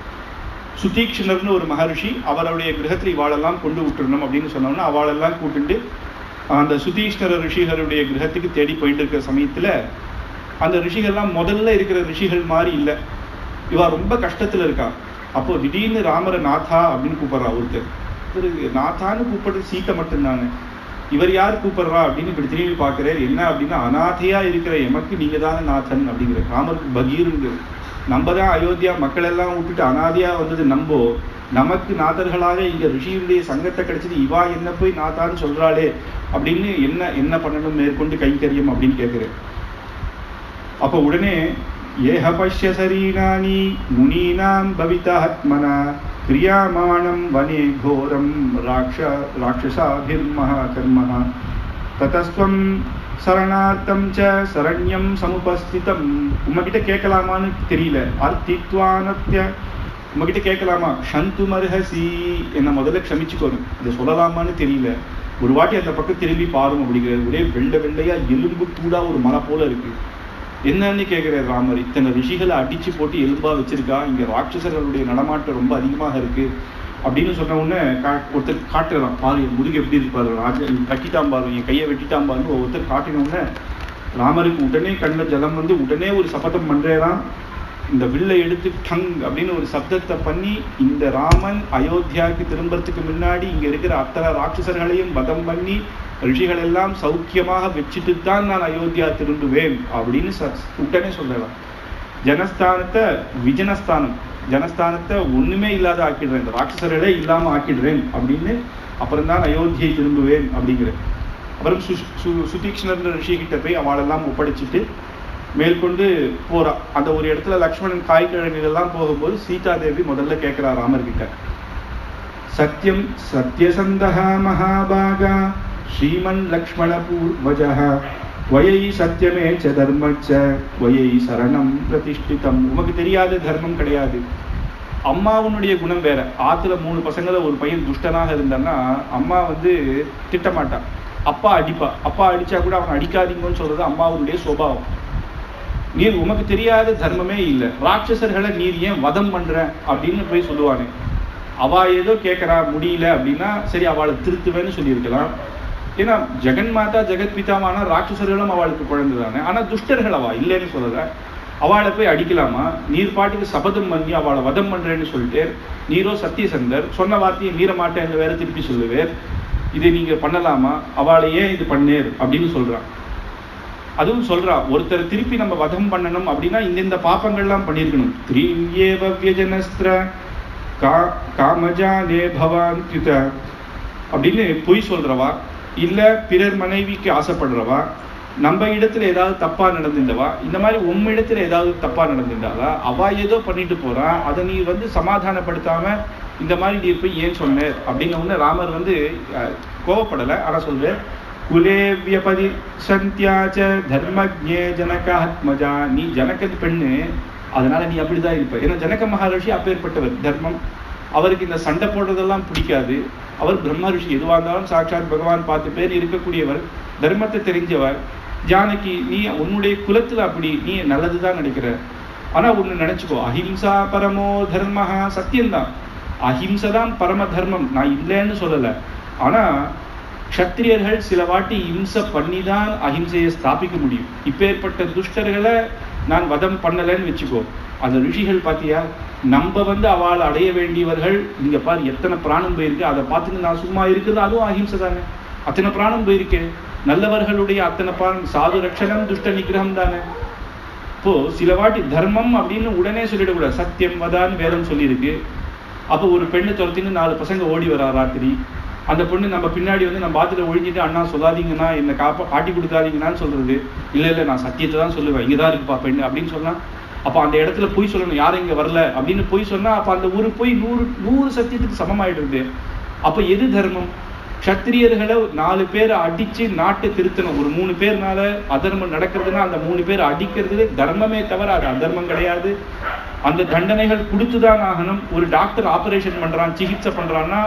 சுதீக்ஷணர்னு ஒரு மகரிஷி, அவருடைய கிரகத்துல இவாளெல்லாம் கொண்டு விட்டுருணும் அப்படின்னு சொன்னோம்னா அவளெல்லாம் கூட்டுண்டு அந்த சுதீஷ்ணர ரிஷிகளுடைய கிரகத்துக்கு தேடி போயிட்டு இருக்கிற சமயத்துல அந்த ரிஷிகள்லாம் முதல்ல இருக்கிற ரிஷிகள் மாதிரி இல்லை. இவா ரொம்ப கஷ்டத்துல இருக்கா. அப்போ திடீர்னு ராமரை நாதா அப்படின்னு கூப்பிடுறா. ஒருத்தர் நாதான்னு கூப்பிடுறது சீத்தை மட்டும்தானே, இவர் யார் கூப்பிடுறா அப்படின்னு இப்படி திரும்பி பார்க்கிறார். என்ன அப்படின்னா, அநாதையா இருக்கிற எமக்கு நீங்க தானே நாதன் அப்படிங்கிற. ராமருக்கு பகீருங்க. நம்ம தான் அயோத்தியா மக்கள் எல்லாம் விட்டுட்டு அநாதையா வந்தது நம்போ, நமக்கு நாதர்களாக இங்க ரிஷியுடைய சங்கத்தை கிடைச்சது, இவா என்ன போய் நாதான்னு சொல்றாளே அப்படின்னு என்ன பண்ணணும் மேற்கொண்டு கைங்கரியம் அப்படின்னு கேட்கிறேன். அப்ப உடனே ஏஹ பஷ்ய சரீராணி முனீனாம் பவிதாத்மனா கிரியாமானம் வனே கோரம் ராட்சசாபிர்மஹா கர்மஹா ததஸ்வம் சரணார்த்தம் ச சரண்யம் சமுபஸ்திதம். உங்ககிட்ட கேட்கலாமான்னு தெரியல. அர்த்தித்வானத்ய உங்ககிட்ட கேட்கலாமா, ஷந்து மர்ஹசி, என்ன முதல்ல க்ஷமிச்சுக்கோணும், இதை சொல்லலாமான்னு தெரியல, ஒரு வாட்டி அந்த பக்கம் திரும்பி பாரும் அப்படிங்கிறது. ஒரே வெள்ளையா எலும்பு கூடா ஒரு மலை போல இருக்கு. என்னன்னு கேட்கிறார் ராமர். இத்தனை ரிஷிகளை அடிச்சு போட்டு எலும்பா வச்சிருக்கா, இங்க ராட்சசர்களுடைய நடமாட்டம் ரொம்ப அதிகமாக இருக்கு அப்படின்னு சொன்ன உடனே ஒருத்தர் காட்டுறான், பாரு என் முதுகு எப்படி இருப்பாரு, ராஜா கட்டிட்டான் பாரு, என் கையை வெட்டிட்டான் பாருன்னு ஒருத்தர் காட்டின உடனே ராமருக்கு உடனே கண்ணில் ஜலம் வந்து உடனே ஒரு சபதம் பண்றேதான். இந்த வில்லை எடுத்து டங் அப்படின்னு ஒரு சப்தத்தை பண்ணி, இந்த ராமன் அயோத்தியாவுக்கு திரும்பறதுக்கு முன்னாடி இங்க இருக்கிற அத்தனை ராட்சசர்களையும் வதம் பண்ணி ரிஷிகள் எல்லாம் சௌக்கியமாக வச்சுட்டு தான் நான் அயோத்தியா திரும்புவேன் அப்படின்னு உடனே சொல்லலாம். ஜனஸ்தானத்தை விஜனஸ்தானம், ஜனஸ்தானத்தை ஒண்ணுமே இல்லாத ஆக்கிடுறேன், இந்த ராட்சசர்களே இல்லாம ஆக்கிடுறேன் அப்படின்னு அப்புறம் தான் அயோத்தியை திரும்புவேன் அப்படிங்கிற. அப்புறம் சுதீக்ஷ்ணர் ரிஷிகிட்ட போய் அவளெல்லாம் ஒப்படைச்சிட்டு மேற்கொண்டு போறா. அந்த ஒரு இடத்துல லக்ஷ்மணன் காய்கிழங்குகள்லாம் போகும்போது சீதாதேவி முதல்ல கேட்கிறா ராமர்கிட்ட, சத்யம் சத்யசந்தஹா மகாபாகா ஸ்ரீமன் லக்ஷ்மண பூர்வஜஹ வயை சத்தியமே ச தர்மச்ச வயை சரணம் பிரதிஷ்டிதம். உமக்கு தெரியாத தர்மம் கிடையாது. அம்மாவுடைய குணம் வேற. ஆத்துல 3 பசங்கள ஒரு பையன் துஷ்டனாக இருந்தான்னா அம்மா திட்டமாட்டான், அப்பா அடிப்பா. அப்பா அடிச்சா கூட அவன் அடிக்காதீங்கன்னு சொல்றது அம்மாவுடைய சுபாவம். நீர் உமக்கு தெரியாத தர்மமே இல்லை, ராட்சசர்களை நீர் ஏன் வதம் பண்ற அப்படின்னு போய் சொல்லுவானே. அவ ஏதோ கேட்கறா முடியல அப்படின்னா சரி அவளை திருத்துவேன்னு சொல்லியிருக்கலாம். ஏன்னா ஜெகன் மாதா ஜெகத் பிதாவானா ராட்சசர்களும் அவளுக்கு குழந்தை தானே. ஆனா துஷ்டர்கள் அவா இல்லைன்னு சொல்லல. அவளை போய் அடிக்கலாமா? நீர் பாட்டுக்கு சபதம் பண்ணி அவளை வதம் பண்றேன்னு சொல்லிட்டு நீரோ சத்தியசந்தர், சொன்ன வார்த்தையை மீற மாட்டேன்னு வேற திருப்பி சொல்லுவேர். இதை நீங்க பண்ணலாமா? அவளை ஏன் இது பண்ணேர் அப்படின்னு சொல்றான். அதுவும் சொல்றா, ஒருத்தர் திருப்பி நம்ம வதம் பண்ணணும் அப்படின்னா இந்த பாப்பங்கள்லாம் பண்ணியிருக்கணும். காமஜானே பவான் கிருத அப்படின்னு பொய் சொல்றவா, இல்ல பிறர் மனைவிக்கு ஆசைப்படுறவா, நம்ம இடத்துல ஏதாவது தப்பா நடந்துட்டவா, இந்த மாதிரி உம்ம இடத்துல ஏதாவது தப்பா நடந்துட்டாளா, அவ ஏதோ பண்ணிட்டு போறா, அதை நீ சமாதானப்படுத்தாம இந்த மாதிரி நீ போய் ஏன் சொன்ன அப்படின்ன உடனே ராமர் கோவப்படலை. ஆனா சொல்வேன், குலே வியபதி சந்தியாச்ச தர்மஜே ஜனகாத்மஜா, நீ ஜனகது பெண்ணு, அதனால நீ அப்படிதான் இருப்ப. ஏன்னா ஜனக மகாரிஷி அப்பேற்பட்டவர். தர்மம் அவருக்கு இந்த சண்டை போடுறதெல்லாம் பிடிக்காது. அவர் பிரம்ம ரிஷி, எதுவாக இருந்தாலும் சாட்சாத் பகவான் பார்த்து பேர் இருக்கக்கூடியவர், தர்மத்தை தெரிஞ்சவர். ஜானகி நீ உன்னுடைய குலத்துல அப்படி நீ நல்லதுதான் நினைக்கிற. ஆனா ஒண்ணு நினைச்சுக்கோ, அஹிம்சா பரமோ தர்மஹா, சத்தியம்தான், அஹிம்சைதான் பரம தர்மம், நான் இல்லைன்னு சொல்லல. ஆனா க்ஷத்திரியர்கள் சில வாட்டி இம்சை பண்ணிதான் அஹிம்சையை ஸ்தாபிக்க முடியும். இப்பேற்பட்ட துஷ்டர்களை நான் வதம் பண்ணலைன்னு வச்சுக்கோ. அந்த ரிஷிகள் பாத்தியா, நம்ம அவளை அடைய வேண்டியவர்கள், இங்க பாரு எத்தனை பிராணம் போயிருக்கு, அதை பார்த்துட்டு நான் சும்மா இருக்குது, அதுவும் அஹிம்சை தானே. அத்தனை பிராணம் போயிருக்கு, நல்லவர்களுடைய அத்தனை பிராணம், சாது ரட்சணம் துஷ்ட நிகிரகம் தானே. இப்போ சில வாட்டி தர்மம் அப்படின்னு உடனே சொல்லிடக்கூடாது. சத்தியம் வதான்னு வேதம் சொல்லியிருக்கு. அப்போ ஒரு பெண்ணை துரத்தின்னு 4 பசங்க ஓடி வரா ராத்திரி. அந்த பொண்ணு நம்ம பின்னாடி நம்ம பாத்துல ஒழிஞ்சிட்டு, அண்ணா சொல்லாதீங்கன்னா, என்னை காட்டி கொடுக்காதீங்கன்னான்னு சொல்றது. இல்லை நான் சத்தியத்தை தான் சொல்லுவேன், இங்கதான் இருக்குப்பா பெண்ணு அப்படின்னு சொன்னா, அப்ப அந்த இடத்துல பொய் சொல்லணும், யாரும் இங்க வரல அப்படின்னு பொய் சொன்னா அப்ப அந்த ஒரு பொய் 100 சத்தியத்துக்கு சமமாயிடுது. அப்ப எது தர்மம்? க்ஷத்திரியர்களை 4 பேரை அடிச்சு நாட்டை திருத்தணும். ஒரு 3 பேர்னால அதர்மம் நடக்கிறதுனா அந்த 3 பேர் அடிக்கிறது தர்மமே தவிர அது அதர்மம் கிடையாது. அந்த தண்டனைகள் கொடுத்துதான் ஆகணும். ஒரு டாக்டர் ஆபரேஷன் பண்றான், சிகிச்சை பண்றான்னா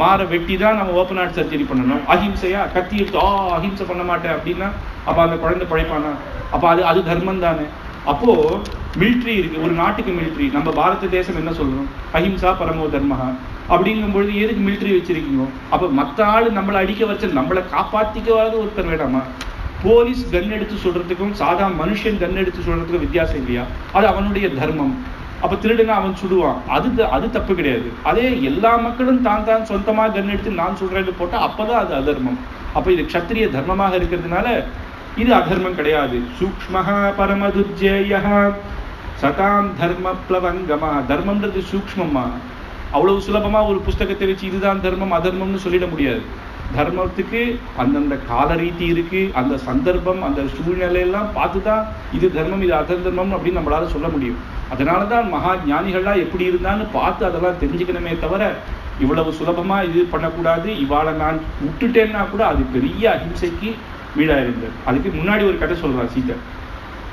மாற வெட்டி தான் நம்ம ஓப்பன் ஹார்ட் சர்ஜரி பண்ணணும். அஹிம்சையா கத்தி எடுத்து அஹிம்சை பண்ண மாட்டேன் அப்படின்னா அப்ப அந்த குழந்தை பழைப்பானா? அப்ப அது தர்மம் தானே. அப்போ மிலிட்ரி இருக்கு, ஒரு நாட்டுக்கு மிலிட்ரி. நம்ம பாரத தேசம் என்ன சொல்றோம்? அஹிம்சா பரமோ தர்மஹா. அப்படிங்கும் பொழுது எதுக்கு மிலிட்ரி வச்சிருக்கீங்க? அப்ப மற்ற ஆளு நம்மளை அடிக்க வச்சு நம்மளை காப்பாத்திக்கவாது ஒருத்தர் வேண்டாமா? போலீஸ் கன் எடுத்து சொல்றதுக்கும் சாதா மனுஷன் கன் எடுத்து சொல்றதுக்கும் வித்தியாசம் இல்லையா? அது அவனுடைய தர்மம். அப்ப திருடுனா அவன் சுடுவான், அது தப்பு கிடையாது. அதே எல்லா மக்களும் தான் சொந்தமா கன் எடுத்து நான் சொல்றேன்னு போட்டா அப்பதான் அது அதர்மம். அப்ப இது க்ஷத்திரிய தர்மமாக இருக்கிறதுனால இது அதர்மம் கிடையாது. சூக்ஷ்மஹா பரமதுர்ஜேயஹா சதாம் தர்ம பிளவங்கமா. தர்மம்ன்றது சூக்ஷ்மமா, அவ்வளவு சுலபமா ஒரு புஸ்தகத்தை வச்சு இதுதான் தர்மம் அதர்மம்னு சொல்லிட முடியாது. தர்மத்துக்கு அந்தந்த கால ரீதி இருக்கு, அந்த சந்தர்ப்பம் அந்த சூழ்நிலையெல்லாம் பார்த்துதான் இது தர்மம் இது அதர்மம் அப்படின்னு நம்மளால சொல்ல முடியும். அதனாலதான் மகா ஞானிகள்லாம் எப்படி இருந்தான்னு பார்த்து அதெல்லாம் தெரிஞ்சுக்கணுமே தவிர இவ்வளவு சுலபமா இது பண்ணக்கூடாது. இவாளை நான் விட்டுட்டேன்னா கூட அது பெரிய அஹிம்சைக்கு வீடாயிருந்தது. அதுக்கு முன்னாடி ஒரு கதை சொல்றான் சீதை.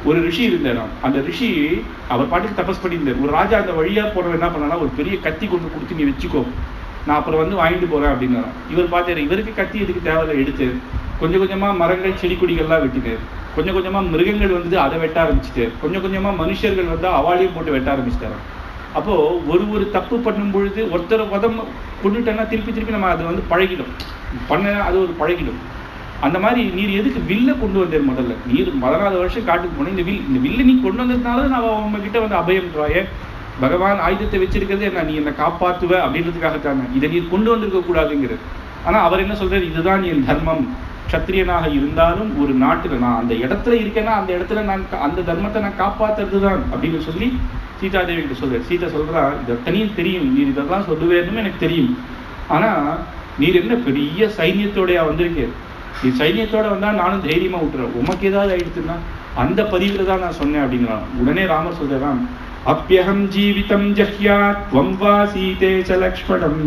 ஒரு ரிஷி இருந்தாராம். அந்த ரிஷி அவர் பாட்டுக்கு தபஸ் பண்ணியிருந்தார். ஒரு ராஜா அந்த வழியா போறவன் என்ன பண்ணா, ஒரு பெரிய கத்தி கொண்டு கொடுத்து நீ வச்சுக்கோ, நான் அப்புறம் வாங்கிட்டு போறேன் அப்படின்னாராம். இவர் பார்த்தாரு, இவருக்கு கத்தி இதுக்கு தேவையில்லை, எடுத்து கொஞ்சம் கொஞ்சமா மரங்கள் செடி கொடிகள்லாம் வெட்டினார். கொஞ்சம் கொஞ்சமா மிருகங்கள் அதை வெட்ட ஆரம்பிச்சுட்டார். கொஞ்சம் கொஞ்சமா மனுஷர்கள் அவாளையும் போட்டு வெட்ட ஆரம்பிச்சிட்டாராம். அப்போ ஒரு தப்பு பண்ணும் பொழுது ஒருத்தர் வதம் கொண்டுட்டேன்னா திருப்பி நம்ம அது பழகிடும், பண்ண அது ஒரு பழகிடும். அந்த மாதிரி நீர் எதுக்கு வில்ல கொண்டு வந்தேன்? முதல்ல நீர் 14 வருஷம் காட்டுக்கு போனேன், இந்த வில்ல நீ கொண்டு வந்ததுனால நான் அவங்க கிட்ட அபயம்ன்றாயே. பகவான் ஆயுதத்தை வச்சிருக்கிறது என்ன, நீ என்னை காப்பாத்துவ அப்படின்றதுக்காகத்தானே. இதை நீர் கொண்டு வந்திருக்க கூடாதுங்கிறது. ஆனா அவர் என்ன சொல்றாரு, இதுதான் என் தர்மம். க்ஷத்திரியனாக இருந்தாலும் ஒரு நாட்டுல நான் அந்த இடத்துல இருக்கேன்னா அந்த இடத்துல நான் அந்த தர்மத்தை நான் காப்பாத்துறது தான் அப்படின்னு சொல்லி சீதாதேவி கிட்ட சொல்றாரு. சீதா சொல்றா, இது தனியும் தெரியும், நீர் இதெல்லாம் சொல்லுவேன்னு எனக்கு தெரியும். ஆனா நீர் என்ன பெரிய சைன்யத்தோடையா வந்திருக்கேன், நீ சைன்யத்தோட வந்தா நானும் தைரியமா விட்டுறேன், உமக்கு ஏதாவது ஆயிடுச்சுன்னா அந்த பதிவுல தான் நான் சொன்னேன் அப்படிங்கிறான். உடனே ராமர் சொல்றான், அப்யஹம் ஜீவிதம் ஜஹ்யாத் த்வம் வா சீதே ச லக்ஷ்மணம்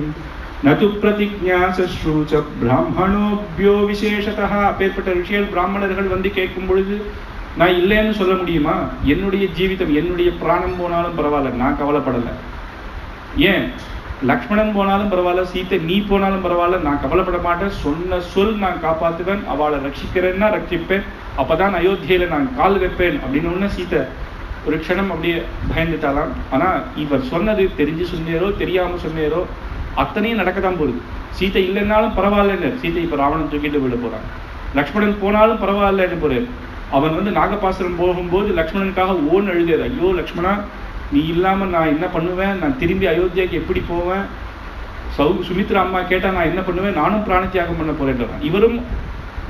நது பிரதிஜ்ஞா சஸ்ரூச பிராமணோபியோ விசேஷதா. அப்பேற்பட்ட ரிஷிகள் பிராமணர்கள் வந்து கேட்கும் பொழுது நான் இல்லைன்னு சொல்ல முடியுமா? என்னுடைய ஜீவிதம், என்னுடைய பிராணம் போனாலும் பரவாயில்ல, நான் கவலைப்படலை. ஏன் லக்ஷ்மணன் போனாலும் பரவாயில்ல, சீத்தை நீ போனாலும் பரவாயில்ல, நான் கவலைப்பட மாட்டேன். சொன்ன சொல் நான் காப்பாற்றுவேன், அவளை ரட்சிக்கிறேன்னா ரட்சிப்பேன், அப்பதான் அயோத்தியில நான் கால் வைப்பேன் அப்படின்னு ஒண்ணு சீத்தை ஒரு க்ஷணம் அப்படியே பயந்துட்டாலாம். ஆனா இவர் சொன்னது தெரிஞ்சு சொன்னேரோ தெரியாம சொன்னேரோ அத்தனையும் நடக்கத்தான் போகுது. சீத்தை இல்லைன்னாலும் பரவாயில்லன்னு சீத்தை இப்ப ராவணன் தூக்கிட்டு விட போறான். லக்ஷ்மணன் போனாலும் பரவாயில்லன்னு போறாரு. அவன் வந்து நாகபாசுரம் போகும்போது லக்ஷ்மணனுக்காக ஓன் அழுகிறார். ஐயோ லக்ஷ்மணா, நீ இல்லாம நான் என்ன பண்ணுவேன், நான் திரும்பி அயோத்தியாவுக்கு எப்படி போவேன், சுமித்ரா அம்மா கேட்டா நான் என்ன பண்ணுவேன், நானும் பிராண தியாகம் பண்ண போறேன். இவரும்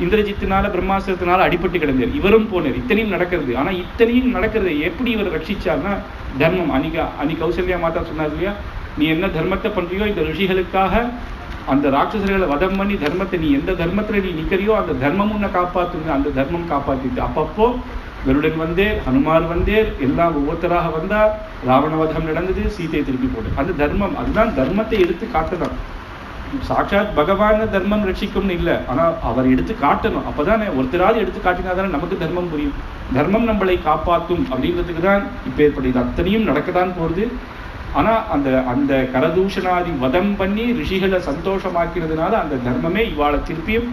இந்திரஜித்தினால பிரம்மாஸ்திரத்தினால அடிபட்டு கிடந்தார், இவரும் போனார். இத்தனையும் நடக்கிறது. ஆனா இத்தனையும் நடக்கிறது எப்படி இவர் ரட்சிச்சார்னா தர்மம். அன்னைக்கு கௌசல்யா மாதா சொன்னார் இல்லையா, நீ என்ன தர்மத்தை பண்றியோ இந்த ரிஷிகளுக்காக அந்த ராட்சசர்களை வதம் பண்ணி தர்மத்தை நீ எந்த தர்மத்துல நீ நிக்கிறியோ அந்த தர்மம் உன்னை காப்பாத்துங்க, அந்த தர்மம் காப்பாத்திட்டு. அப்பப்போ கருடன் வந்தேர், ஹனுமார் வந்தேர், எல்லாம் ஒவ்வொருத்தராக வந்தார், ராவணவதம் நடந்தது, சீதையை திருப்பி போடு. அந்த தர்மம், அதுதான் தர்மத்தை எடுத்து காட்டணும். சாட்சாத் பகவான தர்மம் ரட்சிக்கும்னு இல்லை, ஆனா அவர் எடுத்து காட்டணும். அப்பதானே ஒருத்தராவது எடுத்து காட்டினாதானே நமக்கு தர்மம் புரியும். தர்மம் நம்மளை காப்பாற்றும் அப்படின்றதுக்கு தான் இப்ப ஏற்படுது. அத்தனையும் நடக்கத்தான் போகுது. ஆனா அந்த அந்த கரதூஷணாதி வதம் பண்ணி ரிஷிகளை சந்தோஷமாக்கிறதுனால அந்த தர்மமே இவாளை திருப்பியும்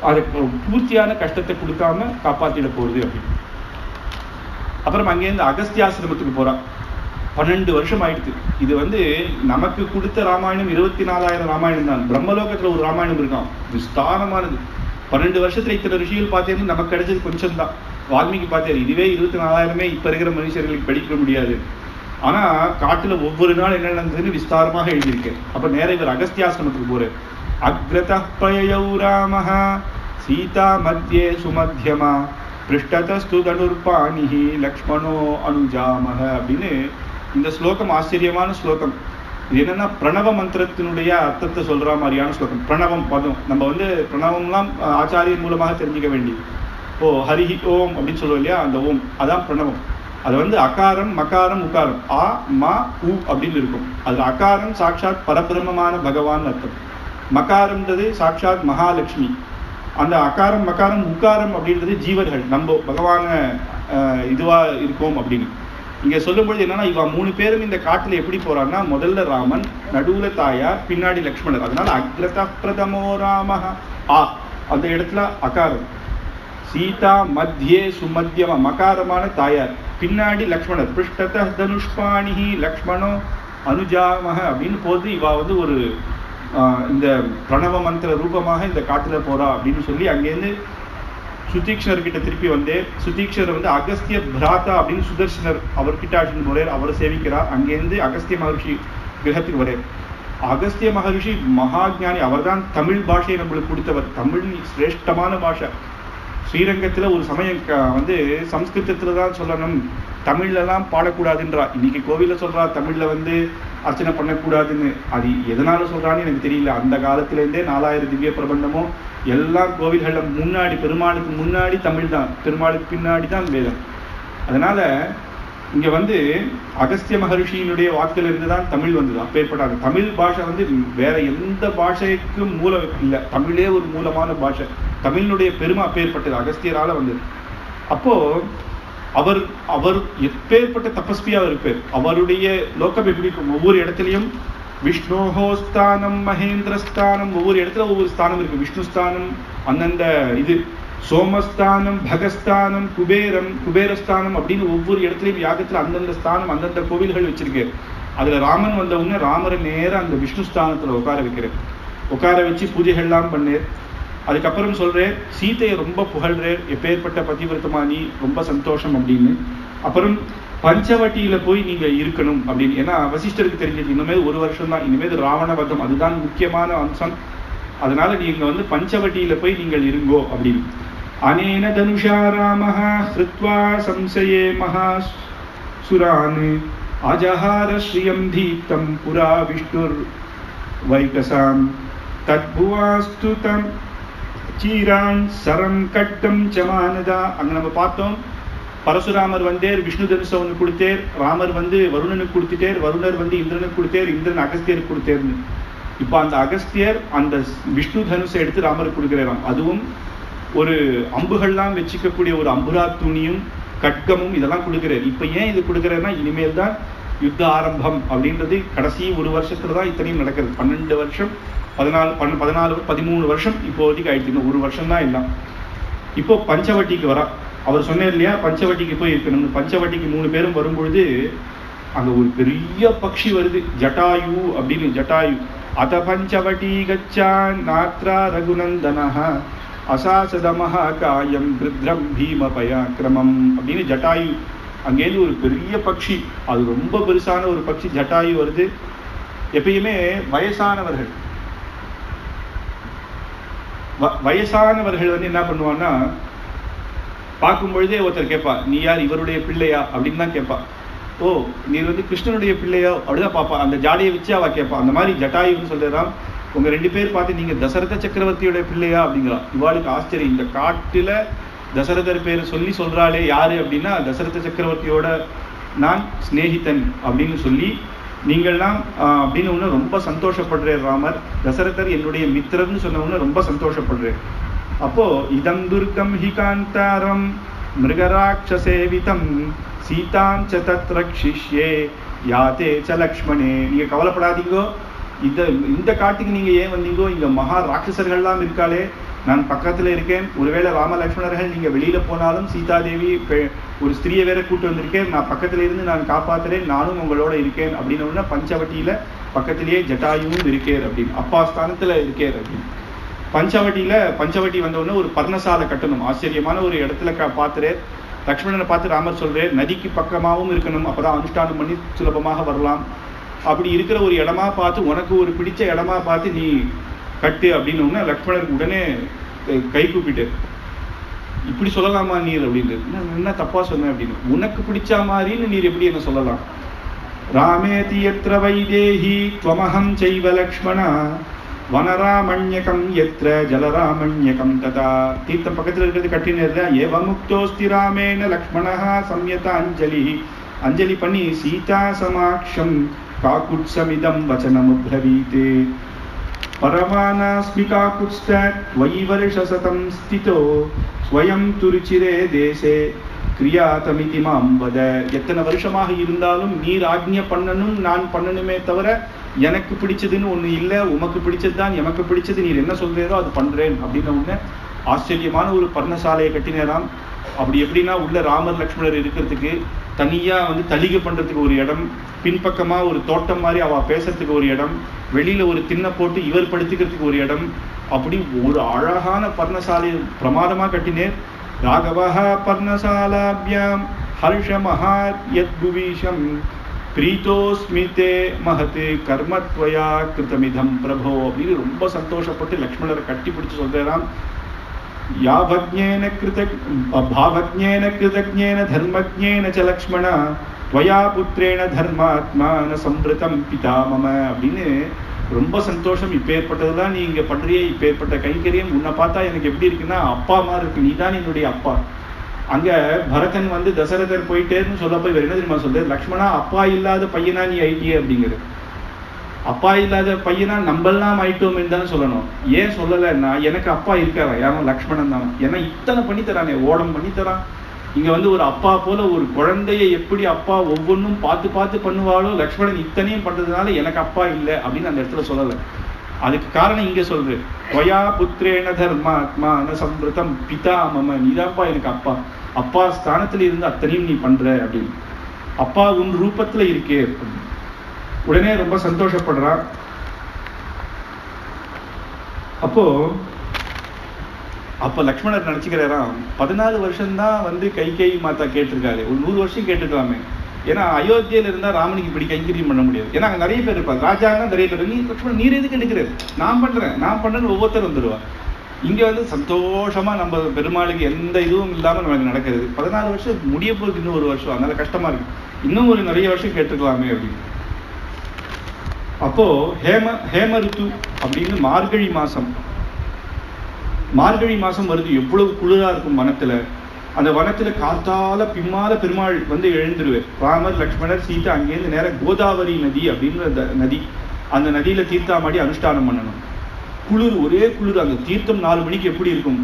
அதுக்கு பூர்த்தியான கஷ்டத்தை கொடுக்காம காப்பாத்திட போகுது அப்படின்னு. அப்புறம் அங்கேருந்து அகஸ்தியாசிரமத்துக்கு போறான். 12 வருஷம் ஆயிடுச்சு. இது வந்து நமக்கு கொடுத்த ராமாயணம் 24,000 ராமாயணம் தான். பிரம்மலோகத்துல ஒரு ராமாயணம் இருக்கான், விஸ்தாரமானது. 12 வருஷத்துல இத்தனை ரிஷிகள் பார்த்தேன்னு நமக்கு கிடைச்சது கொஞ்சம் தான். வால்மீகி பார்த்தாரு, இதுவே 24,000 இப்ப இருக்கிற மனுஷர்களுக்கு படிக்க முடியாது. ஆனா காட்டுல ஒவ்வொரு நாள் என்ன நடந்ததுன்னு விஸ்தாரமாக எழுதியிருக்கேன். அப்ப நேர இவர் அகஸ்தியாசிரமத்துக்கு போறாரு. அக்ரத பிரயௌ ராமஹ சீதா மத்தியே சுமத்தியமா பிருஷ்டதஸ்து தனுர்பாணிஹி லக்ஷ்மணோ அனுஜாமஹ அப்படின்னு இந்த ஸ்லோகம் ஆச்சரியமான ஸ்லோகம். இது என்னன்னா பிரணவ மந்திரத்தினுடைய அர்த்தத்தை சொல்ற மாதிரியான ஸ்லோகம். பிரணவம் பதம் நம்ம வந்து பிரணவம்லாம் ஆச்சாரியன் மூலமாக தெரிஞ்சுக்க வேண்டி. ஹரிஹி ஓம் அப்படின்னு சொல்லுவோம் இல்லையா, அந்த ஓம் அதான் பிரணவம். அது வந்து அகாரம் மகாரம் உகாரம், ஆ மா உ அப்படின்னு இருக்கும். அதுல அகாரம் சாட்சாத் பரபிரம்மமான பகவான் அர்த்தம், மகாரம்ன்றது சாட்சாத் மகாலட்சுமி. அந்த அகாரம் மகாரம் உகாரம் அப்படின்றது ஜீவர்கள், நம்ம பகவான இதுவா இருக்கோம் அப்படின்னு இங்க சொல்லும்பொழுது என்னன்னா, இவ 3 பேரும் இந்த காட்டுல எப்படி போறான்னா, முதல்ல ராமன், நடுவுல தாயார், பின்னாடி லக்ஷ்மணர். அதனால அக்ரத பிரதமோ ராமஹ, ஆ அந்த இடத்துல அகாரம், சீதா மத்தியே சுமத்தியமா மகாரமான தாயார், பின்னாடி லக்ஷ்மணர், பிருஷ்டத தனுஷ்பாணிஹி லக்ஷ்மணோ அனுஜாமஹ அப்படின்னு போது இவா வந்து ஒரு இந்த பிரணவ மந்திர ரூபமாக இந்த காட்டுல போறா அப்படின்னு சொல்லி அங்கேருந்து சுதீக்ஷனர் கிட்ட திருப்பி வந்து, சுதீக்ஷர் வந்து அகஸ்திய பிராதா அப்படின்னு சுதர்சனர் அவர்கிட்ட அழைச்சிட்டு போறார், அவரை சேவிக்கிறார். அங்கேருந்து அகஸ்திய மகர்ஷி கிரகத்துக்கு வரார். அகஸ்திய மகர்ஷி மகாஜானி, அவர் தான் தமிழ் பாஷையை நம்மளுக்கு கொடுத்தவர். தமிழ் சிரேஷ்டமான பாஷை. ஸ்ரீரங்கத்துல ஒரு சமயம் வந்து சம்ஸ்கிருதத்துல தான் சொல்லணும், தமிழ்லாம் பாடக்கூடாதுன்றா. இன்னைக்கு கோவில சொல்றா தமிழ்ல வந்து அர்ச்சனை பண்ணக்கூடாதுன்னு. அது எதனால சொல்றான்னு எனக்கு தெரியல. அந்த காலத்துல இருந்தே 4000 திவ்ய பிரபந்தமும் எல்லாம் கோவில்கள்ல முன்னாடி, பெருமாளுக்கு முன்னாடி தமிழ் தான், பெருமாளுக்கு பின்னாடி தான் வேதம். அதனால இங்க வந்து அகஸ்திய மகர்ஷியினுடைய வாக்குல இருந்துதான் தமிழ் வந்தது. அப்பேற்பட்ட அந்த தமிழ் பாஷை வந்து வேற எந்த பாஷைக்கும் மூலம் இல்லை, தமிழே ஒரு மூலமான பாஷை. தமிழினுடைய பெருமை அப்பேற்பட்டது, அகஸ்தியரால வந்தது. அப்போ அவர் அவர் எப்பேற்பட்ட தபஸ்வியாக இருப்பார். அவருடைய லோகம் எப்படி இருக்கும், ஒவ்வொரு இடத்துலையும் விஷ்ணோஹோஸ்தானம் மகேந்திரஸ்தானம், ஒவ்வொரு இடத்துல ஒவ்வொரு ஸ்தானம் இருக்கு. விஷ்ணுஸ்தானம் அந்தந்த இது, சோமஸ்தானம், பகஸ்தானம், குபேரஸ்தானம் அப்படின்னு ஒவ்வொரு இடத்துலையும் யாகத்துல அந்தந்த ஸ்தானம் அந்தந்த கோவில்கள் வச்சிருக்கு. அதுல ராமன் வந்த உடனே ராமரை நேரம் அந்த விஷ்ணு ஸ்தானத்துல உட்கார வைக்கிறேன், உட்கார வச்சு பூஜைகள்லாம் பண்ணேன். அதுக்கப்புறம் சொல்றேன், சீதையை ரொம்ப புகழ்றேன், எப்பேற்பட்ட பதிவிரதமானி, ரொம்ப சந்தோஷம் அப்படின்னு. அப்புறம் பஞ்சவட்டியில போய் நீங்க இருக்கணும் அப்படின்னு. ஏன்னா வசிஷ்டருக்கு தெரிஞ்சது இனிமேல் 1 வருஷம் தான், இனிமேல் ராவண வதம் அதுதான் முக்கியமான அம்சம். அதனால நீங்க வந்து பஞ்சவட்டியில போய் நீங்கள் இருங்கோ அப்படின்னு. அனேன தனுஷா ராமஹ ஹ்ருத்வா சம்சயே மகாசுரான் அஜஹார ஸ்ரீயம் தீப்தம் புரா விஷ்ணுர் வைகசாம் தத்புவாஸ்து தம் சீரான் சரம் கட்டம் சமானதா. அங்க நம்ம பார்த்தோம், பரசுராமர் வந்தேர், விஷ்ணு தனுஷ ஒன்று கொடுத்தேர், ராமர் வந்து வருணனுக்கு கொடுத்துட்டேர், வருணர் வந்து இந்திரனுக்கு கொடுத்தேர், இந்திரன் அகஸ்தியருக்கு கொடுத்தேர்னு. இப்போ அந்த அகஸ்தியர் அந்த விஷ்ணு தனுஷை எடுத்து ராமருக்கு கொடுக்கிறாராம். அதுவும் ஒரு அம்புகள்லாம் வச்சுக்கக்கூடிய ஒரு அம்புரா துணியும் கட்கமும் இதெல்லாம் கொடுக்கிறார். இப்போ ஏன் இது கொடுக்குறாருன்னா, இனிமேல் தான் யுத்த ஆரம்பம் அப்படின்றது கடைசி ஒரு வருஷத்துல தான் இத்தனையும் நடக்கிறது. 12 வருஷம் 13 வருஷம் இப்போதைக்கு ஆயிடுச்சு. இன்னும் ஒரு வருஷம் தான் எல்லாம். இப்போ பஞ்சவட்டிக்கு வரா. அவர் சொன்னார் இல்லையா, பஞ்சவட்டிக்கு போய் இருக்கணும். பஞ்சவட்டிக்கு 3 பேரும் வரும்பொழுது அங்க ஒரு பெரிய பக்ஷி வருது, ஜட்டாயு அப்படின்னு. ஜட்டாயு அத பஞ்சவட்டி கச்சான் நாத்ரா ரகுநந்தனஹ அசாசதமஹ காயம் கிருத்ரம் பீம பயாக்கிரமம் அப்படின்னு ஜட்டாயு. அங்கேருந்து ஒரு பெரிய பக்ஷி, அது ரொம்ப பெருசான ஒரு பக்ஷி ஜட்டாயு வருது. எப்பயுமே வயசானவர்கள் வந்து என்ன பண்ணுவான்னா, பார்க்கும் பொழுதே ஒருத்தர் கேட்பா, நீ யார், இவருடைய பிள்ளையா அப்படின்னு தான் கேட்பா. ஓ, நீ வந்து கிருஷ்ணனுடைய பிள்ளையா அப்படிதான் பார்ப்பா. அந்த ஜாடியை வச்சு அவ கேட்பா. அந்த மாதிரி ஜட்டாயுன்னு சொல்லிடுறான், உங்க 2 பேர் பார்த்து நீங்க தசரத சக்கரவர்த்தியோட பிள்ளையா அப்படிங்கிறான். இவாளுக்கு ஆச்சரியம். இந்த காட்டுல தசரதர் பேர் சொல்லி சொல்றாளே யாரு அப்படின்னா, தசரத சக்கரவர்த்தியோட நான் சிநேகிதன் அப்படின்னு சொல்லி நீங்கள்லாம் அப்படின்னு ஒன்று ரொம்ப சந்தோஷப்படுறார் ராமர். தசரதர் என்னுடைய மித்திரன்னு சொன்ன ஒன்று ரொம்ப சந்தோஷப்படுறார். அப்போ இதம் துர்கம் ஹி காந்தாரம் மிருகராட்சசேவிதம் சீதாம் ச தத் ரக்ஷிஷ்யே யாதே ச லக்ஷ்மணே. நீங்க கவலைப்படாதீங்கோ, இந்த காட்டுக்கு நீங்க ஏன் வந்தீங்கோ, இங்க மகா ராட்சசர்கள்லாம் இருக்காளே, நான் பக்கத்துல இருக்கேன். ஒருவேளை ராம லக்ஷ்மணர்கள் நீங்க வெளியில போனாலும் சீதாதேவி ஒரு ஸ்திரியை வேற கூட்டு வந்திருக்கேன், நான் பக்கத்துல இருந்து நான் காப்பாத்துறேன், நானும் உங்களோட இருக்கேன் அப்படின்னு. பஞ்சவட்டியில பக்கத்திலேயே ஜட்டாயுவும் இருக்கேன் அப்படின்னு, அப்பா ஸ்தானத்துல இருக்கேன் அப்படின்னு. பஞ்சவட்டி வந்தவுடனே ஒரு பர்ணசாலை கட்டணும். ஆச்சரியமான ஒரு இடத்துல பார்த்துறேன். லக்ஷ்மணனை பார்த்து ராமர் சொல்றேன், நதிக்கு பக்கமாகவும் இருக்கணும், அப்பதான் அனுஷ்டானம் பண்ணி சுலபமாக வரலாம். அப்படி இருக்கிற ஒரு இடமா பார்த்து, உனக்கு ஒரு பிடிச்ச இடமா பார்த்து நீ கட்டு அப்படின்னு. லக்ஷ்மணருக்கு உடனே கை கூப்பிட்டு, இப்படி சொல்லலாமா நீர் அப்படின்னு. என்ன தப்பா சொன்ன அப்படின்னு. உனக்கு பிடிச்ச மாதிரின்னு நீர் எப்படி என்ன சொல்லலாம். ராமேதி யத்ர வைதேஹி த்வமஹம் சைவ லக்ஷ்மணா வனராமண்யகம் யத்ர ஜலராமண்யகம் ததா. தீர்த்தம் பக்கத்துல இருக்கிறது கட்டினர்ல. ஏவ முக்தோஸ்தி ராமேன லக்ஷ்மணஹ சம்யத அஞ்சலி. அஞ்சலி பண்ணி சீதா சமாக்ஷம் காக்குட்சமிதம் வச்சனமுப்ரவீதே. பரமானாஸ்மி காக்குட்ஸ்தாத் வைவர்ஷசதம் ஸ்திதோ ஸ்வயம் துருச்சிரே தேசே கிரியாதமிதி மாம் வத. எத்தனை வருஷமாக இருந்தாலும் நீர் ஆக்ஞை பண்ணணும், நான் பண்ணணுமே தவிர எனக்கு பிடிச்சதுன்னு ஒண்ணு இல்லை, உமக்கு பிடிச்சது தான் எமக்கு பிடிச்சது, நீர் என்ன சொல்றீரோ அது பண்றேன் அப்படின்னு ஒண்ணு. ஆச்சரியமான ஒரு பர்ணசாலையை கட்டினராம். அப்படி எப்படின்னா, உள்ள ராமர் லக்ஷ்மணர் இருக்கிறதுக்கு தனியா வந்து தளிகை பண்றதுக்கு ஒரு இடம், பின்பக்கமா ஒரு தோட்டம் மாதிரி அவ பேசுறதுக்கு ஒரு இடம், வெளியில ஒரு திண்ணை போட்டு இவர் படுத்துக்கிறதுக்கு ஒரு இடம், அப்படி ஒரு அழகான பர்ணசாலை பிரமாதமா கட்டினேர். ராகவஹ பர்ணசாலாபியாம் ஹர்ஷமஹாத் யத்புவீஷம் பிரீதோஸ்மிதே மஹத் கர்மத்வயா கிருதமிதம் பிரபோ அப்படின்னு ரொம்ப சந்தோஷப்பட்டு லக்ஷ்மணரை கட்டி பிடிச்சு சொல்றாராம். யாவஜ்ஞேன பாவஜ்ஞேன கிருதஜ்ஞேன தர்மஜ்ஞேன ச லக்ஷ்மண त्वया புத்திரேன தர்மாத்மான சம்பிருதம் பிதா மம அப்படின்னு ரொம்ப சந்தோஷம். இப்பேற்பட்டதுதான் நீ இங்க பண்றியே, இப்பேற்பட்ட கைங்கரியம் உன்னை பார்த்தா எனக்கு எப்படி இருக்குன்னா அப்பா மாதிரி இருக்கு, நீ தான் என்னுடைய அப்பா. அங்க பரதன் வந்து தசரதர் போயிட்டேன்னு சொல்லப்போ இவர் என்ன தெரியுமா சொல்றாரு, லக்ஷ்மணா அப்பா இல்லாத பையனா நீ ஆயிட்டியே அப்படிங்கிறது. அப்பா இல்லாத பையனா நம்மெல்லாம் ஆயிட்டோம்னு தானே சொல்லணும். ஏன் சொல்லலைன்னா, எனக்கு அப்பா இருக்காரா, யாரும் லக்ஷ்மணன் தான். ஏன்னா இத்தனை பண்ணித்தரானே, ஓடம் பண்ணித்தரான். இங்க வந்து ஒரு அப்பா போல ஒரு குழந்தைய எப்படி அப்பா ஒவ்வொன்றும் பார்த்து பார்த்து பண்ணுவாளோ, லக்ஷ்மணன் இத்தனையும் பண்றதுனால எனக்கு அப்பா இல்லை அப்படின்னு அந்த இடத்துல சொல்லலை. அதுக்கு காரணம் இங்க சொல்ற, त्वया புத்திரேன தர்மாத்மான சம்பிருதம் பிதா மம, நீதான்ப்பா எனக்கு அப்பா. அப்பா ஸ்தானத்துல இருந்து அத்தனையும் நீ பண்ற அப்படின்னு. அப்பா உன் ரூபத்துல இருக்கே. உடனே ரொம்ப சந்தோஷப்படுறான். அப்ப லக்ஷ்மணர் நினைச்சுக்கிறாராம், 14 வருஷம்தான் வந்து கைகேயி மாதா கேட்டிருக்காரு, ஒரு 100 வருஷம் கேட்டுக்கலாமே. ஏன்னா அயோத்தியில இருந்தா ராமனுக்கு இப்படி கைங்கரியம் பண்ண முடியாது. ஏன்னா அங்க நிறைய பேர் இருப்பாங்க, ராஜாங்கன்னா நிறைய பேர். நீ லக்ஷ்மணன் நீர் எதுக்கு எடுக்கிறாரு, நான் பண்றேன்னு ஒவ்வொருத்தர் வந்துடுவா. இங்க வந்து சந்தோஷமா நம்ம பெருமாளுக்கு எந்த இதுவும் இல்லாம நமக்கு நடக்கிறது. 14 வருஷம் முடிய போகுது, இன்னும் 1 வருஷம், அதனால கஷ்டமா இருக்கு, இன்னும் ஒரு நிறைய வருஷம் கேட்டுக்கலாமே அப்படின்னு. அப்போ ஹேம ருத்து அப்படின்னு மார்கழி மாசம் வருது. எவ்வளவு குளிரா இருக்கும் வனத்துல. அந்த வனத்துல காத்தால பிம்மால பெருமாள் வந்து எழுந்துருவார். ராமர், லக்ஷ்மணர், சீதா அங்கேருந்து நேரம் கோதாவரி நதி அப்படின்ற நதி, அந்த நதியில தீர்த்தாமாடி அனுஷ்டானம் பண்ணணும். குளிர், ஒரே குளிர். அந்த தீர்த்தம் 4 மணிக்கு எப்படி இருக்கும்?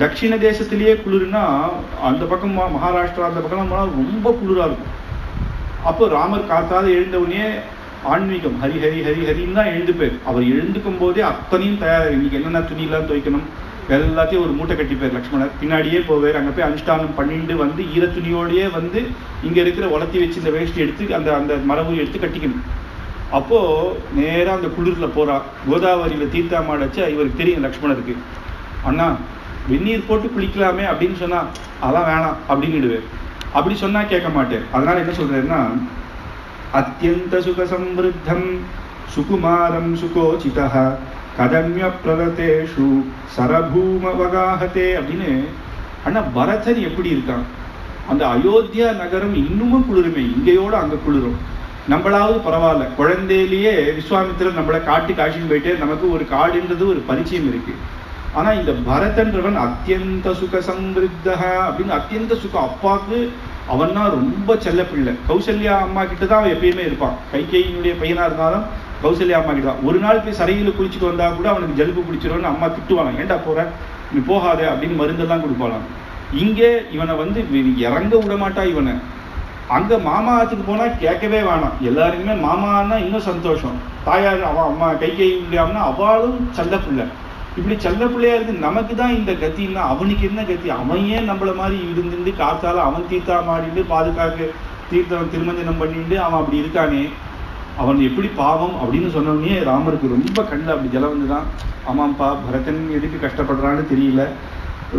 தட்சிண தேசத்திலேயே குளிர்னா அந்த பக்கம் மகாராஷ்டிரா அந்த பக்கம் போனால் ரொம்ப குளிரா இருக்கும். அப்போ ராமர் காத்தால எழுந்த உடனே ஆன்மீகம் ஹரி ஹரி ஹரி ஹரின்னு தான் எழுந்துப்பார். அவர் எழுந்துக்கும் போதே அத்தனையும் தயார். இன்னைக்கு என்னென்ன துணியெல்லாம் துவைக்கணும் எல்லாத்தையும் ஒரு மூட்டை கட்டிப்பார். லக்ஷ்மணர் பின்னாடியே போவார். அங்கே போய் அனுஷ்டானம் பண்ணிட்டு வந்து ஈர துணியோடையே வந்து இங்கே இருக்கிற உலர்த்தி வச்சு இந்த வேஷ்டி எடுத்து அந்த மரபு எடுத்து கட்டிக்கணும். அப்போ நேராக அந்த குளிரில் போறா. கோதாவரியில் தீர்த்தாமாடச்சு. இவருக்கு தெரியும் லக்ஷ்மணருக்கு, அண்ணா வெந்நீர் போட்டு குளிக்கலாமே அப்படின்னு சொன்னா அதான் வேணாம் அப்படின்னுடுவார். அப்படி சொன்னா கேட்க மாட்டேன். அதனால என்ன சொல்றாருன்னா, அத்தியந்த சுக சம்ருத்தம் சுகுமாரம் சுகோசிதா கதம்ய பிரததேஷு சரபூம வகாஹதே அப்படின்னு. அண்ணா பரதன் எப்படி இருக்கான்? அந்த அயோத்தியா நகரம் இன்னுமும் குளிருமே, இங்கேயோட அங்க குளிரும். நம்மளாவது பரவாயில்ல, குழந்தையிலேயே விஸ்வாமித்திரர் நம்மளை காட்டுக்கு போயிட்டே நமக்கு ஒரு காடுன்றது ஒரு பரிச்சயம் இருக்கு. ஆனா இந்த பரதன்றவன் அத்தியந்த சுக சம்ருத்தா அப்படின்னு அத்தியந்த சுகம். அப்பாவுக்கு அவன் தான் ரொம்ப செல்ல பிள்ளை. கௌசல்யா அம்மா கிட்ட தான் அவன் எப்பயுமே இருப்பான். கைகேயினுடைய பையனா இருந்தாலும் கௌசல்யா அம்மா கிட்ட தான். ஒரு நாள் போய் சரையில குளிச்சுட்டு வந்தா கூட அவனுக்கு ஜலுப்பு பிடிச்சிரும்னு அம்மா திட்டுவாங்க. ஏன்டா போற, நீ போகாத அப்படின்னு மருந்தெல்லாம் கொடுப்பாளாம். இங்கே இவனை வந்து இறங்க விட மாட்டா. இவனை அங்க மாமா ஆத்துக்கு போனா கேட்கவே வேணாம். எல்லாருக்குமே மாமான்னா இன்னும் சந்தோஷம். தாயார் அவன் அம்மா கைகேயி முடியாமனா அவளும் செல்ல பிள்ளை. இப்படி செல்ல பிள்ளையா இருக்கு. நமக்கு தான் இந்த கத்தின்னா அவனுக்கு என்ன கத்தி? அவன் ஏன் நம்மள மாதிரி இருந்துட்டு காத்தால அவன் தீர்த்தா மாடிட்டு பாதுகாக்க தீர்த்தம் திருமஞ்சனம் பண்ணிட்டு அவன் அப்படி இருக்கானே, அவன் எப்படி பாவம் அப்படின்னு சொன்னோடனே ராமருக்கு ரொம்ப கண்ணில் அப்படி ஜலம் வந்துதான். ஆமாம்ப்பா, பரதன் எதுக்கு கஷ்டப்படுறான்னு தெரியல,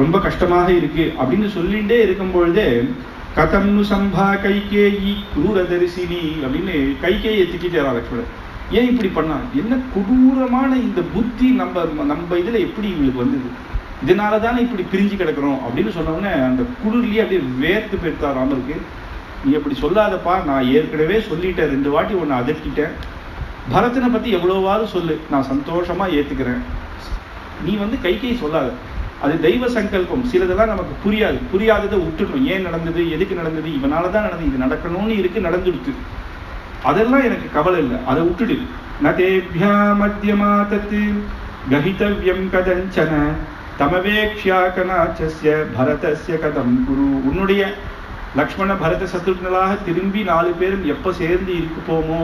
ரொம்ப கஷ்டமாக இருக்கு அப்படின்னு சொல்லிகிட்டே இருக்கும் பொழுதே கதம்னு சம்பா கைகேயி குரூரதரிசினி அப்படின்னு கைகேயை திட்டாரா லக்ஷ்மணர். ஏன் இப்படி பண்ணா? என்ன கொடூரமான இந்த புத்தி நம்ம இதுல எப்படி இவங்களுக்கு வந்தது? இதனால தானே இப்படி பிரிஞ்சு கிடக்கிறோம் அப்படின்னு சொன்னோடனே அந்த குளிர்லயே அப்படியே வேர்த்து போயிட்டா ராமருக்கு. நீ அப்படி சொல்லாதப்பா, நான் ஏற்கனவே சொல்லிட்டேன், 2 வாட்டி ஒன்று அதட்டிட்டேன். பரதனை பத்தி எவ்வளோவாவது சொல்லு, நான் சந்தோஷமா ஏத்துக்கிறேன். நீ வந்து கைகேயி சொல்லாத, அது தெய்வ சங்கல்பம். சிலதெல்லாம் நமக்கு புரியாததை விட்டுடணும். ஏன் நடந்தது, எதுக்கு நடந்தது, இவனாலதான் நடந்தது, இது நடக்கணும்னு இருக்கு, நடந்துடுச்சு, அதெல்லாம் எனக்கு கவலை இல்லை, அதை விட்டுடு. நதேபியா மத்தியமா தத்து கஹிதவ்யம் கதஞ்சன தமவேக்ஷ்யா கனாச்சஸ்ய பரதஸ்ய கதம் குரு. உன்னுடைய லக்ஷ்மண பரத சத்ருக்னலாக திரும்பி 4 பேரும் எப்போ சேர்ந்து இருப்போமோ,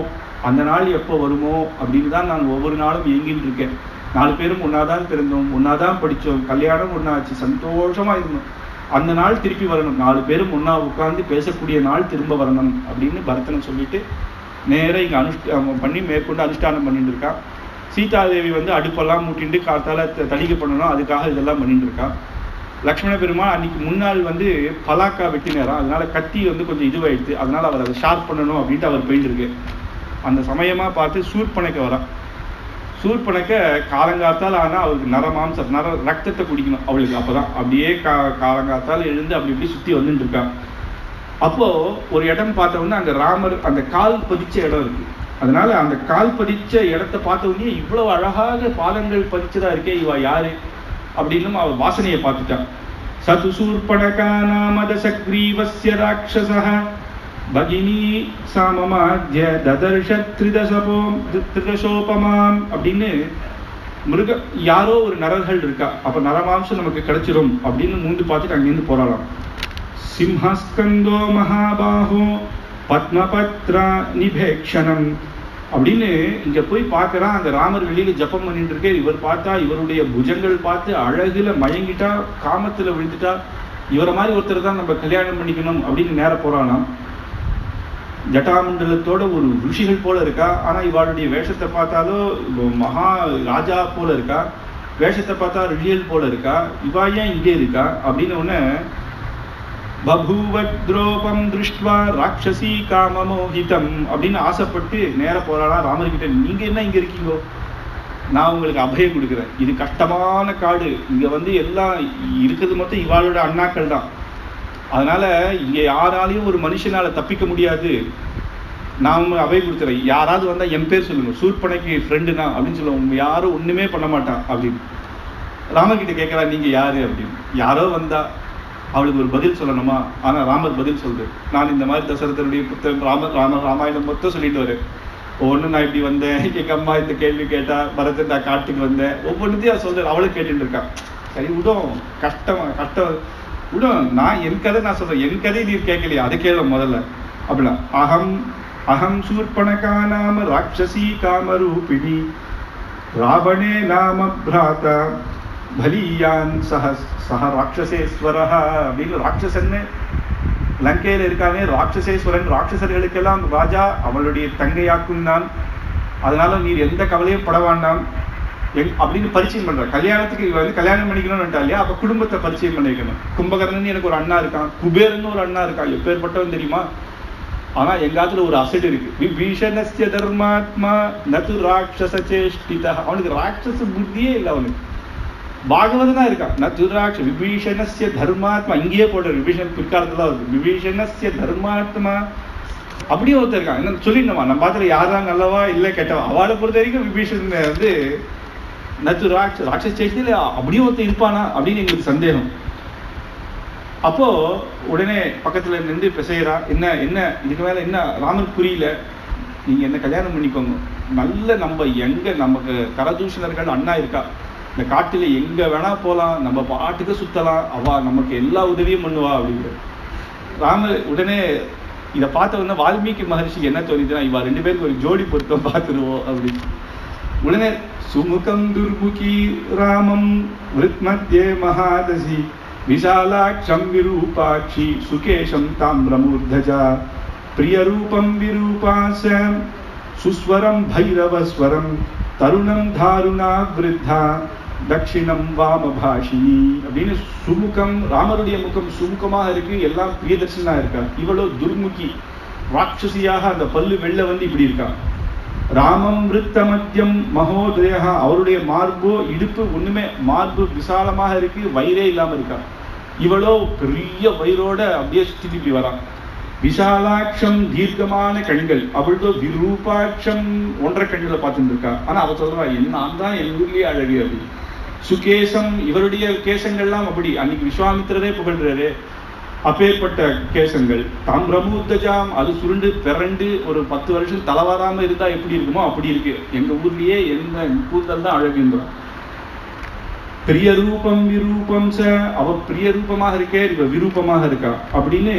அந்த நாள் எப்போ வருமோ அப்படின்னு தான் நான் ஒவ்வொரு நாளும் இயங்கிட்டு இருக்கேன். 4 பேரும் ஒன்னாதான் பிறந்தோம், ஒன்னாதான் படித்தோம், கல்யாணம் ஒன்னாச்சு, சந்தோஷமா இருந்தோம். அந்த நாள் திருப்பி வரணும், 4 பேரும் ஒன்னா உட்கார்ந்து பேசக்கூடிய நாள் திரும்ப வரணும் அப்படின்னு பரதனை சொல்லிட்டு நேராக இங்கே பண்ணி மேற்கொண்டு அனுஷ்டானம் பண்ணிட்டு இருக்கா. சீதாதேவி வந்து அடுப்பெல்லாம் மூட்டிட்டு காத்தால தளிகை பண்ணணும், அதுக்காக இதெல்லாம் பண்ணிட்டு இருக்கா. லக்ஷ்மண பெருமாள் அன்னைக்கு முன்னாள் வந்து பலாக்கா வெட்டினாராம். அதனால கத்தி வந்து கொஞ்சம் இதுவாயிடுச்சு. அதனால அவர் அதை ஷார்ப் பண்ணணும் அப்படின்ட்டு அவர் போயிட்டு இருக்கு. அந்த சமயமா பார்த்து சூர்பனக்க வரா. சூர்பனக்க காலங்காத்தால் ஆனால் அவருக்கு நரமாம்சம் ரத்தத்தை குடிக்கணும் அவளுக்கு. அப்போதான் அப்படியே காலங்காத்தால் எழுந்து அப்படி இப்படி சுற்றி வந்துட்டு இருக்கா. அப்போ ஒரு இடம் பார்த்தோம்னா அங்கே ராமர் அந்த கால் பதிச்ச இடம் இருக்கு. அதனால அந்த கால் பதிச்ச இடத்த பார்த்த உடனே இவ்வளவு அழகாக பாதங்கள் பதிச்சதா இருக்கே, இவ யாரு அப்படின்னு அவர் வாசனையை பார்த்துட்டான். சது சூர்பனகா நாமத சக்ரீவஸ்ய ராட்சசஹ பகினி சாமமாத்ய ததர்ஷ திரிதசோபமாம் அப்படின்னு யாரோ ஒரு நரர்கள் இருக்கா, அப்ப நரமாம்சம் நமக்கு கிடைச்சிரும் அப்படின்னு மூந்து பார்த்துட்டு அங்கிருந்து போறாளாம். சிம்ஹஸ்கந்தோ மகாபாஹோ பத்மபத்ரா நிபேக்ஷணம் அப்படின்னு இங்க போய் பார்க்கறான். அந்த ராமர் வெளியில ஜப்பம் பண்ணிட்டு இருக்கே. இவர் பார்த்தா இவருடைய புஜங்கள் பார்த்து அழகுல மயங்கிட்டா, காமத்துல விழுந்துட்டா, இவரை மாதிரி ஒருத்தர் தான் நம்ம கல்யாணம் பண்ணிக்கணும் அப்படின்னு நேர போறானாம். ஜட்டாமண்டலத்தோட ஒரு ருஷிகள் போல இருக்கா. ஆனா இவளுடைய வேஷத்தை பார்த்தாலோ மகா ராஜா போல இருக்கா, வேஷத்தை பார்த்தா ருஷிகள் போல இருக்கா. இவா ஏன் இங்கே இருக்கா அப்படின்னு உடனே பபூவத்ரோபம் திருஷ்டுவா ராட்சசி காமமோஹிதம் அப்படின்னு ஆசைப்பட்டு நேர போறாளா ராமர்கிட்ட. நீங்க என்ன இங்க இருக்கீங்கோ, நான் உங்களுக்கு அபயம் கொடுக்குறேன். இது கஷ்டமான காடு, இங்க வந்து எல்லாம் இருக்கிறது மொத்தம் இவாளோட அண்ணாக்கள் தான். அதனால இங்க யாராலையும் ஒரு மனுஷனால தப்பிக்க முடியாது. நான் அவை கொடுத்துறேன், யாராவது வந்தா என் பேர் சொல்லுங்க, சூர்பனைக்கு ஃப்ரெண்டு தான் அப்படின்னு சொல்லுவோம், யாரும் ஒண்ணுமே பண்ண மாட்டான் அப்படின்னு. ராமர் கிட்ட கேட்கறா நீங்க யாரு அப்படின்னு. யாரோ வந்தா அவளுக்கு ஒரு பதில் சொல்லணுமா? ஆனா ராமர் பதில் சொல்றது, நான் இந்த மாதிரி தசரதனுடைய புத்தகம் ராமாயணம் மொத்தம் சொல்லிட்டு வரேன். ஒவ்வொன்றும் நான் இப்படி வந்தேன், எங்க அம்மா இந்த கேள்வி கேட்டா, பரதன் நான் காட்டுக்கு வந்தேன், ஒவ்வொன்றுத்தையும் சொல்றேன். அவளும் கேட்டுட்டு இருக்கான். சரி விடும், கஷ்டம் விடும், நான் என் கதை நான் சொல்றேன், என் கதை நீர் கேட்கலையா, அதை கேள்வி முதல்ல அப்படின்னா. அகம் சூர்பணகா நாம ராட்சசி காமரூபிணி ராவணே நாம பிராதா பலியான் சஹ ராட்சசேஸ்வரஹ அப்படின்னு. ராட்சசன்னு லங்கையில இருக்கானே ராட்சசேஸ்வரன், ராட்சசர்களுக்கெல்லாம் ராஜா, அவளுடைய தங்கையாக்கும் நான், அதனால நீர் எந்த கவலையும் பட வேண்டாம் அப்படின்னு பரிச்சயம் பண்ற. கல்யாணத்துக்கு வந்து கல்யாணம் பண்ணிக்கணும்னுட்டா இல்லையா, அப்ப குடும்பத்தை பரிச்சயம் பண்ணிக்கணும். கும்பகர்ணன் எனக்கு ஒரு அண்ணா இருக்கான், குபேரன் ஒரு அண்ணா இருக்கான், எப்பேற்பட்டவன் தெரியுமா? ஆனா எங்காத்துல ஒரு அசட் இருக்கு, விபீஷணஸ்ய தர்மாத்மா நது ராட்சச சேஷ்டிதா. அவனுக்கு ராட்சச புத்தியே இல்லை அவனுக்கு. பாகவதனா இருக்கான், நது ராட்ச விபீஷணஸ்ய தர்மாத்மா, இங்கேயே போடுற விபீஷன் பிற்காலத்துல வருது, விபீஷணஸ்ய தர்மாத்மா அப்படியே ஒருத்தர் இருக்கான். என்ன சொல்லிடணுமா, நம்ம பாத்துல யாரெல்லாம் நல்லவா இல்லை கெட்டவா, அவளை பொறுத்த வரைக்கும் விபீஷன் வந்து நது ராட்சச சேஷ்டில அப்படியே ஒருத்தர் இருப்பானா அப்படின்னு எங்களுக்கு சந்தேகம். அப்போ உடனே பக்கத்துல நின்று பேசுகிறா, என்ன இதுக்கு மேல என்ன ராமர் புரியல, நீங்க என்ன கல்யாணம் பண்ணிக்கோங்க, நல்ல நம்ம எங்க நமக்கு கரதூஷணர்கள் அண்ணா இருக்கா, இந்த காட்டுல எங்க வேணா போலாம், நம்ம பாட்டுக்கு சுத்தலாம், அவ நமக்கு எல்லா உதவியும் பண்ணுவா அப்படிங்கிற. ராமர் உடனே இதை பார்த்த உடனே வால்மீகி மகர்ஷிக்கு என்ன தோணிதுன்னா, இவா ரெண்டு பேருக்கு ஒரு ஜோடி பொருத்தம் பார்த்துருவோம் அப்படின்னு. உடனே சுமுகம் துர்முகி ராமம் விருத்மத்யே மகாதசி விஷாலாட்சம் விரூபாட்சி சுகேஷம் தாம்ரமூர்தஜா பிரியரூபம் விரூபாசம் சுஸ்வரம் பைரவஸ்வரம் தருணம் தாருணா விருத்தா தட்சிணம் வாமபாஷினி அப்படின்னு. சுமுகம், ராமருடைய முகம் சுமுகமாக இருக்கு, எல்லாம் பிரியதர்ஷனா இருக்கா. இவ்வளோ துர்முகி ராட்சசியாக அந்த பல்லு வெள்ள வந்து இப்படி இருக்கா. ராமம் விருத்த மத்தியம் மகோதயா, அவருடைய மார்போ இடுப்பு ஒண்ணுமே, மார்பு விசாலமாக இருக்கு, வயிறே இல்லாம இருக்கா. இவ்வளோ பெரிய வயிறோட அப்படியே சுத்தி இப்படி வரான். விஷாலாட்சம் தீர்க்கமான கண்கள், அவளோ விரூபாட்சம் ஒன்றரை கண்களை பார்த்துட்டு இருக்கா. ஆனா அவ சொல்றா, நான் தான் என் ஊர்லயே அழகு அப்படி. சுகேசம், இவருடைய கேசங்கள்லாம் அப்படி, அன்னைக்கு விஸ்வாமித்திரரே புகழ்றாரு, அப்பேற்பட்ட கேசங்கள். தாம்ரமூர்தஜாம், அது சுருண்டு பிறண்டு ஒரு 10 வருஷம் தலைவாராம இருந்தா எப்படி இருக்குமோ அப்படி இருக்கு. எங்க ஊர்லயே எந்த கூந்தல் தான் அழகுன்றான். பிரிய ரூபம் விரூபம் ச, அவ பிரிய ரூபமாக இருக்கே, இவ விரூபமாக இருக்கா அப்படின்னு.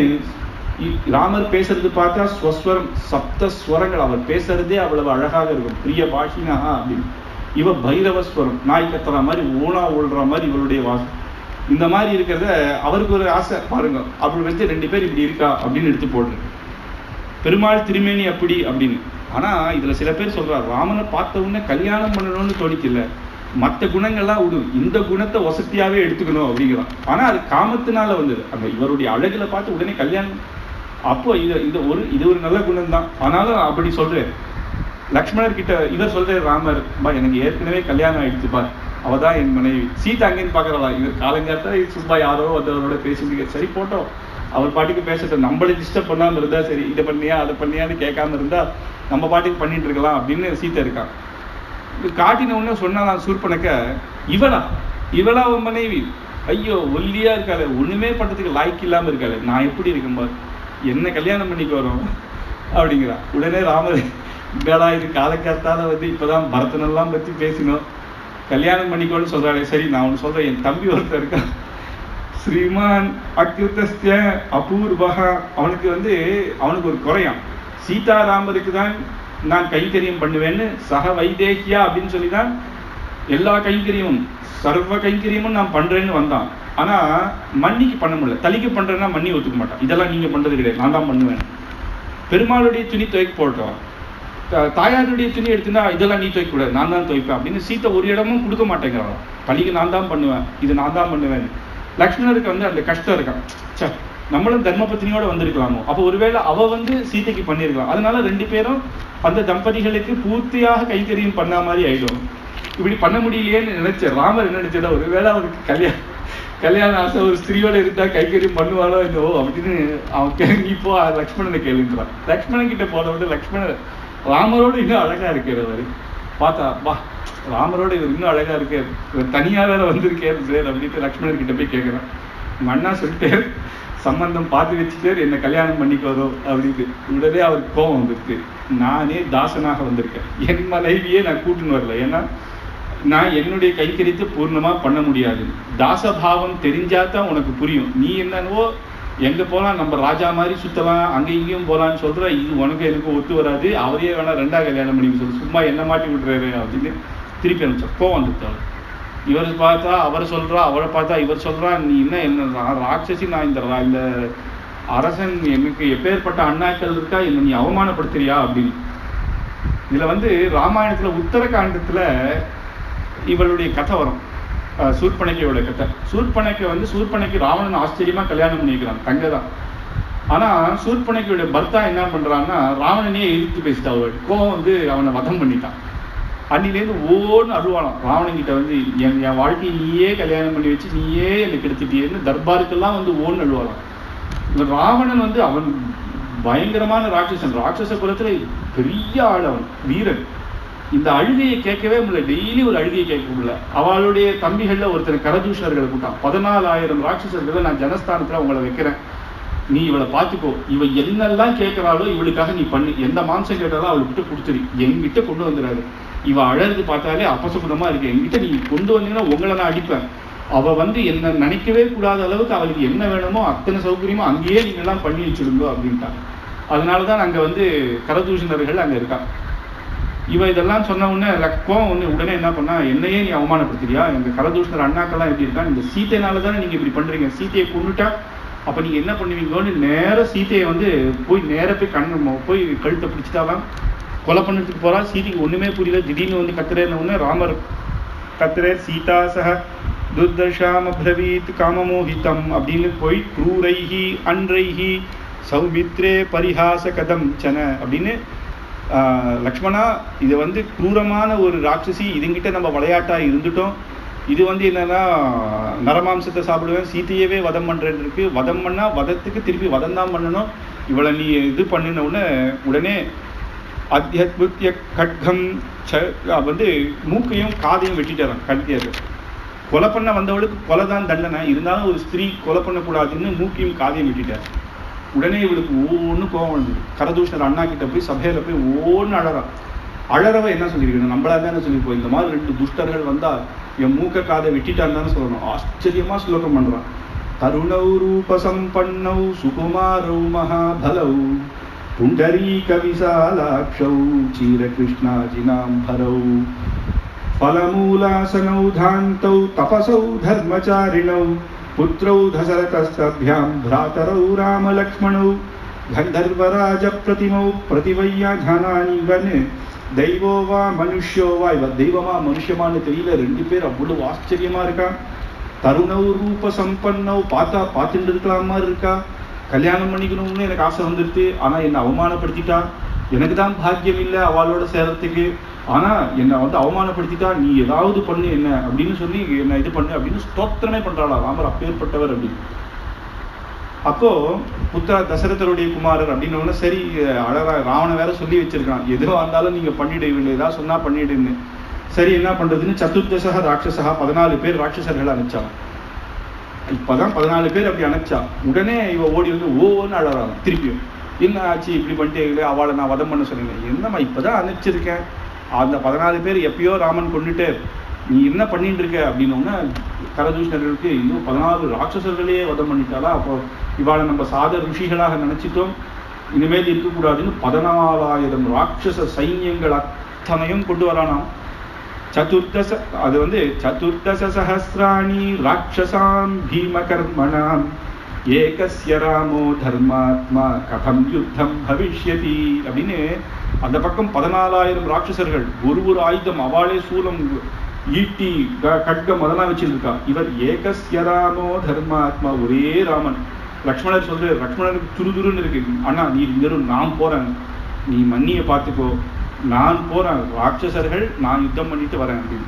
ராமர் பேசுறது பார்த்தா ஸ்வஸ்வரம், சப்த ஸ்வரங்கள், அவர் பேசுறதே அவ்வளவு அழகாக இருக்கும். பிரிய பாஷினா அப்படின்னு. இவ பைரவஸ்வரம், நாய் கத்துற மாதிரி ஊனா ஓடுற மாதிரி இவருடைய வாசம். இந்த மாதிரி இருக்கிறத அவருக்கு ஒரு ஆசை பாருங்க, அப்படி வச்சு 2 பேர் இப்படி இருக்கா அப்படின்னு எடுத்து போடுறேன். பெருமாள் திருமேனி அப்படி அப்படின்னு. ஆனா இதுல சில பேர் சொல்றாரு, ராமனை பார்த்த உடனே கல்யாணம் பண்ணணும்னு தோணிக்கல, மற்ற குணங்கள்லாம் விடு, இந்த குணத்தை வசதியாவே எடுத்துக்கணும் அப்படிங்கிறான். ஆனா அது காமத்தினால வந்தது, அந்த இவருடைய அழகுல பார்த்து உடனே கல்யாணம். அப்போ இது ஒரு நல்ல குணம் தான். ஆனாலும் அப்படி சொல்றேன். லக்ஷ்மணர் கிட்ட இவர் சொல்றாரு, ராமர் பா எனக்கு ஏற்கனவே கல்யாணம் ஆயிடுச்சுப்பா, அவதான் என் மனைவி. சீதா அங்கேன்னு பாக்குறவா, இவர் காலங்காலத்தா சும்மா யாரோ வந்தவரோட பேசிட்டு, சரி போட்டோம், அவர் பாட்டுக்கு பேசட்டும், நம்மளை டிஸ்டர்ப் பண்ணாம இருந்தா சரி, இதை பண்ணியா அதை பண்ணியான்னு கேட்காம இருந்தா நம்ம பாட்டுக்கு பண்ணிட்டு இருக்கலாம் அப்படின்னு சீதா இருக்கான். காட்டின உடனே சொன்னாலாம் சூர்பனக்க, இவளா அவன் மனைவி, ஐயோ ஒல்லியா இருக்காளே, ஒண்ணுமே பண்றதுக்கு லாய்க்கு இல்லாம இருக்காளே, நான் எப்படி இருக்கும்போது என்ன கல்யாணம் பண்ணிக்கு வரோம் அப்படிங்கிறா. உடனே ராமர், பேடா இது காலக்காத்தால வந்து இப்பதான் பரதனெல்லாம் பத்தி பேசினோம், கல்யாணம் பண்ணிக்கோன்னு சொல்றாளே, சரி நான் ஒன்று சொல்றேன், என் தம்பி ஒருத்தர் இருக்கான், ஸ்ரீமான் அக்யுதஸ்ய அபூர்வகா, அவனுக்கு ஒரு குறையான், சீதாராமருக்கு தான் நான் கைங்கரியம் பண்ணுவேன்னு சக வைதேகியா அப்படின்னு சொல்லிதான் எல்லா கைங்கரியமும் சர்வ கைங்கரியமும் நான் பண்றேன்னு வந்தான். ஆனா மன்னிக்கு பண்ண முடியல, தலிக்கு பண்றேன்னா மன்னி ஒத்துக்க மாட்டான், இதெல்லாம் நீங்க பண்றது கிடையாது, நான் தான் பண்ணுவேன். பெருமாளுடைய துணி துவைக்க போட்டோம், தாயாருடைய துணி எடுத்துனா இதெல்லாம் நீ துவைக்க கூடாது, நான் தான் துவைப்பேன் அப்படின்னு சீத்தை ஒரு இடமும் கொடுக்க மாட்டேங்கிறான். பள்ளிக்கு நான் தான் பண்ணுவேன், இது நான் தான் பண்ணுவேன். லக்ஷ்மணருக்கு அந்த கஷ்டம் இருக்கான், சே நம்மளும் தர்மபத்னியோட வந்திருக்கலாமோ, அப்போ ஒருவேளை அவ சீதைக்கு பண்ணியிருக்கலாம். அதனால 2 பேரும் அந்த தம்பதிகளுக்கு பூர்த்தியாக கைங்கரியம் பண்ண மாதிரி ஆயிடும். இப்படி பண்ண முடியலையேன்னு நினைச்ச ராமர் என்ன நினைச்சா, ஒருவேளை அவருக்கு கல்யாண ஆசை ஒரு ஸ்திரீயோட இருந்தா கைகரியம் பண்ணுவாளோ என்னவோ அப்படின்னு அவன் நீ போ லக்ஷ்மணனை கேளுன்றான். லக்ஷ்மணன் கிட்ட போன விட லக்ஷ்மணன் ராமரோட இன்னும் அழகா இருக்கிறவர் பார்த்தா வா ராமரோட இவர் இன்னும் அழகா இருக்காரு, இவர் தனியா வேற வந்திருக்காரு சார் அப்படின்ட்டு லக்ஷ்மணன் கிட்ட போய் கேட்கிறான். உங்க அண்ணா சொல்லிட்டு சம்பந்தம் பார்த்து வச்சுட்டு என்ன கல்யாணம் பண்ணிக்கோ அப்படின்னு. உடனே அவருக்கு கோபம் வந்துருக்கு. நானே தாசனாக வந்திருக்கேன், என் மனைவியே நான் கூட்டுன்னு வரல, ஏன்னா நான் என்னுடைய கைக்கரித்து பூர்ணமா பண்ண முடியாது. தாசபாவம் தெரிஞ்சாதான் உனக்கு புரியும். நீ என்னவோ எங்க போலாம், நம்ம ராஜா மாதிரி சுத்தலாம், அங்க இங்கேயும் போலான்னு சொல்ற, இது உனக்கு எனக்கு ஒத்து வராது, அவரையே வேணா ரெண்டா கல்யாணம் பண்ணிக்க சொல்லு, சும்மா என்ன மாட்டி விட்டுறாரு அப்படின்னு திருப்பி அனுப்பிச்சா. கோவம் வந்துட்டாள். இவர் பார்த்தா அவர் சொல்றா, அவரை பார்த்தா இவர் சொல்றா, நீ என்ன ராட்சசி, நான் இந்த அரசன் எனக்கு எப்பேற்பட்ட அண்ணாக்கள் இருக்கா, என்ன நீ அவமானப்படுத்துறியா அப்படின்னு. இதுல ராமாயணத்துல உத்தரகாண்டத்துல இவளுடைய கதை வரும், சூர்பனகையோட கதை. சூர்பனகை ராவணன் ஆச்சரியமா கல்யாணம் பண்ணிக்கிறான், தங்கதான். ஆனா சூர்பனகையோட பர்த்தா என்ன பண்றான்னா ராவணனையே எதிர்த்து பேசிட்டா. அவள் கோவம் அவனை வதம் பண்ணிட்டான். அன்னிலேருந்து ஓன்னு அழுவானாம் ராவணன் கிட்ட, என் வாழ்க்கையை நீயே கல்யாணம் பண்ணி வச்சு நீயே எனக்கு எடுத்துட்டியேன்னு தர்பாருக்கெல்லாம் ஓன்னு அழுவானாம். இந்த ராவணன் அவன் பயங்கரமான ராட்சசன், ராட்சச குலத்துல பெரிய ஆள், அவன் வீரன். இந்த அழுகையை கேட்கவே முடியல, டெய்லி ஒரு அழுகையை கேட்க முடியல. அவளுடைய தம்பிகள்ல ஒருத்தர் கரதூஷணர்களை கூட்டான். 14,000 ராட்சசர்களை நான் ஜனஸ்தானத்துல உங்களை வைக்கிறேன், நீ இவளை பார்த்துக்கோ, இவ என்னெல்லாம் கேட்கிறாளோ இவளுக்காக நீ பண்ணு, எந்த மாம்சம் கேட்டாலும் அவள்கிட்ட கொடுத்துரு, என்கிட்ட கொண்டு வந்துடாது. இவ அழகு பார்த்தாலே அபசகுணமா இருக்கு, என்கிட்ட நீ கொண்டு வந்தீங்கன்னா உங்களை நான் அடிப்பேன். அவ என்ன நினைக்கவே கூடாத அளவுக்கு அவளுக்கு என்ன வேணுமோ அத்தனை சௌகரியமோ அங்கேயே நீங்க எல்லாம் பண்ணி வச்சிருந்தோ அப்படின்ட்டாங்க. அதனாலதான் அங்க கரதூஷணர்கள் அங்க இருக்கா. இவ இதெல்லாம் சொன்ன உடனே கோவம் உடனே என்ன பண்ணா, என்னையே நீ அவமானப்படுத்துறியா, எங்க கரதூஷணர் அண்ணாக்கெல்லாம் எப்படி இருக்கா, இந்த சீத்தைனாலதானே நீங்க இப்படி பண்றீங்க, சீத்தையை கொண்டுட்டா அப்ப நீங்க என்ன பண்ணுவீங்கன்னு நேர சீத்தையை போய் நேர போய் போய் கழுத்தை பிடிச்சிட்டாலாம் கொலை பண்ணதுக்கு போறா. சீதைக்கு ஒண்ணுமே புரியல. திடீர்னு கத்துறேன்னு உடனே ராமர் கத்துறே, சீதா சக துர்தர்ஷாம் அப்ரவீத் காமமோஹிதம் அப்படின்னு போய் க்ரூரைஹி அன்றைஹி சௌமித்ரே பரிஹாச கதம் சன அப்படின்னு, லக்ஷ்மணா இது க்ரூரமான ஒரு ராட்சசி, இதுங்கிட்ட நம்ம விளையாட்டா இருந்துட்டோம். இது என்னன்னா நரமாம்சத்தை சாப்பிடுவேன், சீத்தையவே வதம் பண்றேன்னு இருக்கு, வதம் பண்ணா வதத்துக்கு திருப்பி வதம் தான் பண்ணணும், இவளை நீ இது பண்ணின உடனே அத்தியுத்திய கட்கம் மூக்கையும் காதையும் வெட்டிட்டாரான், கட்டியாரு. கொலை பண்ண வந்தவளுக்கு கொலை தான் தண்டனை, இருந்தாலும் ஒரு ஸ்திரீ கொலை பண்ணக்கூடாதுன்னு மூக்கையும் காதையும் வெட்டிட்டார். உடனே இவளுக்கு ஒவ்வொன்று கோவம் வந்தது. கரதூஷணர் அண்ணா கிட்ட போய் சபையில போய் ஒவ்வொன்று அழறான். அழறவ என்ன சொல்லியிருக்கணும், நம்மளா தானே சொல்லியிருப்போம், இந்த மாதிரி 2 துஷ்டர்கள் வந்தா என் மூக்க காதை வெட்டிட்டான்னு தானே சொல்லணும். ஆச்சரியமா ஸ்லோகம் பண்றான். தருணௌ ரூபசம்பன்னௌ சுகுமாரௌ மகாபலௌ புண்டரீக விசாலாக்ஷௌ சீரகிருஷ்ணாஜினாம்பரௌ ஃபலமூலாசனௌ தாந்தௌ தபசௌ தர்மச்சாரிணௌ புத்ரௌ தசரதஸ்தப்யாம் भ्रातरौ ராமலக்ஷ்மணௌ கந்தர்வராஜ பிரதிமௌ பிரதிவையாஜானானி வன் தெய்வோ வா மனுஷ்யோ வா. இவ தெய்வமா மனுஷமானு தெரியல, 2 பேர் அவ்வளவு ஆச்சரியமா இருக்கா. தருணௌ ரூப சம்பன்னௌ, பார்த்துட்டு இருக்கலாம் மாதிரி இருக்கா. கல்யாணம் பண்ணிக்கணும்னு எனக்கு ஆசை வந்துருச்சு, ஆனா என்னை அவமானப்படுத்திட்டா, எனக்கு தான் பாக்கியம் இல்லை அவளோட சேரத்துக்கு, ஆனா என்னை அவமானப்படுத்திட்டா, நீ ஏதாவது பண்ணு என்ன அப்படின்னு சொல்லி என்ன இது பண்ணு அப்படின்னு ஸ்தோத்திரமே பண்றாளா ராமர், அப்பேற்பட்டவர் அப்படின்னு. அப்போ புத்திர தசரதருடைய குமாரர் அப்படின்னு சரி அழகா ராவண வேற சொல்லி வச்சிருக்கான், எதுவா இருந்தாலும் நீங்க பண்ணிடுவீங்க, ஏதாவது சொன்னா பண்ணிடுன்னு. சரி என்ன பண்றதுன்னு சதுர்தச ராட்சசா 14 பேர் ராட்சசர்கள் அனுப்பிச்சாங்க. இப்பதான் 14 பேர் அப்படி அனுப்பிச்சா. உடனே இவ ஓடி ஓன்னு அழறாங்க. திருப்பியும் என்ன ஆச்சு இப்படி பண்ணிட்டு, அவளை நான் வதம் பண்ண சொன்னேன், என்னம்மா இப்பதான் அனுப்பிச்சிருக்கேன், அந்த 14 பேர் எப்பயோ ராமன் கொண்டுட்டு நீ என்ன பண்ணிட்டு இருக்க அப்படின்னோன்னா கரதூஷணர்களுக்கு இன்னும் 14 ராட்சசர்களையே வதம் பண்ணிட்டாளா, அப்போ இவாளை நம்ம சாத ருஷிகளாக நினைச்சிட்டோம், இனிமேல் இருக்கக்கூடாதுன்னு 14,000 ராட்சச சைன்யங்கள் அத்தனையும் கொண்டு வரானாம். சதுர்தச சதுர்தச சஹஸ்ராணி ராட்சசாம் பீமகர்மணாம் ஏகஸ்ய ராமோ தர்மாத்மா கதம் யுத்தம் பவிஷ்யதி அப்படின்னு அந்த பக்கம் 14,000 ராட்சசர்கள், ஒரு ஆயுதம், அவளே சூலம் ஈட்டி கட்கம் அதெல்லாம் வச்சிருக்கா. இவர் ஏகஸ்ய ராமோ தர்மாத்மா, ஒரே ராமன். லக்ஷ்மணர் சொல்றாரு, லக்ஷ்மணனுக்கு துருதுருன்னு இருக்கு, அண்ணா நீ இங்க நான் போறேன், நீ மன்னிய பார்த்துக்கோ, நான் போறேன், ராட்சசர்கள் நான் யுத்தம் பண்ணிட்டு வரேன் அப்படின்னு.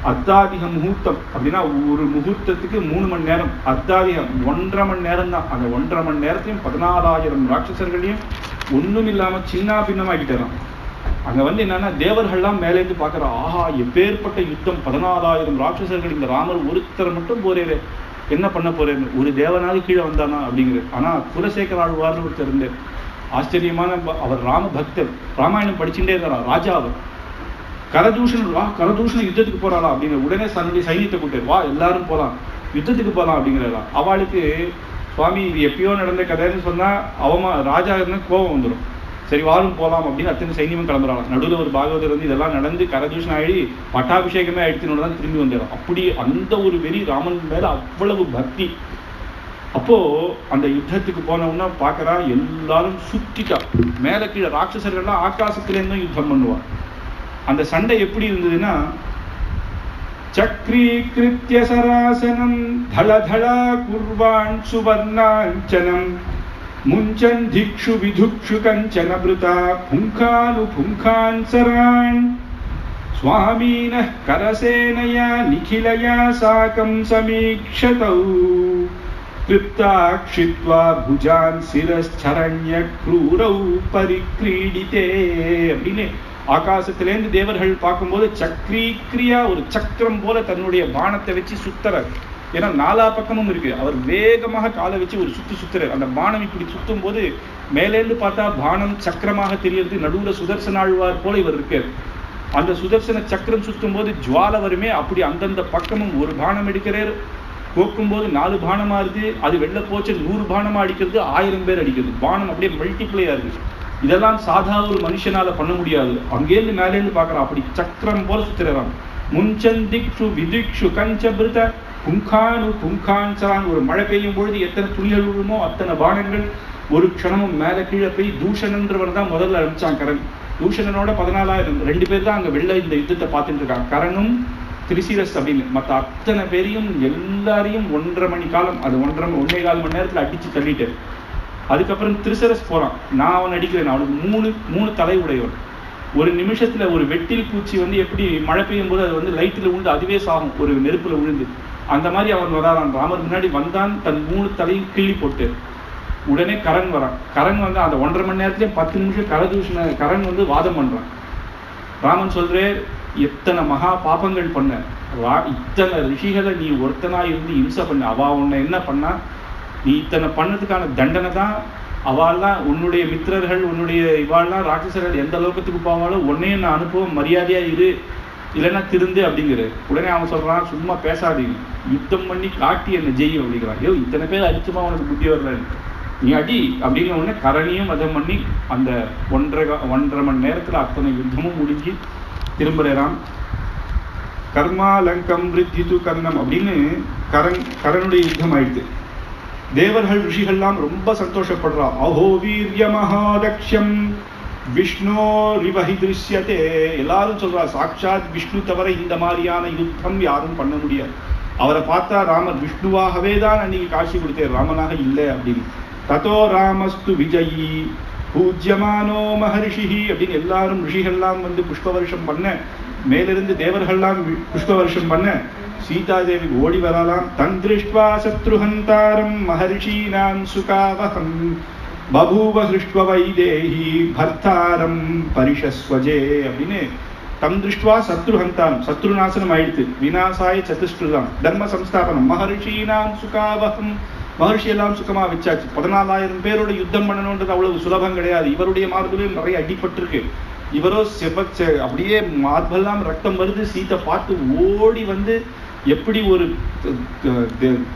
அர்த்தாதிக முகூர்த்தம் அப்படின்னா ஒரு முகூர்த்தத்துக்கு 3 மணி நேரம், அர்த்தாதிகம் 1.5 மணி நேரம் தான். அந்த 1.5 மணி நேரத்தையும் 14,000 ராட்சசர்களையும் ஒண்ணும் இல்லாம சின்ன பின்னமாக்கிட்டாராம். அங்க வந்து என்னன்னா தேவர்கள்லாம் மேலேந்து பாக்குறா, ஆஹா எப்பேற்பட்ட யுத்தம், 14,000 ராட்சசர்கள், இந்த ராமர் ஒருத்தர் மட்டும் போறேரு, என்ன பண்ண போறேன்னு, ஒரு தேவனாவது கீழே வந்தானா அப்படிங்கிறது. ஆனா குலசேகர ஆழ்வார்னு ஒருத்தர் இருந்து ஆச்சரியமான, அவர் ராம பக்தர், ராமாயணம் படிச்சுட்டே இருந்தாரா ராஜா. அவர் கரதூஷண யுத்தத்துக்கு போறாளா அப்படிங்கிற உடனே தன்னுடைய சைனியத்தை கூட்டாரு, வா எல்லாரும் போலாம் யுத்தத்துக்கு போலாம் அப்படிங்கிறதா. அவளுக்கு சுவாமி இது எப்பயோ நடந்த கதைன்னு சொன்னா ராஜா இருந்தா கோபம் வந்துடும், சரி வாரும் போலாம் அப்படின்னு அத்தனை சைன்யமும் கிளம்புறாங்க. நடுவில் ஒரு பாகவதர் வந்து இதெல்லாம் நடந்து கரதூஷணம் ஆகி பட்டாபிஷேகமே ஆயிடுச்சுன்னு தான் திரும்பி வந்துடும். அப்படி அந்த ஒரு வெறி ராமன் மேல அவ்வளவு பக்தி. அப்போ அந்த யுத்தத்துக்கு போனவுன்னா பாக்குறா எல்லாரும் சுத்திட்டா, மேல கீழே ராட்சசர்கள்லாம் ஆகாசத்திலேருந்தும் யுத்தம் பண்ணுவா. அந்த சண்டை எப்படி இருந்ததுன்னா, சக்ரீகிருத்ய சராசனம் தளதளா குர்வான் சுவர்ணாஞ்சனம் முஞ்சன் திக்ஷு விதுக்ஷு கஞ்சன பிருதா புங்கானு புங்கான் சரான் சுவாமீனः கரசேனயா நிகிலயா சாகம் சமீக்ஷதௌ கிருப்தாக்ஷித்வா புஜான் சிரஸ்சரண்ய க்ரூரௌ பரிக்ரீடிதே அப்படின்னு ஆகாசத்திலேருந்து தேவர்கள் பார்க்கும்போது சக்ரீக்ரியா ஒரு சக்கரம் போல தன்னுடைய பானத்தை வச்சு சுத்தறார். ஏன்னா 4 பக்கமும் இருக்கு. அவர் வேகமாக காலை வச்சு ஒரு சுத்துறார். அந்த பானம் இப்படி சுத்தும் போது மேலேந்து பார்த்தா பானம் சக்கரமாக தெரியறது. நடுவுல சுதர்சன ஆழ்வார் போல இவர் இருக்கார். அந்த சுதர்சன சக்கரம் சுத்தும் போது ஜுவால வருமே, அப்படி அந்தந்த பக்கமும் ஒரு பானம் எடுக்கிறார். கோக்கும் போது 4 பானமா இருக்கு. அது வெளில போச்சு 100 பானமா அடிக்கிறது, 1000 பேர் அடிக்கிறது. பானம் அப்படியே மல்டிப்ளை ஆகுது. இதெல்லாம் சாதா ஒரு மனுஷனால பண்ண முடியாது. அங்கேருந்து மேலேருந்து பார்க்கலாம், அப்படி சக்கரம் போல சுத்துறான். முஞ்சன் திக்ஷு விதிக்ஷு கஞ்சபிருத புங்கானு புங்கான் சரான். ஒரு மழை பெய்யும் பொழுது எத்தனை துளிகள் விழுமோ அத்தனை பானங்கள் ஒரு க்ஷணமும் மேல கீழே போய் தூஷணன்றவர் தான் முதல்ல அனுப்பிச்சான் கரண். தூஷணனோட 14,000 2 பேர் தான் அங்க வெளில இந்த யுத்தத்தை பார்த்துட்டு இருக்காங்க, கரணும் திரிசிரஸ் அப்படின்னு. மற்ற அத்தனை பேரையும் எல்லாரையும் 1.5 மணி காலம், அது 1.25 மணி நேரத்துல அடிச்சு தள்ளிட்டு அதுக்கப்புறம் திரிசரஸ் போறான். நான் அவன் அடிக்கிறேன். அவனுக்கு 3 தலை உடையவன். ஒரு நிமிஷத்துல ஒரு வெட்டில் பூச்சி வந்து எப்படி மழை பெய்யும் போது அது வந்து லைட்டில் விழுந்து அதுவே சாகும், ஒரு நெருப்புல விழுந்து, அந்த மாதிரி அவன் வரான். ராமர் முன்னாடி வந்தான், தன் 3 தலையும் கிள்ளி போட்டு. உடனே கரண் வரான். கரண் வந்து அந்த 1.5 மணி நேரத்துலயும் 10 நிமிஷம் கரண் வந்து வாதம் பண்றான். ராமன் சொல்றே, எத்தனை மகா பாபங்கள் பண்ண, இத்தனை ரிஷிகளை நீ ஒருத்தனா இருந்து இம்சை பண்ண, அவ உன்னை என்ன பண்ணா, நீ இத்தனை பண்ணதுக்கான தண்டனை தான். அவள்லாம் உன்னுடைய மித்திரர்கள், உன்னுடைய இவாள்லாம் ராட்சசர்கள் எந்த லோகத்துக்கு போவாலும் உன்னையும் நான் அனுப்புவோம், மரியாதையா இரு, இல்லைன்னா திருந்து அப்படிங்கிற. உடனே அவன் சொல்றான், சும்மா பேசாதீங்க, யுத்தம் பண்ணி காட்டி என்ன ஜெய்யும் அப்படிங்கிறான். ஐயோ இத்தனை பேர் அடிச்சுமா உனக்கு புத்தி வரல, நீ அடி அப்படிங்கிற உடனே கரணியும் வதம் பண்ணி அந்த 1.5 மணி நேரத்துல அத்தனை யுத்தமும் முடிஞ்சு திரும்புறான். கர்மாலங்கம் விருத்திது கர்ணம் அப்படின்னு கரனுடைய யுத்தம் ஆயிடுது. தேவர்கள் ரிஷிகள்லாம் ரொம்ப சந்தோஷப்படுறா. அஹோ வீரிய மகாதக்ஷம் விஷ்ணு ரிவஹி திருஷ்யதே. எல்லாரும் சொல்றா, சாட்சாத் விஷ்ணு தவிர இந்த மாதிரியான யுத்தம் யாரும் பண்ண முடியாது. அவரை பார்த்தா ராமர் விஷ்ணுவாகவே தான் அன்னைக்கு காட்சி கொடுத்தார், ராமனாக இல்லை அப்படின்னு. ததோ ராமஸ்து விஜயி பூஜ்யமானோ மகரிஷி அப்படின்னு எல்லாரும் ரிஷிகள்லாம் வந்து புஷ்ப வருஷம் பண்ண, மேலிருந்து தேவர்கள்லாம் புஷ்ப வருஷம் பண்ண, சீதாதேவி ஓடி வரலாம். தன் திருஷ்ட்வா சத்ருஹந்தாரம் மஹர்ஷீனாம் சுகாவஹம் பபூவ ஹிருஷ்வ வைதேஹி பர்த்தாரம் பரிஷஸ்வஜே அப்படின்னு. தம் திருஷ்ட்வா சத்ருஹந்தாரம், சத்ருநாசனம் ஆயிடுத்து, விநாசாய சதுஷ்கிருதம் தர்ம சம்ஸ்தாபனம் மஹர்ஷீனாம் சுகாவஹம். மகர்ஷி எல்லாம் சுகமா வச்சாச்சு. 14,000 பேரோட யுத்தம் பண்ணணும்ன்றது அவ்வளவு சுலபம் கிடையாது. இவருடைய மார்பிலும் நிறைய அடிபட்டிருக்கு. இவரோ அப்படியே மார்பெல்லாம் ரத்தம் வருது. சீத்தை பார்த்து ஓடி வந்து, எப்படி ஒரு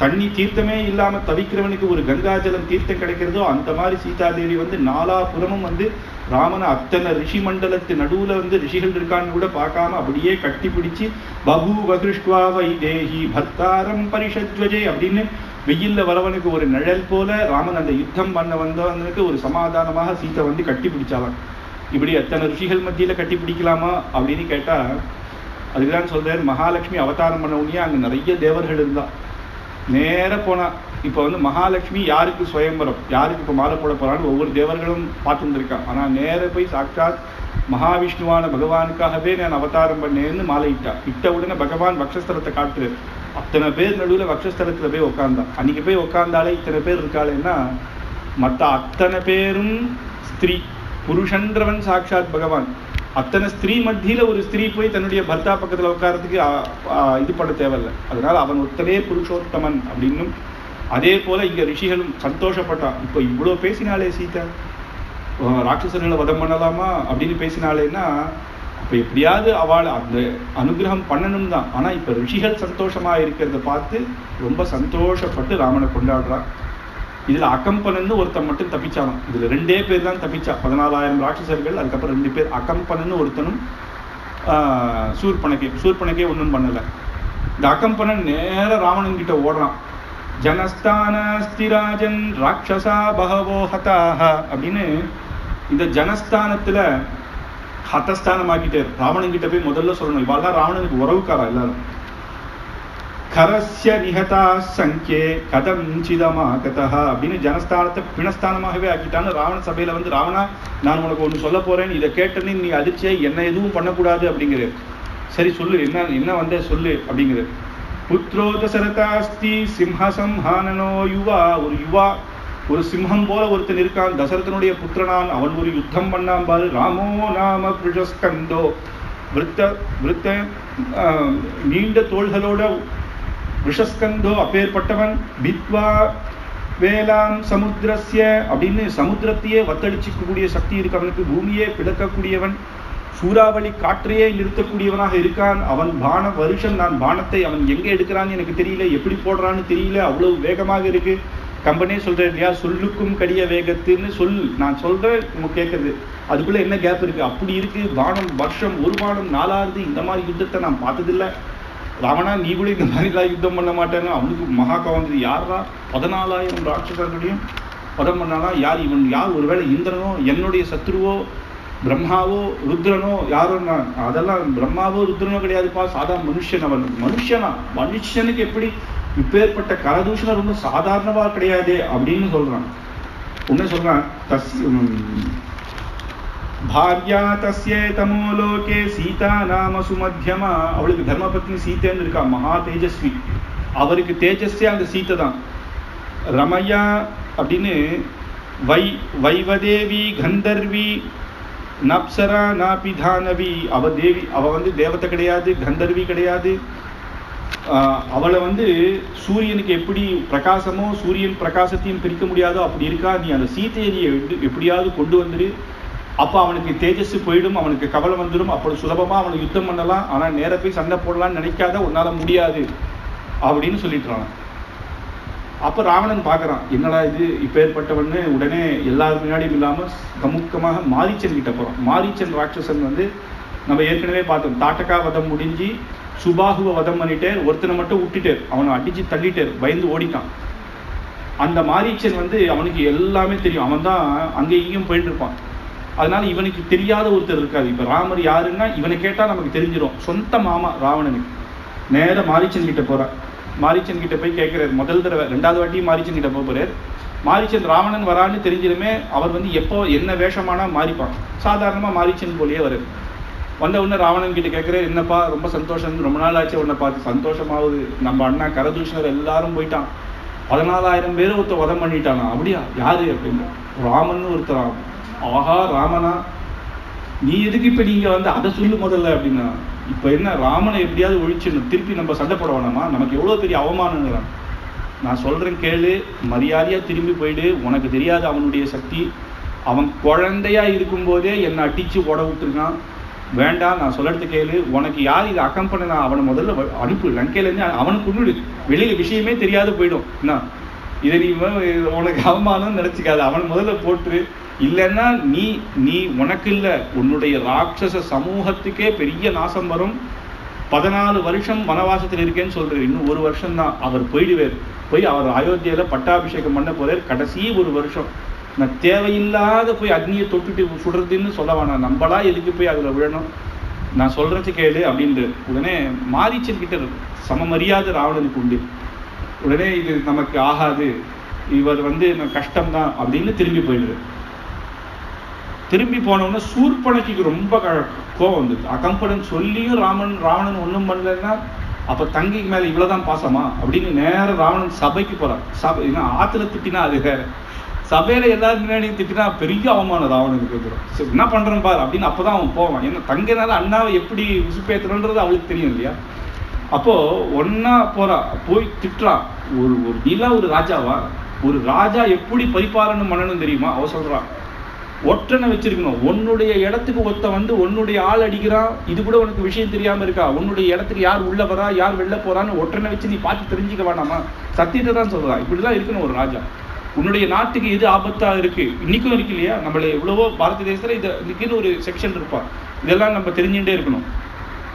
தண்ணி தீர்த்தமே இல்லாம தவிக்கிறவனுக்கு ஒரு கங்காஜலம் தீர்த்தம் கிடைக்கிறதோ அந்த மாதிரி சீதாதேவி வந்து 4 புறமும் வந்து ராமனை அத்தனை ரிஷி மண்டலத்து நடுவுல வந்து ரிஷிகள் இருக்கான்னு கூட பார்க்காம அப்படியே கட்டி பிடிச்சு பபூவ ஹிருஷ்வா வைதேஹி பர்த்தாரம் பரிஷத்வஜே அப்படின்னு வெயில்ல வரவனுக்கு ஒரு நிழல் போல ராமன் அந்த யுத்தம் பண்ண வந்தவனுக்கு ஒரு சமாதானமாக சீத்தை வந்து கட்டி பிடிச்சாலாம். இப்படி எத்தனை ரிஷிகள் மத்தியில கட்டி பிடிக்கலாமா அப்படின்னு கேட்டா, அதுக்குதான் சொல்றாரு, மகாலட்சுமி அவதாரம் பண்ண உடனே அங்க நிறைய தேவர்கள் இருந்தா. நேர போனா இப்ப வந்து மகாலட்சுமி யாருக்கு சுயம்பரம், யாருக்கு இப்ப மாலை போட போறான்னு ஒவ்வொரு தேவர்களும் பார்த்துட்டு இருக்கா. ஆனா நேர போய் சாட்சாத் மகாவிஷ்ணுவான பகவானுக்காகவே நான் அவதாரம் பண்ணேன்னு மாலையிட்டா. இட்ட உடனே பகவான் வக்ஷஸ்தலத்தை காட்டுறாரு. அத்தனை பேர் நடுவில் வக்ஷஸ்தலத்துல போய் உட்கார்ந்தான். அன்னைக்கு போய் உட்கார்ந்தாலே இத்தனை பேர் இருக்காளேன்னா மற்ற அத்தனை பேரும் ஸ்திரீ. புருஷன்றவன் சாட்சாத் பகவான். அத்தனை ஸ்திரீ மத்தியில ஒரு ஸ்திரீ போய் தன்னுடைய பர்த்தா பக்கத்துல உட்கார்றதுக்கு இது பண்ண தேவையில்லை. அதனால அவன் ஒருத்தனே புருஷோத்தமன் அப்படின்னும். அதே போல இங்க ரிஷிகளும் சந்தோஷப்பட்டான். இப்போ இவ்வளவு பேசினாலே சீதா, ராட்சசர்களை வதம் பண்ணலாமா அப்படின்னு பேசினாலேன்னா அப்ப எப்படியாவது அவளை அந்த அனுகிரகம் பண்ணணும் தான். ஆனா இப்ப ரிஷிகள் சந்தோஷமா இருக்கிறத பார்த்து ரொம்ப சந்தோஷப்பட்டு ராமனை கொண்டாடுறான். இதுல அகம்பனன்னு ஒருத்தன் மட்டும் தப்பிச்சாலும். இதுல 2 பேர் தான் தப்பிச்சா. 14,000 ராட்சசர்கள், அதுக்கப்புறம் 2 பேர். அகம்பனன்னு ஒருத்தனும் சூர்பனக்கே ஒன்றும் பண்ணல. இந்த அகம்பனன் நேர ராவணன் கிட்ட ஓடுறான். ஜனஸ்தானஸ்திராஜன் ராட்சசா பகவோ ஹதாக அப்படின்னு இந்த ஜனஸ்தானத்துல ஹதஸ்தானமாக்கிட்டே ராவணன் கிட்ட போய் முதல்ல சொல்லணும். இவாள்தான் ராவணனுக்கு உறவுக்காரா எல்லாரும். கரஸ்ய நிஹதா சங்கே கதம் சிதமாகதா அப்படின்னு ஜனஸ்தானத்தை பிணஸ்தானமாகவே ஆக்கிட்டான்னு ராவண சபையில வந்து, ராவணா நான் உனக்கு ஒன்று சொல்ல போறேன், இதை கேட்டனே நீ அதிர்ச்சியை என்ன எதுவும் பண்ணக்கூடாது அப்படிங்கிற. சரி சொல்லு, என்ன வந்த சொல்லு அப்படிங்கிற. புத்ரோ தசரதாஸ்தி சிம்ஹசம்ஹானனோ யுவா, ஒரு சிம்ஹம் போல ஒருத்தன் இருக்கான், தசரதனுடைய புத்திரனான். அவன் ஒரு யுத்தம் பண்ணான் பாரு. ராமோ நாம பிருஷஸ்கந்தோ, விருத்த நீண்ட தோள்களோட ரிஷஸ்கந்தோ அப்பேற்பட்டவன். பித்வா வேளாம் சமுத்திரஸ்ய அப்படின்னு சமுத்திரத்தையே வத்தளிச்சிக்கக்கூடிய சக்தி இருக்கு அவனுக்கு. பூமியே பிளக்கக்கூடியவன், சூறாவளி காற்றையே நிறுத்தக்கூடியவனாக இருக்கான். அவன் பான வருஷம், நான் பானத்தை அவன் எங்க எடுக்கிறான்னு எனக்கு தெரியல, எப்படி போடுறான்னு தெரியல, அவ்வளவு வேகமாக இருக்கு. கம்பனே சொல்றேன் இல்லையா, சொல்லுக்கும் கடிய வேகத்துன்னு நான் சொல்றேன் கேட்கறது, அதுக்குள்ள என்ன கேப் இருக்கு, அப்படி இருக்கு. பானம் வருஷம், ஒரு பானம் 4ஆவது. இந்த மாதிரி யுத்தத்தை நான் பார்த்ததில்லை. ராவணா நீ கூட இந்த மாதிரிலாம் யுத்தம் பண்ண மாட்டேன்னு அவனுக்கு மகா கவர்ந்தது. யாரா 14,000 ராட்சசர்களையும் பதம் பண்ணானா யார் இவன்? யார்? ஒருவேளை இந்திரனோ, என்னுடைய சத்ருவோ, பிரம்மாவோ ருத்ரனோ யாரோ? அதெல்லாம் பிரம்மாவோ ருத்ரனோ கிடையாதுப்பா, சாதா மனுஷன். அவன் மனுஷனுக்கு எப்படி இப்பேற்பட்ட கரதூஷணம் ரொம்ப சாதாரணவா கிடையாது அப்படின்னு சொல்றான். உன்ன சொல்றான், பாரியா தஸ்யே தமோலோகே சீதா நாம சுமத்தியமா. அவளுக்கு தர்மபத்னி சீதேன்னு இருக்கா, மகா தேஜஸ்வி. அவருக்கு தேஜஸ்வி அந்த சீதை தான். ரமயா அப்படின்னு வைவதேவி கந்தர்வி நப்சரா நாபி தானவி. அவ வந்து தேவதை கிடையாது, கந்தர்வி கிடையாது. அவளை வந்து சூரியனுக்கு எப்படி பிரகாசமோ, சூரியன் பிரகாசத்தையும் பிரிக்க முடியாதோ அப்படி இருக்கா. நீ அந்த சீதையை நீ எப்படியாவது கொண்டு வந்துரு, அப்ப அவனுக்கு தேஜஸ் போயிடும், அவனுக்கு கவலை வந்துடும், அப்படி சுலபமா அவனை யுத்தம் பண்ணலாம். ஆனா நேர போய் சண்டை போடலான்னு நினைக்காத, உன்னால முடியாது அப்படின்னு சொல்லிட்டுறான். அப்ப ராவணன் பாக்குறான், என்னடா இது இப்பேற்பட்டவன்னு. உடனே எல்லாரும் முன்னாடியும் இல்லாம கமுக்கமாக மாரீச்சன் கிட்ட போறான். மாரீச்சன் ராட்சசன் வந்து நம்ம ஏற்கனவே பார்த்தோம், தாட்டகா வதம் முடிஞ்சு சுபாகுவை வதம் பண்ணிட்டேர், ஒருத்தனை மட்டும் விட்டுட்டேர், அவனை அடிச்சு தள்ளிட்டேர், பயந்து ஓடிட்டான். அந்த மாரீச்சன் வந்து அவனுக்கு எல்லாமே தெரியும், அவன் தான் அங்கே இங்கேயும் போயிட்டு இருப்பான். அதனால இவனுக்கு தெரியாத ஒருத்தர் இருக்காது. இப்ப ராமர் யாருன்னா இவனை கேட்டா நமக்கு தெரிஞ்சிடும். சொந்த மாமா ராவணனுக்கு. நேர மாரீச்சன் கிட்ட போறான். மாரீச்சன் கிட்ட போய் கேட்கிறார். முதல் தடவை, 2வது வாட்டியும் மாரீச்சன் கிட்ட போறார். மாரீச்சன் ராவணன் வரான்னு தெரிஞ்சிருமே, அவர் வந்து எப்போ என்ன வேஷமானா மாறிப்பான். சாதாரணமா மாரீச்சன் போலயே வருது. வந்த உடனே ராவணன் கிட்ட கேட்கிறார், என்னப்பா ரொம்ப சந்தோஷம், ரொம்ப நாள் ஆச்சு உன்னை பார்த்து. சந்தோஷமாவது, நம்ம அண்ணா கரதூஷணர் எல்லாரும் போயிட்டான், 14,000 பேர் ஒருத்தர் வதம் பண்ணிட்டானா. அப்படியா, யாரு அப்படின்னு. ராமன் ஒருத்தர். ஆஹா ராமனா, நீ எதுக்கு இப்ப நீங்க வந்து அதை சொல்லு முதல்ல அப்படின்னா. இப்ப என்ன, ராமனை எப்படியாவது ஒழிச்சிடணும், திருப்பி நம்ம சண்டை போட வேணாமா, நமக்கு எவ்வளவு பெரிய அவமானங்கிறான். நான் சொல்றேன் கேளு, மரியாதையா திரும்பி போயிடு. உனக்கு தெரியாது அவனுடைய சக்தி. அவன் குழந்தையா இருக்கும் போதே என்னை அடிச்சு ஓட விட்டுருக்கான். வேண்டாம், நான் சொல்றது கேளு. உனக்கு யார் இது அக்கம்பன, நான் அவனை முதல்ல அனுப்பு, லங்கையிலேருந்து அவனுக்கு கொண்டு வெளியில விஷயமே தெரியாது போயிடும். என்ன இதை நீ உனக்கு அவமானம் நினைச்சுக்காது, அவன் முதல்ல போட்டு. இல்லைன்னா நீ உனக்கு இல்லை, உன்னுடைய ராட்சச சமூகத்துக்கே பெரிய நாசம் வரும். 14 வருஷம் வனவாசத்தில் இருக்கேன்னு சொல்றாரு. இன்னும் 1 வருஷம் தான் அவர் போயிடுவார். போய் அவர் அயோத்தியில பட்டாபிஷேகம் பண்ண போறார். கடைசி 1 வருஷம் நான் தேவையில்லாத போய் அக்னியை தொட்டுட்டு சுடுறதுன்னு சொல்ல வேணாம். நம்மளா எதுக்கு போய் அதுல விழணும், நான் சொல்றது கேளு அப்படின்ட்டு. உடனே மாரீச்சன் கிட்ட சம மரியாதை ராவணனுக்கு உண்டு. உடனே இது நமக்கு ஆகாது, இவர் வந்து கஷ்டம்தான் அப்படின்னு திரும்பி போயிடுது. திரும்பி போனவொடனே சூர்பனகைக்கு ரொம்ப கோபம் வந்தது. அகம்பனன் சொல்லியும் ராவணன் ஒண்ணும் பண்ணலன்னா அப்ப தங்கைக்கு மேல இவ்வளவுதான் பாசமா அப்படின்னு நேரம் ராவணன் சபைக்கு போறான். சபை ஆத்துல திட்டினா அது வேற, சபையில எல்லாரும் முன்னாடியும் திட்டினா பெரிய அவமானம் ராவணனுக்கு வந்துடும். என்ன பண்றேன் பாரு அப்படின்னு அப்பதான் அவன் போவான். ஏன்னா தங்கைனால அண்ணாவை எப்படி உசுப்பேத்துறன்றது அவளுக்கு தெரியும் இல்லையா. அப்போ ஒன்னா போறா, போய் திட்டுறா. ஒரு நீலா ஒரு ராஜாவா, ஒரு ராஜா எப்படி பரிபாலனம் பண்ணணும் தெரியுமா? அவ சொல்றான், ஒற்றனை வச்சிருக்கணும். உன்னுடைய இடத்துக்கு ஒருத்த வந்து உன்னுடைய ஆள் அடிக்கிறான், இது கூட உனக்கு விஷயம் தெரியாம இருக்கா? உன்னுடைய இடத்துக்கு யார் உள்ள வரா யார் வெளில போறான்னு ஒற்றனை வச்சு நீ பார்த்து தெரிஞ்சுக்க வேண்டாமா? சத்தியத்தை தான் சொல்றான். இப்படிதான் இருக்கணும் ஒரு ராஜா. உன்னுடைய நாட்டுக்கு எது ஆபத்தா இருக்கு, இன்னைக்கும் இருக்கு இல்லையா? நம்மள எவ்வளவோ பாரத தேசத்துல இதுக்குன்னு ஒரு செக்ஷன் இருப்பான், இதெல்லாம் நம்ம தெரிஞ்சுட்டே இருக்கணும்.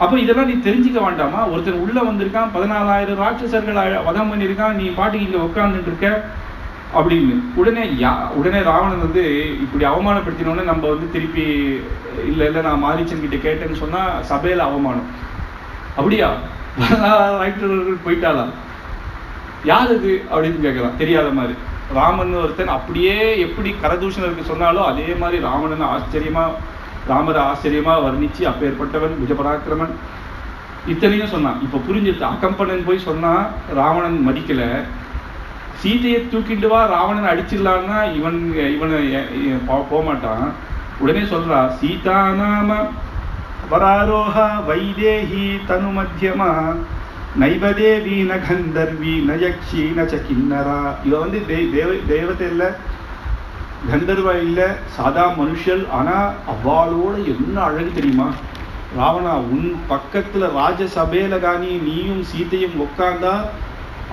அப்ப இதெல்லாம் நீ தெரிஞ்சுக்க வேண்டாமா? ஒருத்தர் உள்ள வந்திருக்கான், 14,000 ராட்சசர்கள் வதம் பண்ணியிருக்கான், நீ பாட்டுக்கு இங்க உட்கார்ந்துட்டு இருக்க அப்படின்னு. உடனே ராவணன் வந்து இப்படி அவமானப்படுத்தினோடனே நம்ம வந்து திருப்பி இல்ல நான் மாரீச்சன் கிட்ட கேட்டேன்னு சொன்னா சபையில அவமானம். அப்படியா 14,000 போயிட்டாளா, யார் அது அப்படின்னு கேட்கலாம், தெரியாத மாதிரி. ராமன் ஒருத்தன் அப்படியே எப்படி கரதூஷணருக்கு சொன்னாலோ அதே மாதிரி ராமரை ஆச்சரியமா வர்ணிச்சு அப்பேற்பட்டவன் புஜபராக்கிரமன் இத்தனையும் சொன்னான். இப்ப புரிஞ்சிருச்சு. அகம்பனன் போய் சொன்னா ராவணன் மதிக்கல, சீதையை தூக்கிட்டு வா ராவணனை அடிச்சிடலான்னா இவனை போகமாட்டான். உடனே சொல்றா, சீதா நாம வராரோஹா வைதேஹி தனு மத்தியமா நைவதேவி ந கந்தர்வி ந யக்ஷி ந கிண்ணரா. இவ வந்து தேவதை இல்ல, கந்தர்வா இல்ல, சாதா மனுஷல். ஆனா அவ்வாளோட என்ன அழகு தெரியுமா? ராவணா, உன் பக்கத்துல ராஜசபையில காணி நீயும் சீத்தையும் உட்கார்ந்தா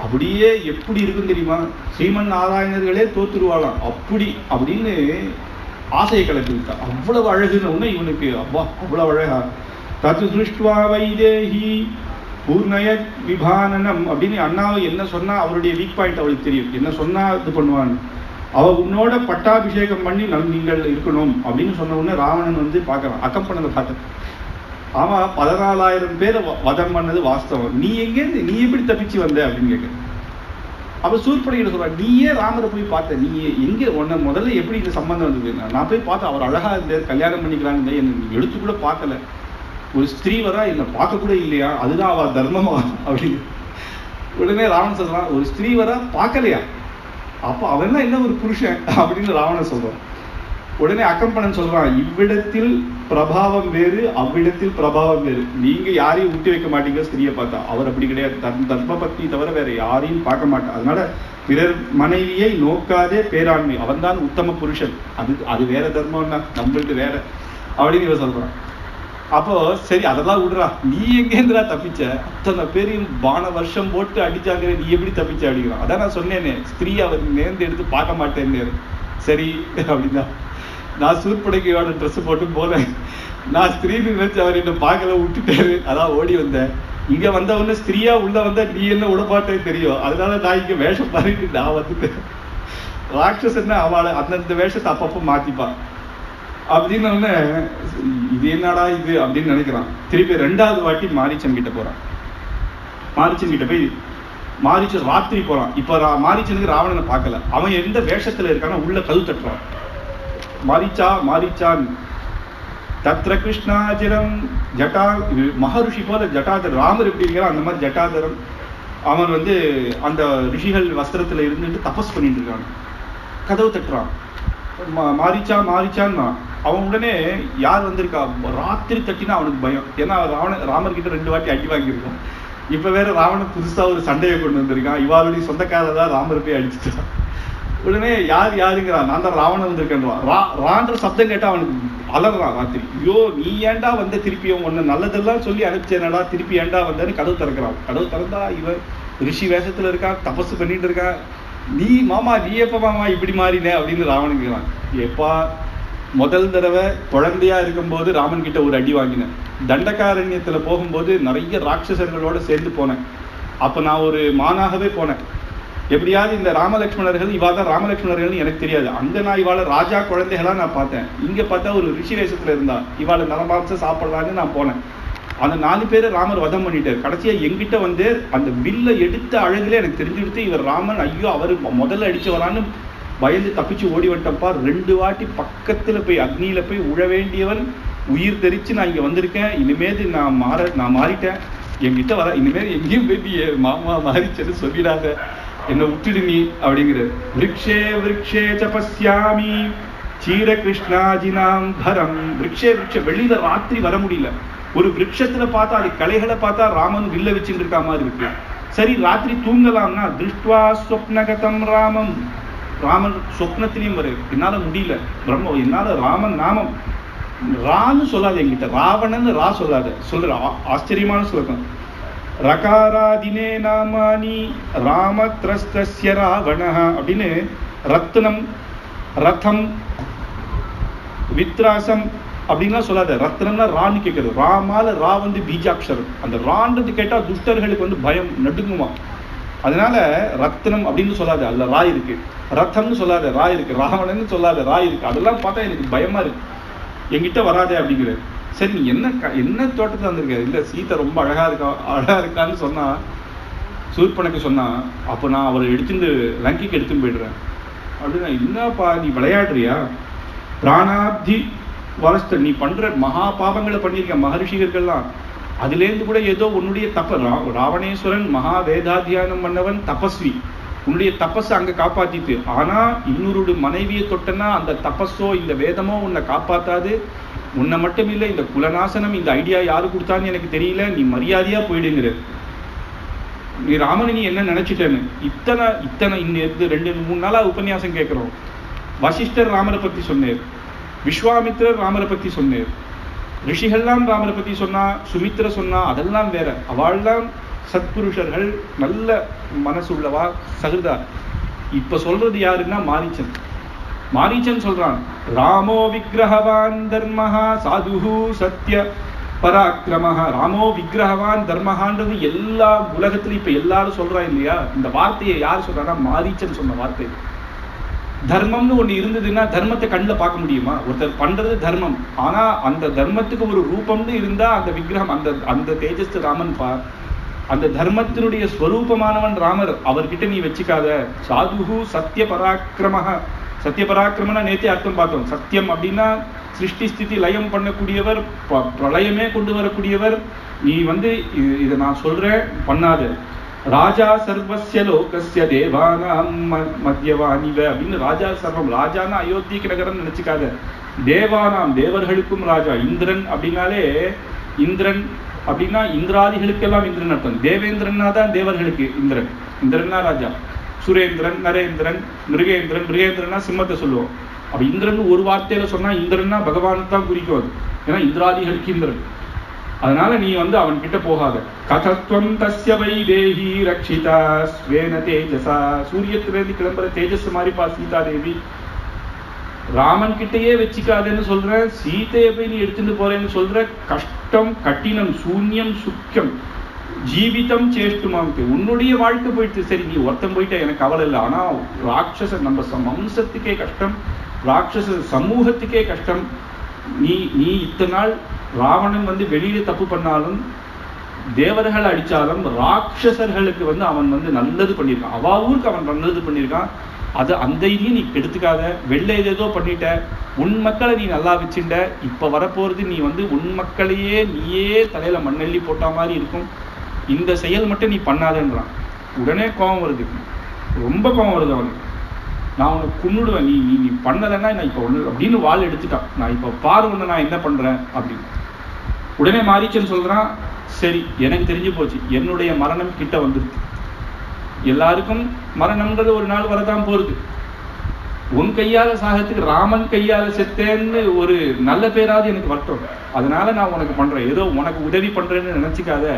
அப்படியே எப்படி இருக்கும் தெரியுமா? ஸ்ரீமன் நாராயணர்களே தோத்துருவாளாம் அப்படி அப்படின்னு ஆசையை கலப்பி விட்டா. அவ்வளவு அழகுன்னு ஒண்ணு இவனுக்கு. அப்பா அவ்வளவு அழகா. தத்து திருஷ்டுவா வைதேஹி பூர்ணய விபானனம் அப்படின்னு அண்ணாவை என்ன சொன்னா அவருடைய வீக் பாயிண்ட் அவளுக்கு தெரியும். என்ன சொன்னா இது பண்ணுவான்னு. அவ உன்னோட பட்டாபிஷேகம் பண்ணி நீங்கள் இருக்கணும் அப்படின்னு சொன்ன உடனே ராவணன் வந்து பார்க்கறான், அகம்பனனை பார்க்க. ஆமா, 14,000 பேரை வதம் பண்ணது வாஸ்தவம், நீ எங்கேருந்து நீ எப்படி தப்பிச்சு வந்த அப்படின்னு கேட்க. அப்ப சூர்பனகிட்ட சொல்றான், நீயே ராமரை போய் பார்த்த, நீ எங்க உன்ன முதல்ல எப்படி இந்த சம்பந்தம் வந்தது? நான் போய் பார்த்தேன், அவர் அழகா இருந்தார், கல்யாணம் பண்ணிக்கிறாங்க, என்ன எடுத்து கூட பார்க்கல. ஒரு ஸ்திரீ வரா, என்ன பார்க்க கூட இல்லையா, அதுதான் அவ தர்மமா அப்படின்னு. உடனே ராவணன் சொல்றான், ஒரு ஸ்திரீ வரா பார்க்கலையா, அப்ப அவன் என்ன ஒரு புருஷன் அப்படின்னு ராவணன் சொல்றான். உடனே அகம்பனன் சொல்றான், இவ்விடத்தில் பிரபாவம் வேறு அவ்விடத்தில் பிரபாவம் வேறு. நீங்க யாரையும் விட்டு வைக்க மாட்டீங்க ஸ்திரியை பார்த்தா, அவர் அப்படி கிடையாது. தர்ம பத்னி தவிர வேற யாரையும் பார்க்க மாட்டான். அதனால பிறர் மனைவியை நோக்காதே பேராண்மை, அவன் தான் உத்தம புருஷன். அது வேற தர்மம்னா நம்மள்ட்டு வேற அப்படின்னு இவன் சொல்றான். அப்போ சரி அதெல்லாம் விடுறா, நீ எங்கேந்திரா தப்பிச்ச? அத்தனை பேரையும் பான வருஷம் போட்டு அடிச்சாங்க, நீ எப்படி தப்பிச்ச அப்படிங்கிறான். அதான் நான் சொன்னேனே, ஸ்திரீ அவர் நேர்ந்து எடுத்து பார்க்க மாட்டேன்னு. சரி அப்படின்னா, நான் சூர்பனகையோட ட்ரெஸ் போட்டு போனேன், நான் ஸ்திரீன்னு நினைச்சு அவர் என்ன பார்க்கல, விட்டுட்டாரு, அதான் ஓடி வந்தேன். இங்க வந்தவொடனே ஸ்திரீயா உள்ள வந்தா நீ என்ன விடமாட்டேன்னு தெரியும், அதனால நான் இங்க வேஷம் மாறிட்டு நான் வந்துட்டேன். ராட்சசன்னா அவளை அந்தந்த வேஷத்தை அப்பப்போ மாத்திப்பான் அப்படின்னு. இது என்னடா இது அப்படின்னு நினைக்கிறான். திருப்பி 2வது வாட்டி மாரீச்சன் கிட்ட போறான். மாரீச்சன் கிட்ட போய் மாரீச்சன் ராத்திரி போறான். இப்ப மாரீச்சனுக்கு ராவணனை பார்க்கல, அவன் எந்த வேஷத்துல இருக்கான உள்ள கதவு தட்டுறான். மாரீச்சா மாரீச்சான் தத்ர கிருஷ்ணாஜிரம் ஜட்டா, மகரிஷி போல ஜட்டாதர், ராமர் எப்படி இருக்கிறான் அந்த மாதிரி ஜட்டாதரம். அவன் வந்து அந்த ரிஷிகள் வஸ்திரத்துல இருந்துட்டு தபஸ் பண்ணிட்டு இருக்கான். கதவு தட்டுறான். மாரீச்சா மாரீச்சான்னா அவன் உடனே யார் வந்திருக்கா, ராத்திரி தட்டினா அவனுக்கு பயம். ஏன்னா ராமர் கிட்ட 2 வாட்டி அடி வாங்கியிருக்கான். இப்ப வேற ராவணன் புதுசா ஒரு சண்டையை கொண்டு வந்திருக்கான். இவாளுடைய சொந்தக்காரர் தான் ராமரை போய் அடிச்சுட்டான். உடனே யாருங்கிறான், நான் தான் ராவணன் வந்திருக்கேன். ரான்ற சப்தம் கேட்டா அவனுக்கு அலறான் ராத்திரி. ஐயோ நீ ஏண்டா வந்த, திருப்பியும் ஒன்னு நல்லதெல்லாம் சொல்லி அனுப்பிச்சேனடா, திருப்பி ஏண்டா வந்தேன்னு கதவு திறக்கிறான். கதவு திறந்தா இவன் ரிஷி வேஷத்துல இருக்கான், தபசு பண்ணிட்டு இருக்கான். நீ எப்ப மாமா இப்படி மாறினே அப்படின்னு ராவணன் கேட்கிறான். எப்பா முதல் தடவை குழந்தையா இருக்கும்போது ராமன் கிட்ட ஒரு அடி வாங்கினேன். தண்டகாரண்யத்துல போகும்போது நிறைய ராட்சசர்களோட சேர்ந்து போனேன். அப்ப நான் ஒரு மானாகவே போனேன். எப்படியாவது இந்த ராமலட்சுமணர்கள், இவாதான் ராமலட்சுமணர்கள் எனக்கு தெரியாது. அங்க நான் இவாளை ராஜா குழந்தைகளா நான் பார்த்தேன். இங்க பார்த்தா ஒரு ரிஷி வேஷத்துல இருந்தா, இவாளை நலமாம்சம் சாப்பிடலான்னு நான் போனேன். அந்த 4 பேரை ராமர் வதம் பண்ணிட்டார். கடைசியா எங்கிட்ட வந்து அந்த வில்ல எடுத்த அழகுல எனக்கு தெரிஞ்சுடுத்து இவர் ராமன், ஐயோ அவர் முதல்ல அடிச்சவரான்னு பயந்து தப்பிச்சு ஓடி வந்துட்டப்பா, 2 வாட்டி பக்கத்துல போய் அக்னியில போய் உழ வேண்டியவன் உயிர் தெரிச்சு நான் இங்க வந்திருக்கேன், இனிமேல் நான் மாறிட்டேன், என்கிட்ட வர இனிமேல் எங்கேயும் போய் மாமா மாறிச்சேன்னு சொல்லிடாத, என்னை விட்டுடு நீ அப்படிங்கிற. விருக்ஷே விருக்ஷே சபஸ்யாமி சீர கிருஷ்ணாஜினாம் தரம். விருக்ஷே விருக்ஷ, வெளியில ராத்திரி வர முடியல, ஒரு விருட்சத்துல பார்த்தா அது கலைகளை பார்த்தா ராமன் வில்ல வச்சுட்டு இருக்கா மாதிரி இருக்கு. சரி ராத்திரி தூங்கலாம்னா திருஷ்டுவா ஸ்வப்னகதம் ராமம், ராமன் சொப்னத்திலையும் வரு, என்னால முடியல பிரம்ம, என்னால ராமன் நாமம் ரான்னு சொல்லாத, என்கிட்ட ராவணன் ரா சொல்லாத, சொல்ற ஆச்சரியமான சொல்லம். ரகாராதினே நாமானி ராமத்ரஸ்தஸ்ய ராவணஹ அப்படின்னு ரத்னம் ரதம் வித்ராசம் அப்படின்லாம் சொல்லாத. ரத்னம்னா ரான்னு கேட்கறது, ராமால ரா வந்து பீஜாட்சரம், அந்த ரான்றது கேட்டா துஷ்டர்களுக்கு வந்து பயம் நடுங்குமா, அதனால ரத்னம் அப்படின்னு சொல்லாத, அதுல ரா இருக்கு. ரத்தம்னு சொல்லாத, ரா இருக்கு. ராவணன்னு சொல்லாத, ரா இருக்கு. அதெல்லாம் பார்த்தா எனக்கு பயமா இருக்கு, என்கிட்ட வராதே அப்படிங்கிறது. சரி நீ என்ன தோட்டத்துல வந்திருக்க? இல்ல சீதை ரொம்ப அழகா இருக்கான்னு சொன்னா, சூர்பனக்கு சொன்னா, அப்ப நான் அவரை எடுத்துட்டு லங்கைக்கு எடுத்துன்னு போயிடுறேன் அப்படின்னா, என்னப்பா நீ விளையாடுறியா? பிராணாப்தி வரஸ்த, நீ பண்ற மகா பாபங்களை பண்ணியிருக்க மகர்ஷிகர்கள்லாம், அதுலேருந்து கூட ஏதோ உன்னுடைய ராவணேஸ்வரன் மகா வேதாத்தியானம் பண்ணவன் தபஸ்வி, உன்னுடைய தபஸை அங்க காப்பாத்திட்டு, ஆனா இன்னொரு மனைவியை தொட்டனா அந்த தபஸோ இந்த வேதமோ உன்னை காப்பாத்தாது. உன்னை மட்டும் இல்லை, இந்த குலநாசனம் இந்த ஐடியா யாரு கொடுத்தான்னு எனக்கு தெரியல, நீ மரியாதையா போயிடுங்கிற. நீ ராமனை நீ என்ன நினைச்சிட்டேன்னு இத்தனை இந்த 2-3 நாளா உபன்யாசம் கேட்கிறோம். வசிஷ்டர் ராமரை பத்தி சொன்னார், விஸ்வாமித்திரர் ராமரை பத்தி சொன்னார், ரிஷிகள்லாம் ராமரை பத்தி சொன்னா, சுமித்திர சொன்னா, அதெல்லாம் வேற. அவள்லாம் சத்புருஷர்கள், நல்ல மனசு உள்ளவா, சகிருதா. இப்ப சொல்றது யாருன்னா மாரீச்சன். மாரீச்சன் சொல்றான், ராமோ விக்கிரகவான் தர்மஹா சாதுஹு சத்ய பராக்கிரமஹா. ராமோ விக்கிரகவான் தர்மஹான்றது எல்லா உலகத்திலும் இப்ப எல்லாரும் சொல்றான் இல்லையா? இந்த வார்த்தையை யார் சொல்றான்னா மாரீச்சன் சொன்ன வார்த்தை. தர்மம்னு ஒண்ணு இருந்ததுன்னா தர்மத்தை கண்ணில் பார்க்க முடியுமா? ஒருத்தர் பண்றது தர்மம், ஆனா அந்த தர்மத்துக்கு ஒரு ரூபம்னு இருந்தா அந்த விக்கிரகம், அந்த தேஜஸ் ராமன் பா, அந்த தர்மத்தினுடைய ஸ்வரூபமானவன் ராமர், அவர்கிட்ட நீ வச்சுக்காத. சாதுஹு சத்ய பராக்கிரமஹ. சத்ய பராக்கிரமனா நேத்தே அர்த்தம் பார்த்தோம். சத்தியம் அப்படின்னா சிருஷ்டி ஸ்திதி லயம் பண்ணக்கூடியவர், பிரளயமே கொண்டு வரக்கூடியவர். நீ வந்து இதை நான் சொல்றேன் பண்ணாத. ராஜா சர்வஸ்ய லோகஸ்ய தேவானாம் மத்யவானிவ அப்படின்னு ராஜா சர்வம். ராஜானா அயோத்திக்கு நகரம் நினைச்சுக்காத, தேவானாம் தேவர்களுக்கும் ராஜா. இந்திரன் அப்படின்னாலே, இந்திரன் அப்படின்னா இந்திராதிகளுக்கெல்லாம் இந்திரன் அர்த்தம். தேவேந்திரன்னா தான் தேவர்களுக்கு இந்திரன். இந்திரன்னா ராஜா. சுரேந்திரன், நரேந்திரன், மிருகேந்திரன். மிருகேந்திரன்னா சிம்மத்தை சொல்லுவோம். அப்ப இந்திரன் ஒரு வார்த்தையில சொன்னா இந்திரன்னா பகவானை தான் குறிக்கும் அது, ஏன்னா இந்திராதிகளுக்கு இந்திரன். அதனால நீ வந்து அவன் கிட்ட போகாத. கதத்வம் தஸ்ய வைதேஹி ரக்ஷிதா ஸ்வேன தேஜசா. சூரியத்திலிருந்து கிளம்புற தேஜஸ் மாதிரிப்பா சீதா தேவி. ராமன் கிட்டையே வச்சுக்காதேன்னு சொல்ற, சீதையை போய் நீ எடுத்துட்டு போறேன்னு சொல்ற. கஷ்டம், கட்டினம், சூன்யம், சுக்கம், ஜீவிதம் சேஷ்டுமாம். உன்னுடைய வாழ்க்கை போயிட்டு சரி, நீ ஒருத்தம் போயிட்ட எனக்கு கவலை இல்லை. ஆனா ராட்சச நம்ம வம்சத்துக்கே கஷ்டம், ராட்சச சமூகத்துக்கே கஷ்டம். நீ இத்தனை நாள் ராவணன் வந்து வெளியில தப்பு பண்ணாலும், தேவர்கள் அடிச்சாலும், ராட்சசர்களுக்கு வந்து அவன் வந்து நல்லது பண்ணியிருக்கான். அவ ஊருக்கு அவன் நல்லது பண்ணியிருக்கான். அதை அந்த இதையும் நீ கெடுத்துக்காத. வெள்ளை ஏதோ பண்ணிட்ட, உன் மக்களை நீ நல்லா வச்சுட்ட. இப்ப வரப்போறது நீ வந்து உன் மக்களையே நீயே தலையில மண்ணெள்ளி போட்ட மாதிரி இருக்கும். இந்த செயல் மட்டும் நீ பண்ணாதன்றான். உடனே கோபம் வருது, ரொம்ப கோபம் வருது அவனுக்கு. நான் உனக்கு கொன்னுடுவேன், நீ பண்ணலைன்னா நான் இப்போ ஒன்று அப்படின்னு வாள் எடுத்துட்டான். நான் இப்போ பாரு ஒன்று நான் என்ன பண்றேன் அப்படின்னு. உடனே மாரீச்சன் சொல்றான், சரி எனக்கு தெரிஞ்சு போச்சு, என்னுடைய மரணம் கிட்ட வந்துருக்கு. எல்லாருக்கும் மரணம்ன்றது ஒரு நாள் வரதான் போறது. உன் கையால சாகத்துக்கு ராமன் கையால செத்தேன்னு ஒரு நல்ல பேராது எனக்கு வரட்டும். அதனால நான் உனக்கு பண்றேன், ஏதோ உனக்கு உதவி பண்றேன்னு நினைச்சுக்காத.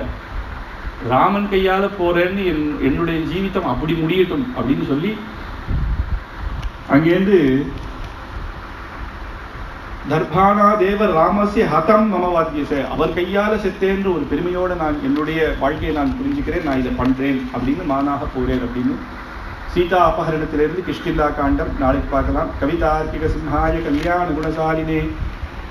ராமன் கையால போறேன்னு என்னுடைய ஜீவிதம் அப்படி முடியட்டும் அப்படின்னு சொல்லி அங்கேருந்து தர்பானா தேவர் ராமசிய ஹதம் மமவாத்தியச, அவர் கையால செத்தேன்ற ஒரு பெருமையோட நான் என்னுடைய வாழ்க்கையை நான் புரிஞ்சுக்கிறேன், நான் இதை பண்றேன் அப்படின்னு மானாக போறேன் அப்படின்னு. சீதா அபகரணத்திலிருந்து கிஷ்கிந்தா காண்டம் நாளைக்கு பார்க்கலாம். கவிதார்க்கிக சிம்ஹாய கல்யாண குணசாலினே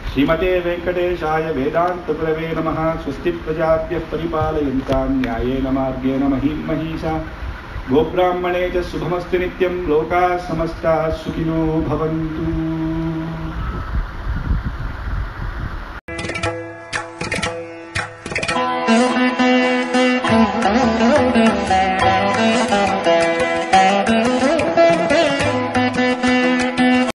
ஸ்ரீமதே வெங்கடேஷாய வேதாந்த குரவே நமः. ஸ்வஸ்தி பிரஜாப்யः பரிபாலயந்தாம் ந்யாயேன மார்கேண மஹீம் மஹீஷா. गोब्राह्मणे च शुभमस्तु नित्यं लोकाः समस्ताः सुखिनो भवन्तु.